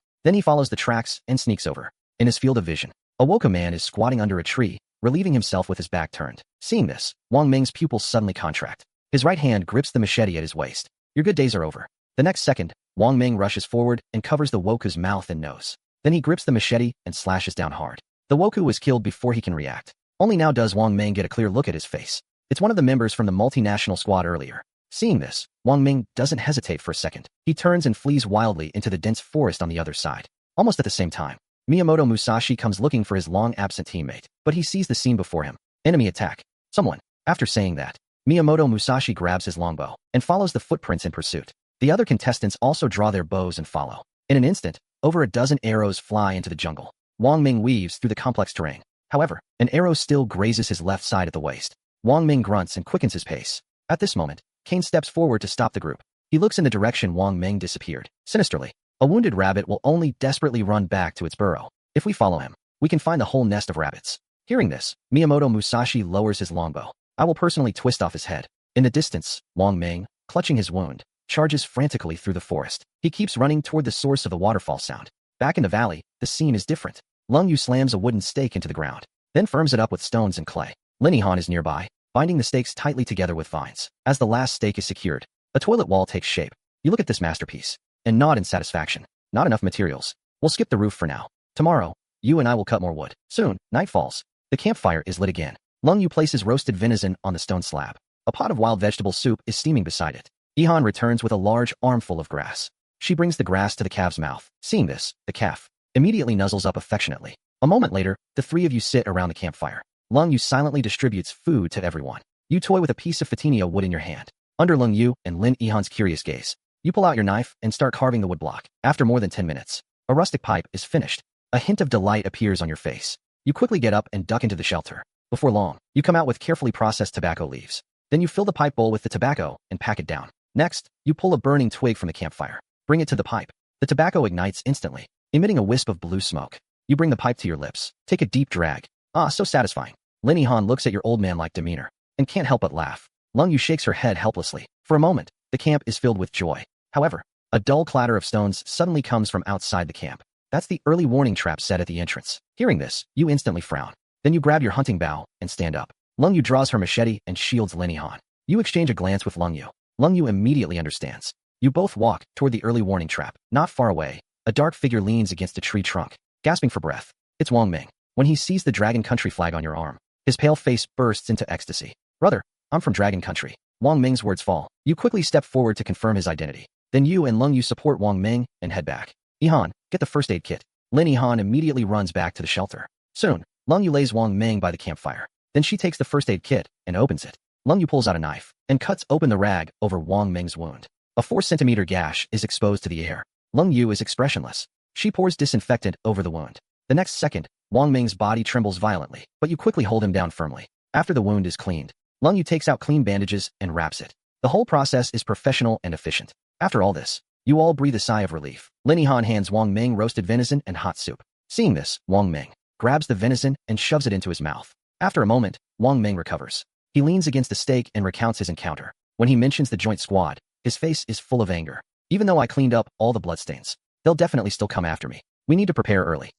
Then he follows the tracks and sneaks over. In his field of vision, a Woka man is squatting under a tree, relieving himself with his back turned. Seeing this, Wang Ming's pupils suddenly contract. His right hand grips the machete at his waist. Your good days are over. The next second, Wang Ming rushes forward and covers the Woku's mouth and nose. Then he grips the machete and slashes down hard. The Woku was killed before he can react. Only now does Wang Ming get a clear look at his face. It's one of the members from the multinational squad earlier. Seeing this, Wang Ming doesn't hesitate for a second. He turns and flees wildly into the dense forest on the other side. Almost at the same time, Miyamoto Musashi comes looking for his long-absent teammate, but he sees the scene before him. Enemy attack. Someone. After saying that, Miyamoto Musashi grabs his longbow and follows the footprints in pursuit. The other contestants also draw their bows and follow. In an instant, over a dozen arrows fly into the jungle. Wang Ming weaves through the complex terrain. However, an arrow still grazes his left side at the waist. Wang Ming grunts and quickens his pace. At this moment, Kane steps forward to stop the group. He looks in the direction Wang Ming disappeared. Sinisterly, a wounded rabbit will only desperately run back to its burrow. If we follow him, we can find the whole nest of rabbits. Hearing this, Miyamoto Musashi lowers his longbow. I will personally twist off his head. In the distance, Wang Ming, clutching his wound, charges frantically through the forest. He keeps running toward the source of the waterfall sound. Back in the valley, the scene is different. Lung Yu slams a wooden stake into the ground, then firms it up with stones and clay. Lin Han is nearby, binding the stakes tightly together with vines. As the last stake is secured, a toilet wall takes shape. You look at this masterpiece and nod in satisfaction. Not enough materials. We'll skip the roof for now. Tomorrow, you and I will cut more wood. Soon, night falls. The campfire is lit again. Lung Yu places roasted venison on the stone slab. A pot of wild vegetable soup is steaming beside it. Ihan returns with a large armful of grass. She brings the grass to the calf's mouth. Seeing this, the calf immediately nuzzles up affectionately. A moment later, the three of you sit around the campfire. Lung Yu silently distributes food to everyone. You toy with a piece of Fatinia wood in your hand. Under Lung Yu and Lin Ihan's curious gaze, you pull out your knife and start carving the wood block. After more than 10 minutes, a rustic pipe is finished. A hint of delight appears on your face. You quickly get up and duck into the shelter. Before long, you come out with carefully processed tobacco leaves. Then you fill the pipe bowl with the tobacco and pack it down. Next, you pull a burning twig from the campfire. Bring it to the pipe. The tobacco ignites instantly, emitting a wisp of blue smoke. You bring the pipe to your lips. Take a deep drag. Ah, so satisfying. Lin Ihan looks at your old man-like demeanor and can't help but laugh. Lung Yu shakes her head helplessly. For a moment, the camp is filled with joy. However, a dull clatter of stones suddenly comes from outside the camp. That's the early warning trap set at the entrance. Hearing this, you instantly frown. Then you grab your hunting bow and stand up. Lung Yu draws her machete and shields Lin Ihan. You exchange a glance with Lung Yu. Lung Yu immediately understands. You both walk toward the early warning trap. Not far away, a dark figure leans against a tree trunk, gasping for breath. It's Wang Ming. When he sees the Dragon Country flag on your arm, his pale face bursts into ecstasy. Brother, I'm from Dragon Country. Wang Ming's words fall. You quickly step forward to confirm his identity. Then you and Lung Yu support Wang Ming and head back. Ihan, get the first aid kit. Lin Ihan immediately runs back to the shelter. Soon, Lung Yu lays Wang Ming by the campfire. Then she takes the first aid kit and opens it. Lung Yu pulls out a knife and cuts open the rag over Wang Ming's wound. A 4-centimeter gash is exposed to the air. Lung Yu is expressionless. She pours disinfectant over the wound. The next second, Wang Ming's body trembles violently, but you quickly hold him down firmly. After the wound is cleaned, Lung Yu takes out clean bandages and wraps it. The whole process is professional and efficient. After all this, you all breathe a sigh of relief. Lin Ihan hands Wang Ming roasted venison and hot soup. Seeing this, Wang Ming grabs the venison and shoves it into his mouth. After a moment, Wang Ming recovers. He leans against the stake and recounts his encounter. When he mentions the joint squad, his face is full of anger. Even though I cleaned up all the bloodstains, they'll definitely still come after me. We need to prepare early.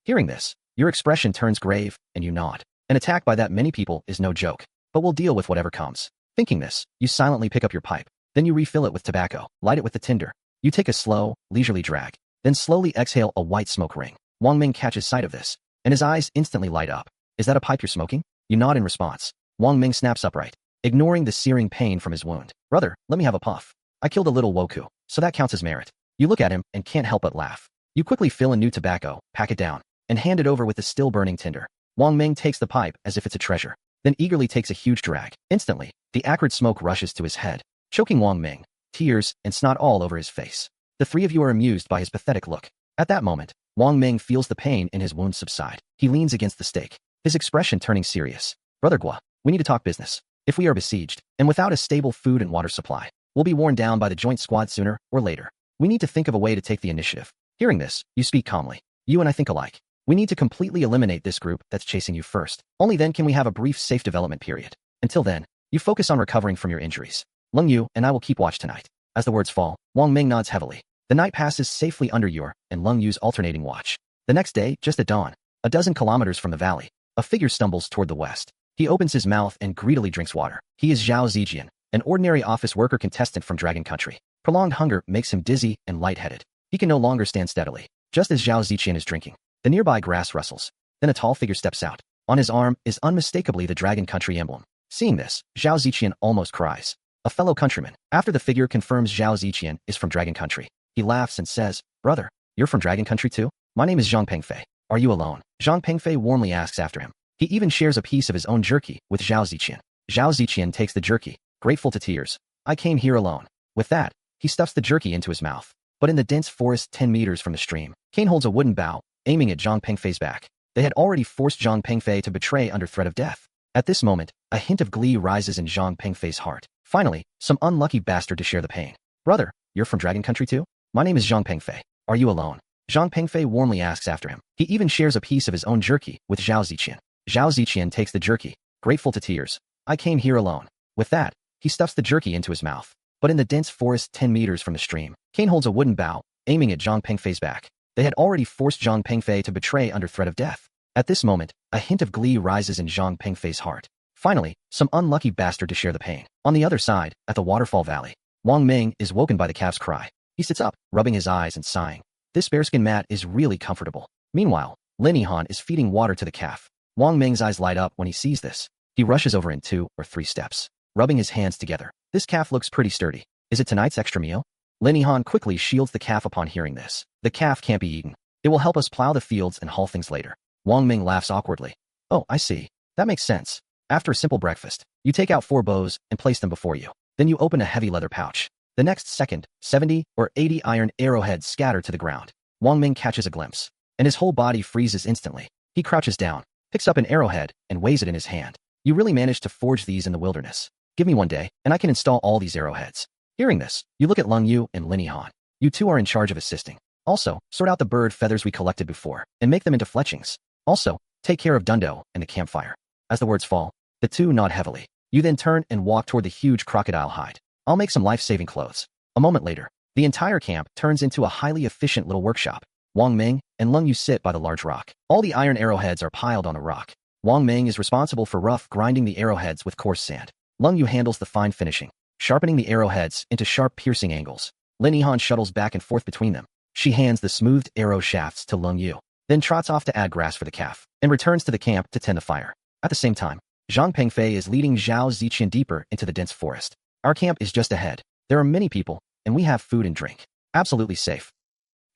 Hearing this, your expression turns grave and you nod. An attack by that many people is no joke, but we'll deal with whatever comes. Thinking this, you silently pick up your pipe. Then you refill it with tobacco, light it with the tinder. You take a slow, leisurely drag, then slowly exhale a white smoke ring. Wang Ming catches sight of this, and his eyes instantly light up. Is that a pipe you're smoking? You nod in response. Wang Ming snaps upright, ignoring the searing pain from his wound. Brother, let me have a puff. I killed a little Woku, so that counts as merit. You look at him and can't help but laugh. You quickly fill in new tobacco, pack it down, and hand it over with the still burning tinder. Wang Ming takes the pipe as if it's a treasure, then eagerly takes a huge drag. Instantly, the acrid smoke rushes to his head, choking Wang Ming, tears and snot all over his face. The three of you are amused by his pathetic look. At that moment, Wang Ming feels the pain in his wound subside. He leans against the stake, his expression turning serious. Brother Gua, we need to talk business. If we are besieged, and without a stable food and water supply, we'll be worn down by the joint squad sooner or later. We need to think of a way to take the initiative. Hearing this, you speak calmly. You and I think alike. We need to completely eliminate this group that's chasing you first. Only then can we have a brief safe development period. Until then, you focus on recovering from your injuries. Lung Yu and I will keep watch tonight. As the words fall, Wang Ming nods heavily. The night passes safely under your and Lung Yu's alternating watch. The next day, just at dawn, a dozen kilometers from the valley, a figure stumbles toward the west. He opens his mouth and greedily drinks water. He is Zhao Zijian, an ordinary office worker contestant from Dragon Country. Prolonged hunger makes him dizzy and lightheaded. He can no longer stand steadily. Just as Zhao Zijian is drinking, the nearby grass rustles. Then a tall figure steps out. On his arm is unmistakably the Dragon Country emblem. Seeing this, Zhao Zijian almost cries. A fellow countryman. After the figure confirms Zhao Zijian is from Dragon Country, he laughs and says, "Brother, you're from Dragon Country too? My name is Zhang Pengfei. Are you alone?" Zhang Pengfei warmly asks after him. He even shares a piece of his own jerky with Zhao Ziqian. Zhao Ziqian takes the jerky, grateful to tears. I came here alone. With that, he stuffs the jerky into his mouth. But in the dense forest 10 meters from the stream, Kane holds a wooden bow, aiming at Zhang Pengfei's back. They had already forced Zhang Pengfei to betray under threat of death. At this moment, a hint of glee rises in Zhang Pengfei's heart. Finally, some unlucky bastard to share the pain. Brother, you're from Dragon Country too? My name is Zhang Pengfei. Are you alone? Zhang Pengfei warmly asks after him. He even shares a piece of his own jerky with Zhao Ziqian. Zhao Ziqian takes the jerky, grateful to tears. I came here alone. With that, he stuffs the jerky into his mouth. But in the dense forest 10 meters from the stream, Kane holds a wooden bow, aiming at Zhang Pengfei's back. They had already forced Zhang Pengfei to betray under threat of death. At this moment, a hint of glee rises in Zhang Pengfei's heart. Finally, some unlucky bastard to share the pain. On the other side, at the waterfall valley, Wang Ming is woken by the calf's cry. He sits up, rubbing his eyes and sighing. This bearskin mat is really comfortable. Meanwhile, Lin Yihan is feeding water to the calf. Wang Ming's eyes light up when he sees this. He rushes over in 2 or 3 steps, rubbing his hands together. This calf looks pretty sturdy. Is it tonight's extra meal? Lin Yihan quickly shields the calf upon hearing this. The calf can't be eaten. It will help us plow the fields and haul things later. Wang Ming laughs awkwardly. Oh, I see. That makes sense. After a simple breakfast, you take out 4 bows and place them before you. Then you open a heavy leather pouch. The next second, 70 or 80 iron arrowheads scatter to the ground. Wang Ming catches a glimpse, and his whole body freezes instantly. He crouches down, picks up an arrowhead, and weighs it in his hand. You really managed to forge these in the wilderness. Give me one day, and I can install all these arrowheads. Hearing this, you look at Lung Yu and Lin Yihan. You two are in charge of assisting. Also, sort out the bird feathers we collected before, and make them into fletchings. Also, take care of Dundo and the campfire. As the words fall, the two nod heavily. You then turn and walk toward the huge crocodile hide. I'll make some life-saving clothes. A moment later, the entire camp turns into a highly efficient little workshop. Wang Ming and Lung Yu sit by the large rock. All the iron arrowheads are piled on a rock. Wang Ming is responsible for rough grinding the arrowheads with coarse sand. Lung Yu handles the fine finishing, sharpening the arrowheads into sharp piercing angles. Lin Yihan shuttles back and forth between them. She hands the smoothed arrow shafts to Lung Yu, then trots off to add grass for the calf, and returns to the camp to tend the fire. At the same time, Zhang Pengfei is leading Zhao Ziqian deeper into the dense forest. Our camp is just ahead. There are many people, and we have food and drink. Absolutely safe.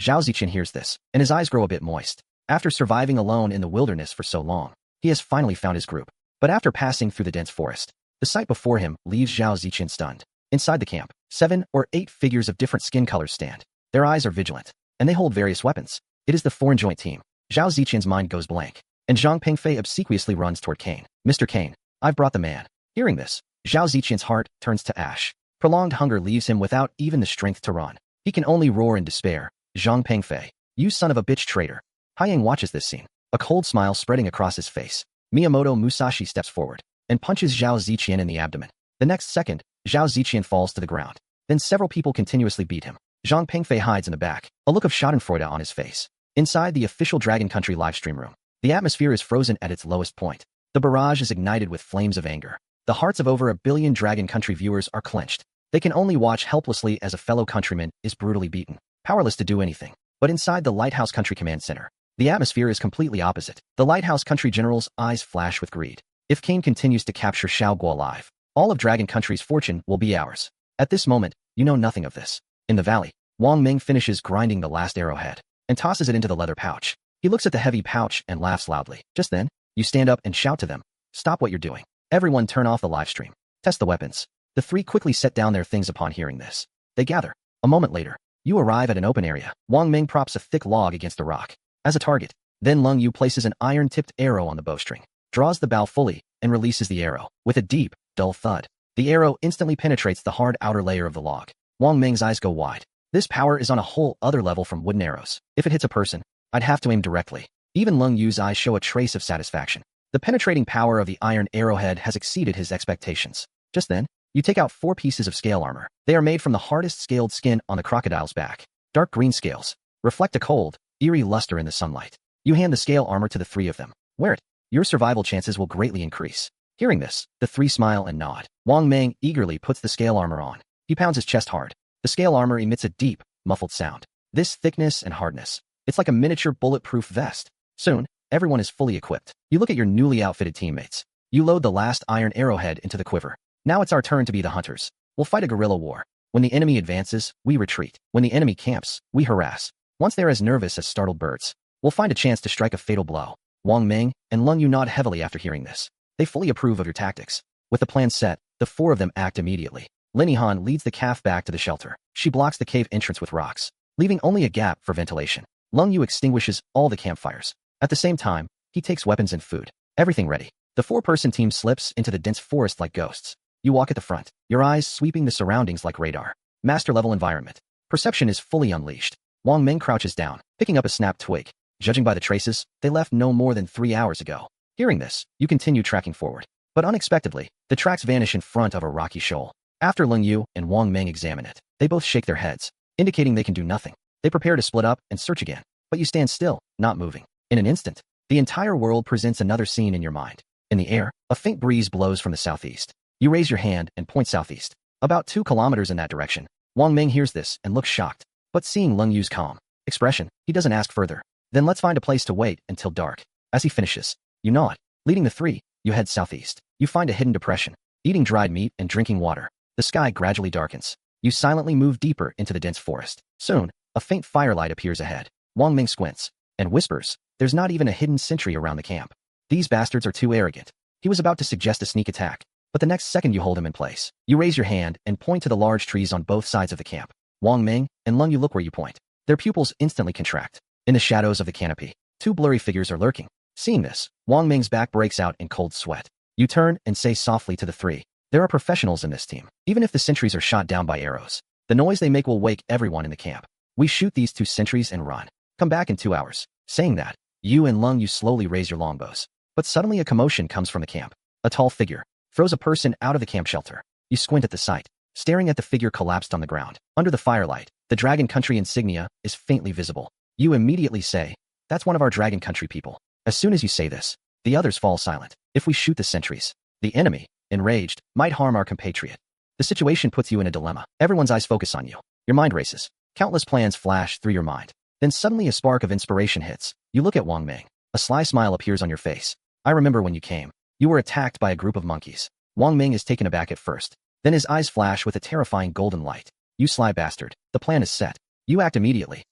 Zhao Ziqian hears this, and his eyes grow a bit moist. After surviving alone in the wilderness for so long, he has finally found his group. But after passing through the dense forest, the sight before him leaves Zhao Ziqian stunned. Inside the camp, 7 or 8 figures of different skin colors stand. Their eyes are vigilant, and they hold various weapons. It is the foreign joint team. Zhao Ziqian's mind goes blank, and Zhang Pengfei obsequiously runs toward Kane. Mr. Kane, I've brought the man. Hearing this, Zhao Ziqian's heart turns to ash. Prolonged hunger leaves him without even the strength to run. He can only roar in despair. Zhang Pengfei, you son of a bitch traitor. Haiyang watches this scene, a cold smile spreading across his face. Miyamoto Musashi steps forward and punches Zhao Ziqian in the abdomen. The next second, Zhao Ziqian falls to the ground. Then several people continuously beat him. Zhang Pengfei hides in the back, a look of schadenfreude on his face. Inside the official Dragon Country livestream room, the atmosphere is frozen at its lowest point. The barrage is ignited with flames of anger. The hearts of over 1 billion Dragon Country viewers are clenched. They can only watch helplessly as a fellow countryman is brutally beaten, powerless to do anything. But inside the Lighthouse Country Command Center, the atmosphere is completely opposite. The Lighthouse Country General's eyes flash with greed. If Kane continues to capture Xiao Guo alive, all of Dragon Country's fortune will be ours. At this moment, you know nothing of this. In the valley, Wang Ming finishes grinding the last arrowhead and tosses it into the leather pouch. He looks at the heavy pouch and laughs loudly. Just then, you stand up and shout to them, stop what you're doing. Everyone turn off the live stream. Test the weapons. The 3 quickly set down their things upon hearing this. They gather. A moment later, you arrive at an open area. Wang Ming props a thick log against a rock as a target. Then Lung Yu places an iron-tipped arrow on the bowstring, draws the bow fully, and releases the arrow. With a deep, dull thud, the arrow instantly penetrates the hard outer layer of the log. Wang Ming's eyes go wide. This power is on a whole other level from wooden arrows. If it hits a person, I'd have to aim directly. Even Lung Yu's eyes show a trace of satisfaction. The penetrating power of the iron arrowhead has exceeded his expectations. Just then, you take out 4 pieces of scale armor. They are made from the hardest scaled skin on the crocodile's back. Dark green scales reflect a cold, eerie luster in the sunlight. You hand the scale armor to the 3 of them. Wear it. Your survival chances will greatly increase. Hearing this, the 3 smile and nod. Wang Ming eagerly puts the scale armor on. He pounds his chest hard. The scale armor emits a deep, muffled sound. This thickness and hardness, it's like a miniature bulletproof vest. Soon, everyone is fully equipped. You look at your newly outfitted teammates. You load the last iron arrowhead into the quiver. Now it's our turn to be the hunters. We'll fight a guerrilla war. When the enemy advances, we retreat. When the enemy camps, we harass. Once they're as nervous as startled birds, we'll find a chance to strike a fatal blow. Wang Ming and Lung Yu nod heavily after hearing this. They fully approve of your tactics. With the plan set, the four of them act immediately. Lin Han leads the calf back to the shelter. She blocks the cave entrance with rocks, leaving only a gap for ventilation. Lung Yu extinguishes all the campfires. At the same time, he takes weapons and food. Everything ready. The four-person team slips into the dense forest like ghosts. You walk at the front, your eyes sweeping the surroundings like radar. Master-level environment. Perception is fully unleashed. Wang Ming crouches down, picking up a snapped twig. Judging by the traces, they left no more than 3 hours ago. Hearing this, you continue tracking forward. But unexpectedly, the tracks vanish in front of a rocky shoal. After Lung Yu and Wang Ming examine it, they both shake their heads, indicating they can do nothing. They prepare to split up and search again. But you stand still, not moving. In an instant, the entire world presents another scene in your mind. In the air, a faint breeze blows from the southeast. You raise your hand and point southeast. About 2 kilometers in that direction. Wang Ming hears this and looks shocked. But seeing Lung Yu's calm expression, he doesn't ask further. Then let's find a place to wait until dark. As he finishes, you nod. Leading the 3, you head southeast. You find a hidden depression. Eating dried meat and drinking water. The sky gradually darkens. You silently move deeper into the dense forest. Soon, a faint firelight appears ahead. Wang Ming squints and whispers, "There's not even a hidden sentry around the camp. These bastards are too arrogant." He was about to suggest a sneak attack, but the next second you hold him in place. You raise your hand and point to the large trees on both sides of the camp. Wang Ming and Lung Yu look where you point. Their pupils instantly contract. In the shadows of the canopy, 2 blurry figures are lurking. Seeing this, Wang Ming's back breaks out in cold sweat. You turn and say softly to the 3, "There are professionals in this team. Even if the sentries are shot down by arrows, the noise they make will wake everyone in the camp. We shoot these 2 sentries and run. Come back in 2 hours." Saying that, you and Lung Yu slowly raise your longbows. But suddenly a commotion comes from the camp. A tall figure throws a person out of the camp shelter. You squint at the sight, staring at the figure collapsed on the ground. Under the firelight, the Dragon Country insignia is faintly visible. You immediately say, "That's one of our Dragon Country people." As soon as you say this, the others fall silent. If we shoot the sentries, the enemy, enraged, might harm our compatriot. The situation puts you in a dilemma. Everyone's eyes focus on you. Your mind races. Countless plans flash through your mind. Then suddenly a spark of inspiration hits. You look at Wang Ming. A sly smile appears on your face. "I remember when you came. You were attacked by a group of monkeys." Wang Ming is taken aback at first. Then his eyes flash with a terrifying golden light. "You sly bastard. The plan is set. You act immediately."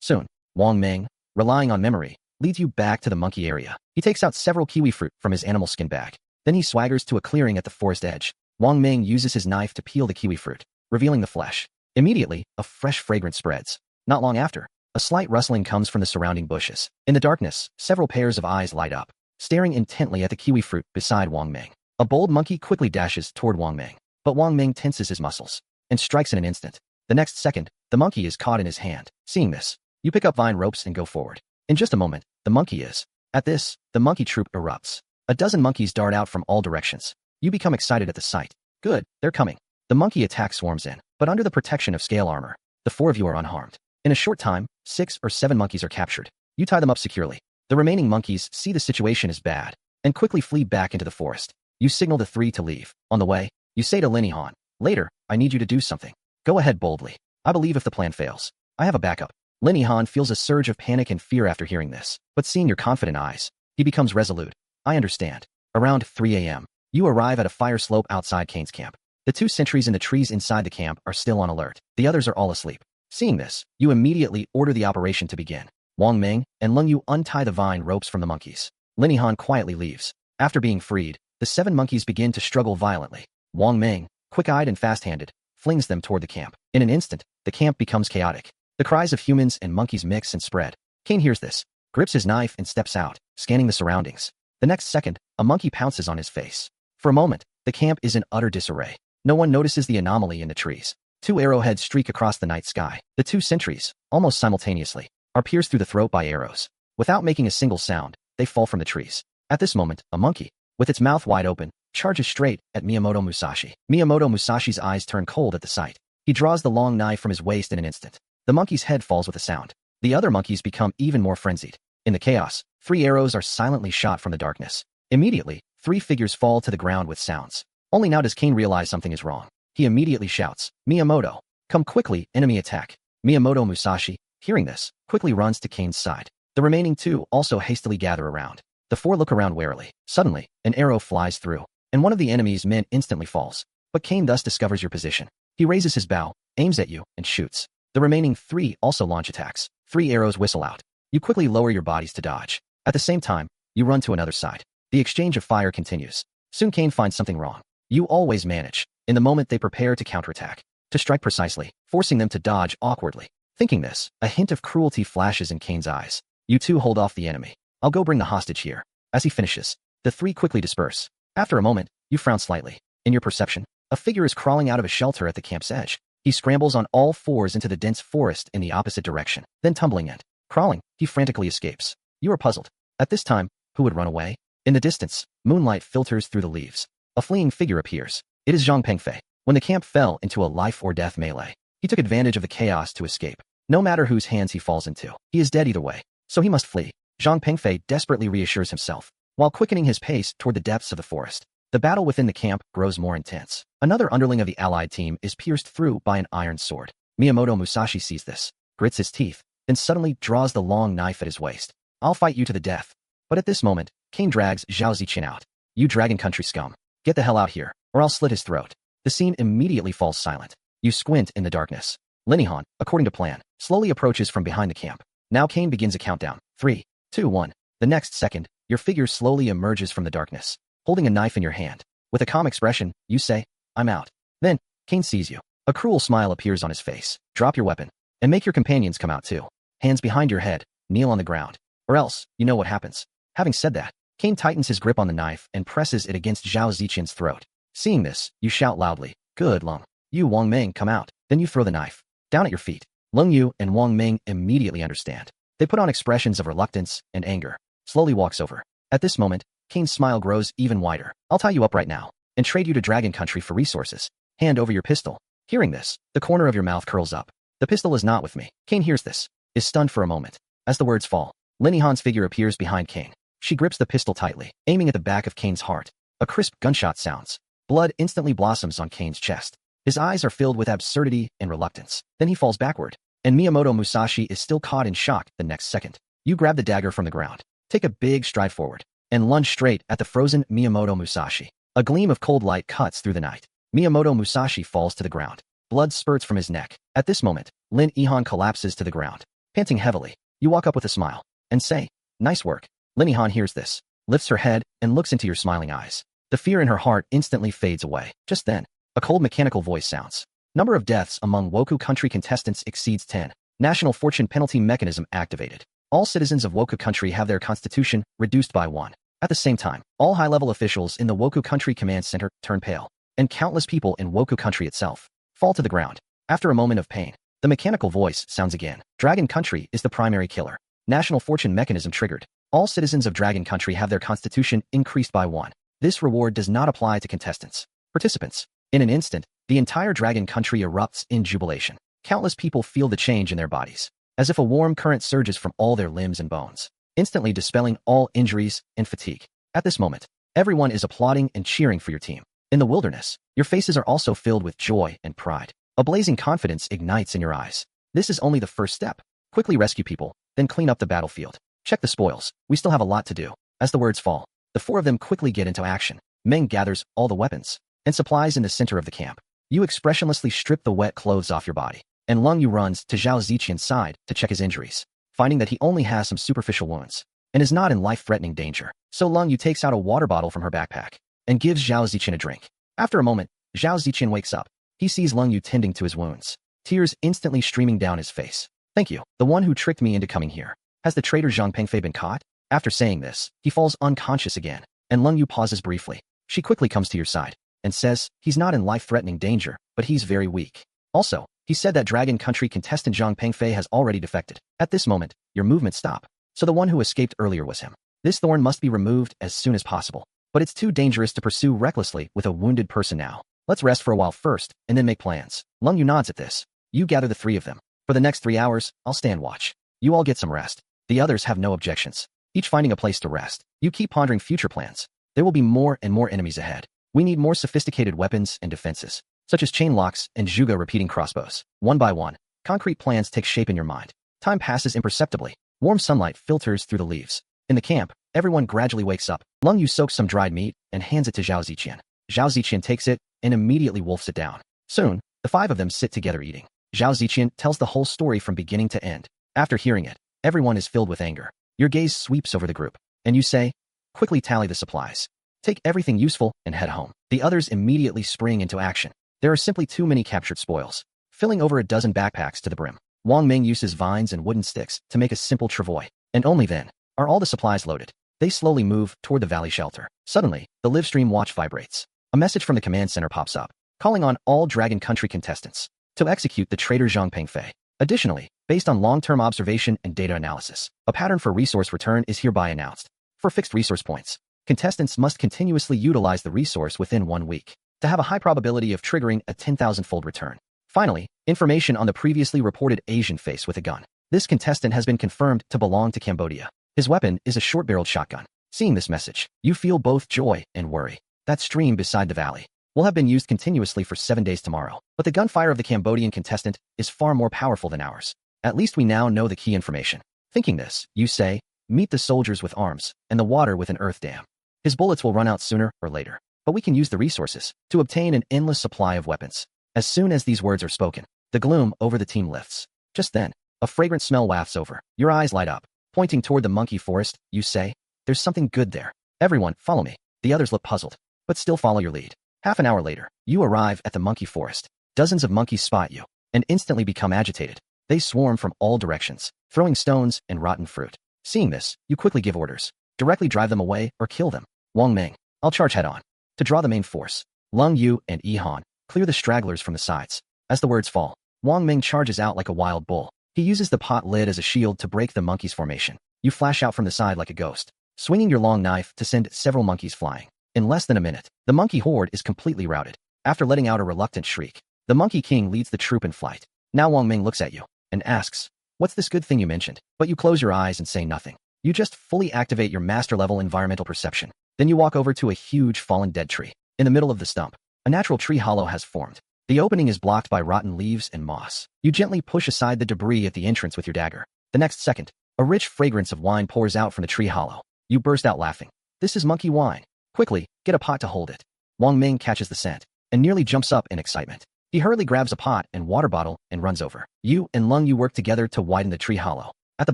Soon, Wang Ming, relying on memory, leads you back to the monkey area. He takes out several kiwi fruit from his animal skin bag. Then he swaggers to a clearing at the forest edge. Wang Ming uses his knife to peel the kiwi fruit, revealing the flesh. Immediately, a fresh fragrance spreads. Not long after, a slight rustling comes from the surrounding bushes. In the darkness, several pairs of eyes light up, staring intently at the kiwi fruit beside Wang Ming. A bold monkey quickly dashes toward Wang Ming, but Wang Ming tenses his muscles and strikes in an instant. The next second, the monkey is caught in his hand. Seeing this, you pick up vine ropes and go forward. In just a moment, the monkey is. At this, the monkey troop erupts. A dozen monkeys dart out from all directions. You become excited at the sight. Good, they're coming. The monkey attack swarms in, but under the protection of scale armor, the 4 of you are unharmed. In a short time, 6 or 7 monkeys are captured. You tie them up securely. The remaining monkeys see the situation is bad and quickly flee back into the forest. You signal the 3 to leave. On the way, you say to Lin Han, "Later, I need you to do something. Go ahead boldly. I believe if the plan fails, I have a backup." Lin Han feels a surge of panic and fear after hearing this, but seeing your confident eyes, he becomes resolute. "I understand." Around 3 a.m., you arrive at a fire slope outside Kane's camp. The 2 sentries in the trees inside the camp are still on alert. The others are all asleep. Seeing this, you immediately order the operation to begin. Wang Ming and Lung Yu untie the vine ropes from the monkeys. Lin Han quietly leaves. After being freed, the 7 monkeys begin to struggle violently. Wang Ming, quick-eyed and fast-handed, flings them toward the camp. In an instant, the camp becomes chaotic. The cries of humans and monkeys mix and spread. Kane hears this, grips his knife and steps out, scanning the surroundings. The next second, a monkey pounces on his face. For a moment, the camp is in utter disarray. No one notices the anomaly in the trees. 2 arrowheads streak across the night sky. The 2 sentries, almost simultaneously, are pierced through the throat by arrows. Without making a single sound, they fall from the trees. At this moment, a monkey, with its mouth wide open, charges straight at Miyamoto Musashi. Miyamoto Musashi's eyes turn cold at the sight. He draws the long knife from his waist in an instant. The monkey's head falls with a sound. The other monkeys become even more frenzied. In the chaos, 3 arrows are silently shot from the darkness. Immediately, 3 figures fall to the ground with sounds. Only now does Kane realize something is wrong. He immediately shouts, "Miyamoto, come quickly, enemy attack." Miyamoto Musashi, hearing this, quickly runs to Kane's side. The remaining 2 also hastily gather around. The 4 look around warily. Suddenly, an arrow flies through, and one of the enemy's men instantly falls. But Kane thus discovers your position. He raises his bow, aims at you, and shoots. The remaining 3 also launch attacks. 3 arrows whistle out. You quickly lower your bodies to dodge. At the same time, You run to another side. The exchange of fire continues. Soon Kane finds something wrong. You always manage, in the moment they prepare to counterattack, to strike precisely, forcing them to dodge awkwardly. Thinking this, a hint of cruelty flashes in Kane's eyes. You two hold off the enemy. I'll go bring the hostage here. As he finishes, the three quickly disperse. After a moment, you frown slightly. In your perception, a figure is crawling out of a shelter at the camp's edge. He scrambles on all fours into the dense forest in the opposite direction, then tumbling and crawling, he frantically escapes. You are puzzled. At this time, who would run away? In the distance, moonlight filters through the leaves. A fleeing figure appears. It is Zhang Pengfei. When the camp fell into a life-or-death melee, he took advantage of the chaos to escape. No matter whose hands he falls into, he is dead either way, so he must flee. Zhang Pengfei desperately reassures himself, while quickening his pace toward the depths of the forest. The battle within the camp grows more intense. Another underling of the allied team is pierced through by an iron sword. Miyamoto Musashi sees this, grits his teeth, then suddenly draws the long knife at his waist. I'll fight you to the death. But at this moment, Kane drags Zhao Ziqian out. You Dragon Country scum. Get the hell out here, or I'll slit his throat. The scene immediately falls silent. You squint in the darkness. Linihan, according to plan, slowly approaches from behind the camp. Now Kane begins a countdown. 3, 2, 1. The next second, your figure slowly emerges from the darkness, holding a knife in your hand. With a calm expression, you say, I'm out. Then, Kane sees you. A cruel smile appears on his face. Drop your weapon, and make your companions come out too. Hands behind your head, kneel on the ground. Or else, you know what happens. Having said that, Kane tightens his grip on the knife and presses it against Zhao Ziqian's throat. Seeing this, you shout loudly, Good Lung. You Wang Ming come out. Then you throw the knife down at your feet. Lung Yu and Wang Ming immediately understand. They put on expressions of reluctance and anger. Slowly walks over. At this moment, Kane's smile grows even wider. I'll tie you up right now, and trade you to Dragon Country for resources. Hand over your pistol. Hearing this, the corner of your mouth curls up. The pistol is not with me. Kane hears this, is stunned for a moment. As the words fall, Linihan's figure appears behind Kane. She grips the pistol tightly, aiming at the back of Kane's heart. A crisp gunshot sounds. Blood instantly blossoms on Kane's chest. His eyes are filled with absurdity and reluctance. Then he falls backward, and Miyamoto Musashi is still caught in shock the next second. You grab the dagger from the ground, take a big stride forward, and lunge straight at the frozen Miyamoto Musashi. A gleam of cold light cuts through the night. Miyamoto Musashi falls to the ground. Blood spurts from his neck. At this moment, Lin Ihan collapses to the ground. Panting heavily, you walk up with a smile, and say, Nice work. Lin Ihan hears this, lifts her head, and looks into your smiling eyes. The fear in her heart instantly fades away. Just then, a cold mechanical voice sounds. Number of deaths among Woku Country contestants exceeds 10. National fortune penalty mechanism activated. All citizens of Woku Country have their constitution reduced by 1. At the same time, all high-level officials in the Woku Country Command Center turn pale, and countless people in Woku Country itself fall to the ground. After a moment of pain, the mechanical voice sounds again. Dragon Country is the primary killer. National fortune mechanism triggered. All citizens of Dragon Country have their constitution increased by 1. This reward does not apply to contestants. Participants. In an instant, the entire Dragon Country erupts in jubilation. Countless people feel the change in their bodies, as if a warm current surges from all their limbs and bones, instantly dispelling all injuries and fatigue. At this moment, everyone is applauding and cheering for your team. In the wilderness, your faces are also filled with joy and pride. A blazing confidence ignites in your eyes. This is only the first step. Quickly rescue people, then clean up the battlefield. Check the spoils. We still have a lot to do. As the words fall, the 4 of them quickly get into action. Meng gathers all the weapons and supplies in the center of the camp. You expressionlessly strip the wet clothes off your body, and Lung Yu runs to Zhao Ziqian's side to check his injuries, finding that he only has some superficial wounds and is not in life-threatening danger. So Lung Yu takes out a water bottle from her backpack and gives Zhao Ziqian a drink. After a moment, Zhao Ziqian wakes up. He sees Lung Yu tending to his wounds, tears instantly streaming down his face. Thank you, the one who tricked me into coming here. Has the traitor Zhang Pengfei been caught? After saying this, he falls unconscious again, and Lung Yu pauses briefly. She quickly comes to your side and says, he's not in life-threatening danger, but he's very weak. Also, he said that Dragon Country contestant Zhang Pengfei has already defected. At this moment, your movements stop. So the one who escaped earlier was him. This thorn must be removed as soon as possible. But it's too dangerous to pursue recklessly with a wounded person now. Let's rest for a while first, and then make plans. Lung Yu nods at this. You gather the 3 of them. For the next 3 hours, I'll stand watch. You all get some rest. The others have no objections, each finding a place to rest. You keep pondering future plans. There will be more and more enemies ahead. We need more sophisticated weapons and defenses, such as chain locks and Zhuge repeating crossbows. One by one, concrete plans take shape in your mind. Time passes imperceptibly. Warm sunlight filters through the leaves. In the camp, everyone gradually wakes up. Lung Yu soaks some dried meat and hands it to Zhao Ziqian. Zhao Ziqian takes it and immediately wolfs it down. Soon, the 5 of them sit together eating. Zhao Ziqian tells the whole story from beginning to end. After hearing it, everyone is filled with anger. Your gaze sweeps over the group, and you say, quickly tally the supplies. Take everything useful and head home. The others immediately spring into action. There are simply too many captured spoils, filling over a dozen backpacks to the brim. Wang Ming uses vines and wooden sticks to make a simple travois, and only then are all the supplies loaded. They slowly move toward the valley shelter. Suddenly, the livestream watch vibrates. A message from the command center pops up, calling on all Dragon Country contestants to execute the traitor Zhang Pengfei. Additionally, based on long-term observation and data analysis, a pattern for resource return is hereby announced. For fixed resource points, contestants must continuously utilize the resource within 1 week to have a high probability of triggering a 10,000-fold return. Finally, information on the previously reported Asian face with a gun. This contestant has been confirmed to belong to Cambodia. His weapon is a short-barreled shotgun. Seeing this message, you feel both joy and worry. That stream beside the valley will have been used continuously for 7 days tomorrow, but the gunfire of the Cambodian contestant is far more powerful than ours. At least we now know the key information. Thinking this, you say, meet the soldiers with arms and the water with an earth dam. His bullets will run out sooner or later, but we can use the resources to obtain an endless supply of weapons. As soon as these words are spoken, the gloom over the team lifts. Just then, a fragrant smell wafts over. Your eyes light up. Pointing toward the monkey forest, you say, there's something good there. Everyone, follow me. The others look puzzled, but still follow your lead. Half an hour later, you arrive at the monkey forest. Dozens of monkeys spot you and instantly become agitated. They swarm from all directions, throwing stones and rotten fruit. Seeing this, you quickly give orders. Directly drive them away or kill them. Wang Ming, I'll charge head-on. To draw the main force, Lung Yu and Yi Han clear the stragglers from the sides. As the words fall, Wang Ming charges out like a wild bull. He uses the pot lid as a shield to break the monkey's formation. You flash out from the side like a ghost, swinging your long knife to send several monkeys flying. In less than a minute, the monkey horde is completely routed. After letting out a reluctant shriek, the Monkey King leads the troop in flight. Now Wang Ming looks at you and asks, what's this good thing you mentioned? But you close your eyes and say nothing. You just fully activate your master-level environmental perception. Then you walk over to a huge fallen dead tree. In the middle of the stump, a natural tree hollow has formed. The opening is blocked by rotten leaves and moss. You gently push aside the debris at the entrance with your dagger. The next second, a rich fragrance of wine pours out from the tree hollow. You burst out laughing. This is monkey wine. Quickly, get a pot to hold it. Wang Ming catches the scent and nearly jumps up in excitement. He hurriedly grabs a pot and water bottle and runs over. You and Lung Yu work together to widen the tree hollow. At the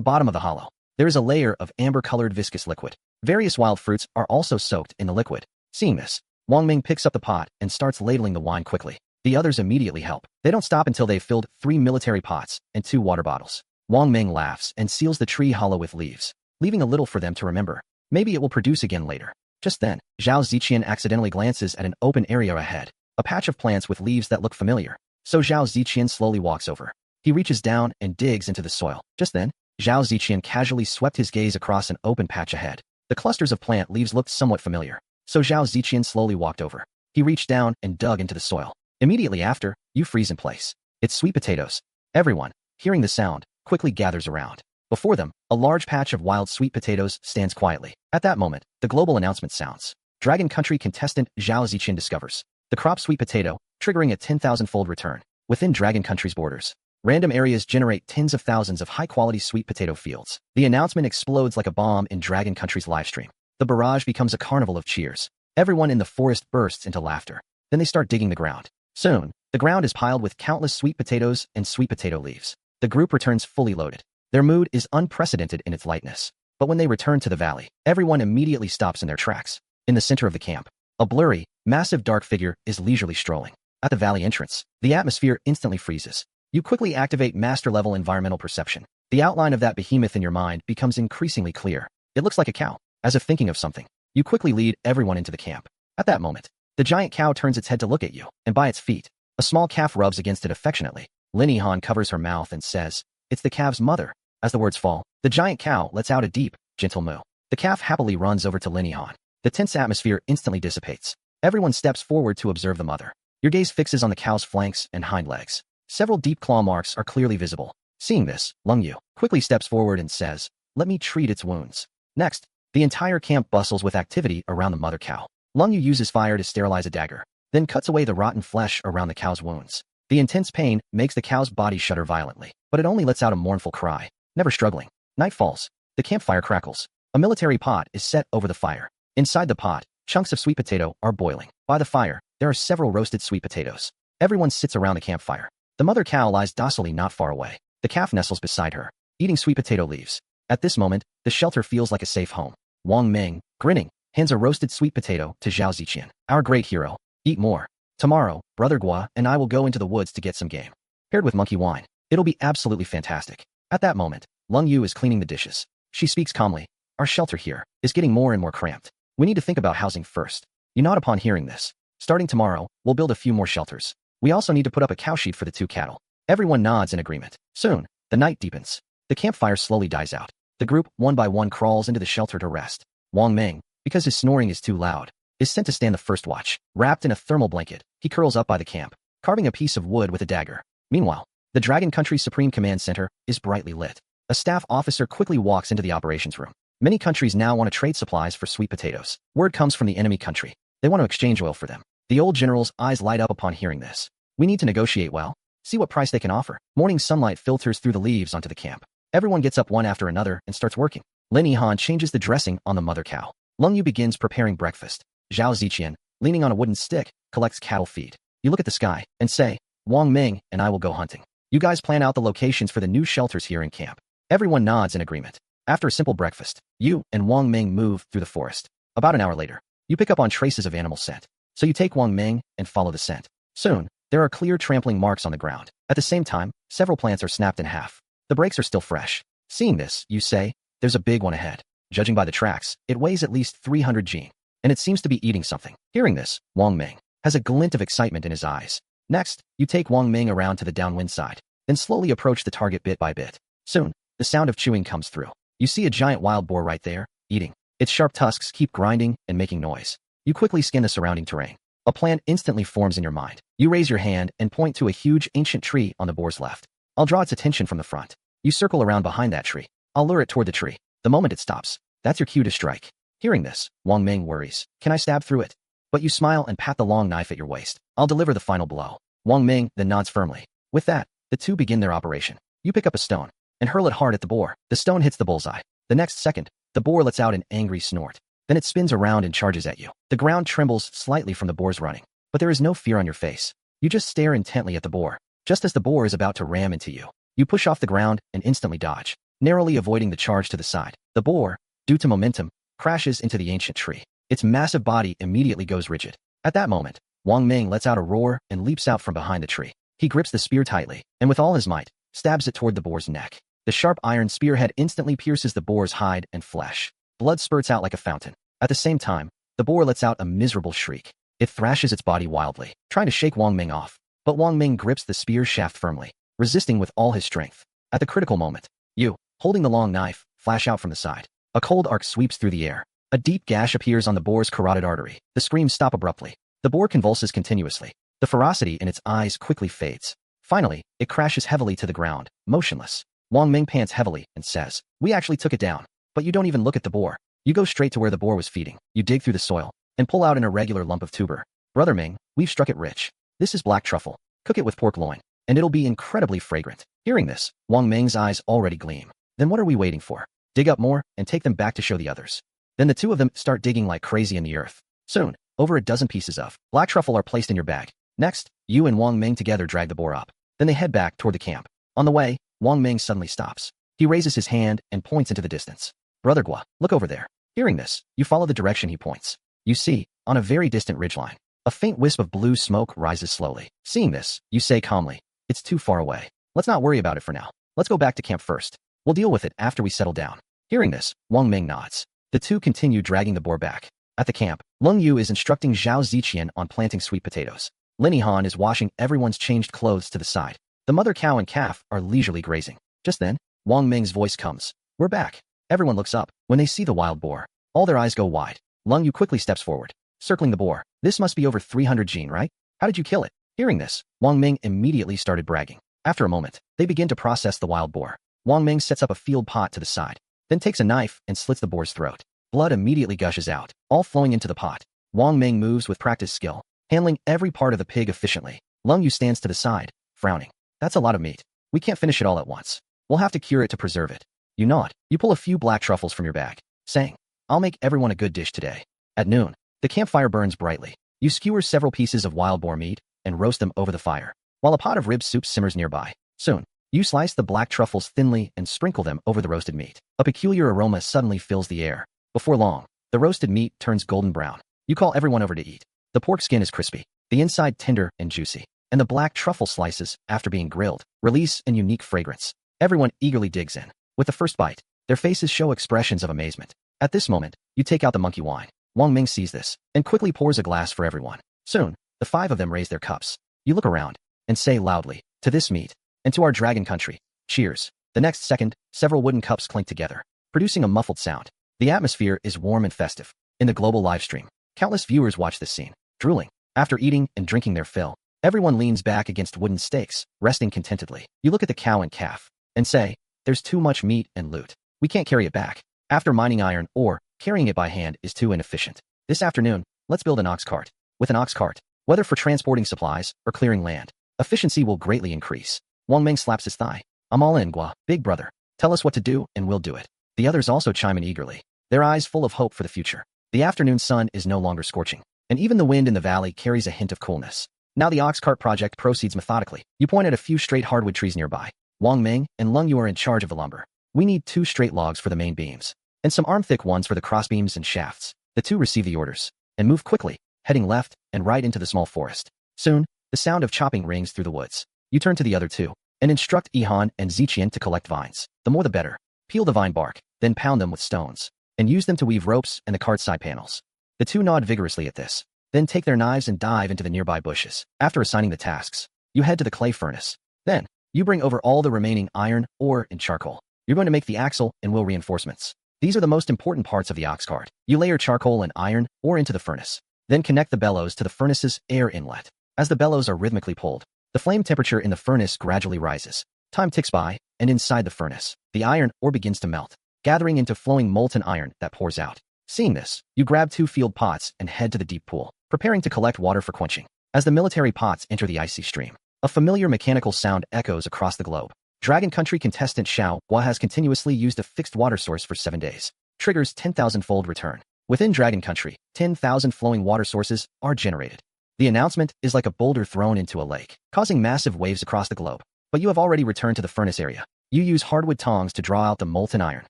bottom of the hollow, there is a layer of amber-colored viscous liquid. Various wild fruits are also soaked in the liquid. Seeing this, Wang Ming picks up the pot and starts ladling the wine quickly. The others immediately help. They don't stop until they've filled 3 military pots and 2 water bottles. Wang Ming laughs and seals the tree hollow with leaves, leaving a little for them to remember. Maybe it will produce again later. Just then, Zhao Ziqian accidentally glances at an open area ahead, a patch of plants with leaves that look familiar. So Zhao Ziqian slowly walks over. He reaches down and digs into the soil. Just then, Zhao Ziqian casually swept his gaze across an open patch ahead. The clusters of plant leaves looked somewhat familiar. So Zhao Ziqian slowly walked over. He reached down and dug into the soil. Immediately after, you freeze in place. It's sweet potatoes. Everyone, hearing the sound, quickly gathers around. Before them, a large patch of wild sweet potatoes stands quietly. At that moment, the global announcement sounds. Dragon Country contestant Zhao Ziqian discovers the crop sweet potato, triggering a 10,000-fold return. Within Dragon Country's borders, random areas generate tens of thousands of high-quality sweet potato fields. The announcement explodes like a bomb in Dragon Country's livestream. The barrage becomes a carnival of cheers. Everyone in the forest bursts into laughter. Then they start digging the ground. Soon, the ground is piled with countless sweet potatoes and sweet potato leaves. The group returns fully loaded. Their mood is unprecedented in its lightness. But when they return to the valley, everyone immediately stops in their tracks. In the center of the camp, a blurry, massive dark figure is leisurely strolling. At the valley entrance, the atmosphere instantly freezes. You quickly activate master-level environmental perception. The outline of that behemoth in your mind becomes increasingly clear. It looks like a cow. As if thinking of something, you quickly lead everyone into the camp. At that moment, the giant cow turns its head to look at you, and by its feet, a small calf rubs against it affectionately. Lin Han covers her mouth and says, it's the calf's mother. As the words fall, the giant cow lets out a deep, gentle moo. The calf happily runs over to Lin Han. The tense atmosphere instantly dissipates. Everyone steps forward to observe the mother. Your gaze fixes on the cow's flanks and hind legs. Several deep claw marks are clearly visible. Seeing this, Lung Yu quickly steps forward and says, let me treat its wounds. Next, the entire camp bustles with activity around the mother cow. Lung Yu uses fire to sterilize a dagger, then cuts away the rotten flesh around the cow's wounds. The intense pain makes the cow's body shudder violently, but it only lets out a mournful cry, never struggling. Night falls. The campfire crackles. A military pot is set over the fire. Inside the pot, chunks of sweet potato are boiling. By the fire, there are several roasted sweet potatoes. Everyone sits around the campfire. The mother cow lies docilely not far away. The calf nestles beside her, eating sweet potato leaves. At this moment, the shelter feels like a safe home. Wang Ming, grinning, hands a roasted sweet potato to Zhao Ziqian. Our great hero. Eat more. Tomorrow, Brother Gua and I will go into the woods to get some game. Paired with monkey wine. It'll be absolutely fantastic. At that moment, Lung Yu is cleaning the dishes. She speaks calmly. Our shelter here is getting more and more cramped. We need to think about housing first. You nod upon hearing this. Starting tomorrow, we'll build a few more shelters. We also need to put up a cow sheet for the 2 cattle. Everyone nods in agreement. Soon, the night deepens. The campfire slowly dies out. The group, one by one, crawls into the shelter to rest. Wang Ming, because his snoring is too loud, is sent to stand the first watch. Wrapped in a thermal blanket, he curls up by the camp, carving a piece of wood with a dagger. Meanwhile, the Dragon Country Supreme Command Center is brightly lit. A staff officer quickly walks into the operations room. Many countries now want to trade supplies for sweet potatoes. Word comes from the enemy country. They want to exchange oil for them. The old general's eyes light up upon hearing this. We need to negotiate well. See what price they can offer. Morning sunlight filters through the leaves onto the camp. Everyone gets up one after another and starts working. Lin Yihan changes the dressing on the mother cow. Lung Yu begins preparing breakfast. Zhao Ziqian, leaning on a wooden stick, collects cattle feed. You look at the sky and say, Wang Ming and I will go hunting. You guys plan out the locations for the new shelters here in camp. Everyone nods in agreement. After a simple breakfast, you and Wang Ming move through the forest. About an hour later, you pick up on traces of animal scent. So you take Wang Ming and follow the scent. Soon, there are clear trampling marks on the ground. At the same time, several plants are snapped in half. The breaks are still fresh. Seeing this, you say, there's a big one ahead. Judging by the tracks, it weighs at least 300 G, and it seems to be eating something. Hearing this, Wang Ming has a glint of excitement in his eyes. Next, you take Wang Ming around to the downwind side, then slowly approach the target bit by bit. Soon, the sound of chewing comes through. You see a giant wild boar right there, eating. Its sharp tusks keep grinding and making noise. You quickly scan the surrounding terrain. A plan instantly forms in your mind. You raise your hand and point to a huge ancient tree on the boar's left. I'll draw its attention from the front. You circle around behind that tree. I'll lure it toward the tree. The moment it stops, that's your cue to strike. Hearing this, Wang Ming worries. Can I stab through it? But you smile and pat the long knife at your waist. I'll deliver the final blow. Wang Ming then nods firmly. With that, the two begin their operation. You pick up a stone and hurl it hard at the boar. The stone hits the bullseye. The next second, the boar lets out an angry snort. Then it spins around and charges at you. The ground trembles slightly from the boar's running, but there is no fear on your face. You just stare intently at the boar. Just as the boar is about to ram into you, you push off the ground and instantly dodge, narrowly avoiding the charge to the side. The boar, due to momentum, crashes into the ancient tree. Its massive body immediately goes rigid. At that moment, Wang Ming lets out a roar and leaps out from behind the tree. He grips the spear tightly, and with all his might, stabs it toward the boar's neck. The sharp iron spearhead instantly pierces the boar's hide and flesh. Blood spurts out like a fountain. At the same time, the boar lets out a miserable shriek. It thrashes its body wildly, trying to shake Wang Ming off. But Wang Ming grips the spear shaft firmly, resisting with all his strength. At the critical moment, you, holding the long knife, flash out from the side. A cold arc sweeps through the air. A deep gash appears on the boar's carotid artery. The screams stop abruptly. The boar convulses continuously. The ferocity in its eyes quickly fades. Finally, it crashes heavily to the ground, motionless. Wang Ming pants heavily and says, "We actually took it down." But you don't even look at the boar. You go straight to where the boar was feeding. You dig through the soil and pull out an irregular lump of tuber. "Brother Ming, we've struck it rich. This is black truffle. Cook it with pork loin, and it'll be incredibly fragrant." Hearing this, Wang Ming's eyes already gleam. Then what are we waiting for? Dig up more and take them back to show the others. Then the two of them start digging like crazy in the earth. Soon, over a dozen pieces of black truffle are placed in your bag. Next, you and Wang Ming together drag the boar up. Then they head back toward the camp. On the way, Wang Ming suddenly stops. He raises his hand and points into the distance. "Brother Gua, look over there." Hearing this, you follow the direction he points. You see, on a very distant ridgeline, a faint wisp of blue smoke rises slowly. Seeing this, you say calmly, "It's too far away. Let's not worry about it for now. Let's go back to camp first. We'll deal with it after we settle down." Hearing this, Wang Ming nods. The two continue dragging the boar back. At the camp, Lung Yu is instructing Zhao Ziqian on planting sweet potatoes. Lin Yihan is washing everyone's changed clothes to the side. The mother cow and calf are leisurely grazing. Just then, Wang Ming's voice comes. "We're back." Everyone looks up. When they see the wild boar, all their eyes go wide. Lung Yu quickly steps forward, circling the boar. "This must be over 300 gene, right? How did you kill it?" Hearing this, Wang Ming immediately started bragging. After a moment, they begin to process the wild boar. Wang Ming sets up a field pot to the side, then takes a knife and slits the boar's throat. Blood immediately gushes out, all flowing into the pot. Wang Ming moves with practiced skill, handling every part of the pig efficiently. Lung Yu stands to the side, frowning. "That's a lot of meat. We can't finish it all at once. We'll have to cure it to preserve it." You nod. You pull a few black truffles from your bag, saying, "I'll make everyone a good dish today." At noon, the campfire burns brightly. You skewer several pieces of wild boar meat and roast them over the fire, while a pot of rib soup simmers nearby. Soon, you slice the black truffles thinly and sprinkle them over the roasted meat. A peculiar aroma suddenly fills the air. Before long, the roasted meat turns golden brown. You call everyone over to eat. The pork skin is crispy, the inside tender and juicy, and the black truffle slices, after being grilled, release an unique fragrance. Everyone eagerly digs in. With the first bite, their faces show expressions of amazement. At this moment, you take out the monkey wine. Wang Ming sees this and quickly pours a glass for everyone. Soon, the 5 of them raise their cups. You look around and say loudly, "To this meat, and to our dragon country, cheers." The next second, several wooden cups clink together, producing a muffled sound. The atmosphere is warm and festive. In the global livestream, countless viewers watch this scene, drooling. After eating and drinking their fill, everyone leans back against wooden stakes, resting contentedly. You look at the cow and calf and say, "There's too much meat and loot. We can't carry it back. After mining iron ore, carrying it by hand is too inefficient. This afternoon, let's build an ox cart. With an ox cart, whether for transporting supplies or clearing land, efficiency will greatly increase." Wang Ming slaps his thigh. "I'm all in, Gua, big brother. Tell us what to do and we'll do it." The others also chime in eagerly, their eyes full of hope for the future. The afternoon sun is no longer scorching, and even the wind in the valley carries a hint of coolness. Now the ox cart project proceeds methodically. You point at a few straight hardwood trees nearby. Wang Ming and Lung Yu are in charge of the lumber. We need 2 straight logs for the main beams, and some arm-thick ones for the crossbeams and shafts. The 2 receive the orders and move quickly, heading left and right into the small forest. Soon, the sound of chopping rings through the woods. You turn to the other 2 and instruct Ihan and Ziqian to collect vines. The more the better. Peel the vine bark, then pound them with stones, and use them to weave ropes and the cart side panels. The 2 nod vigorously at this, then take their knives and dive into the nearby bushes. After assigning the tasks, you head to the clay furnace. Then, you bring over all the remaining iron, ore, and charcoal. You're going to make the axle and wheel reinforcements. These are the most important parts of the ox cart. You layer charcoal and iron, ore into the furnace. Then connect the bellows to the furnace's air inlet. As the bellows are rhythmically pulled, the flame temperature in the furnace gradually rises. Time ticks by, and inside the furnace, the iron ore begins to melt, gathering into flowing molten iron that pours out. Seeing this, you grab 2 field pots and head to the deep pool, preparing to collect water for quenching. As the military pots enter the icy stream, a familiar mechanical sound echoes across the globe. Dragon Country contestant Xiao Hua has continuously used a fixed water source for 7 days. Triggers 10,000-fold return. Within Dragon Country, 10,000 flowing water sources are generated. The announcement is like a boulder thrown into a lake, causing massive waves across the globe. But you have already returned to the furnace area. You use hardwood tongs to draw out the molten iron,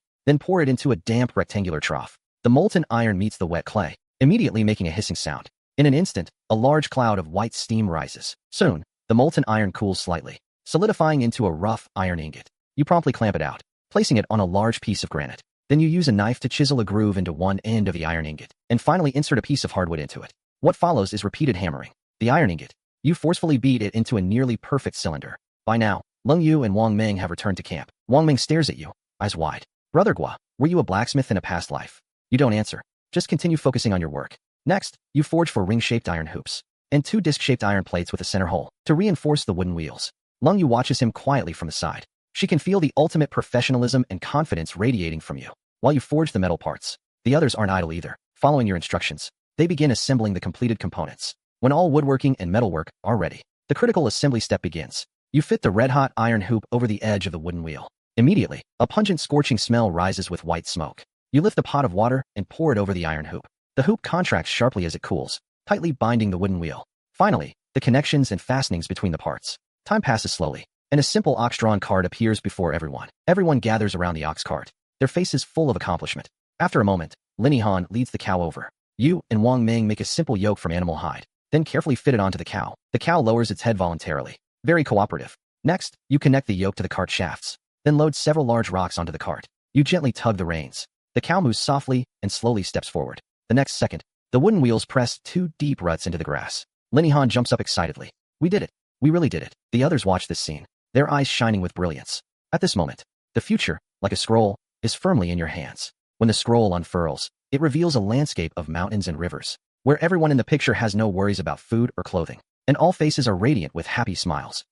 then pour it into a damp rectangular trough. The molten iron meets the wet clay, immediately making a hissing sound. In an instant, a large cloud of white steam rises. Soon, the molten iron cools slightly, solidifying into a rough iron ingot. You promptly clamp it out, placing it on a large piece of granite. Then you use a knife to chisel a groove into one end of the iron ingot, and finally insert a piece of hardwood into it. What follows is repeated hammering. The iron ingot. You forcefully beat it into a nearly perfect cylinder. By now, Lung Yu and Wang Ming have returned to camp. Wang Ming stares at you, eyes wide. "Brother Gua, were you a blacksmith in a past life?" You don't answer. Just continue focusing on your work. Next, you forge for ring-shaped iron hoops and 2 disc-shaped iron plates with a center hole to reinforce the wooden wheels. Lung Yu watches him quietly from the side. She can feel the ultimate professionalism and confidence radiating from you. While you forge the metal parts, the others aren't idle either. Following your instructions, they begin assembling the completed components. When all woodworking and metalwork are ready, the critical assembly step begins. You fit the red-hot iron hoop over the edge of the wooden wheel. Immediately, a pungent scorching smell rises with white smoke. You lift a pot of water and pour it over the iron hoop. The hoop contracts sharply as it cools, tightly binding the wooden wheel. Finally, the connections and fastenings between the parts. Time passes slowly, and a simple ox-drawn cart appears before everyone. Everyone gathers around the ox cart, their faces full of accomplishment. After a moment, Lin Han leads the cow over. You and Wang Ming make a simple yoke from animal hide, then carefully fit it onto the cow. The cow lowers its head voluntarily. Very cooperative. Next, you connect the yoke to the cart shafts, then load several large rocks onto the cart. You gently tug the reins. The cow moves softly and slowly steps forward. The next second, the wooden wheels press 2 deep ruts into the grass. Lin Han jumps up excitedly. "We did it. We really did it." The others watch this scene, their eyes shining with brilliance. At this moment, the future, like a scroll, is firmly in your hands. When the scroll unfurls, it reveals a landscape of mountains and rivers, where everyone in the picture has no worries about food or clothing, and all faces are radiant with happy smiles.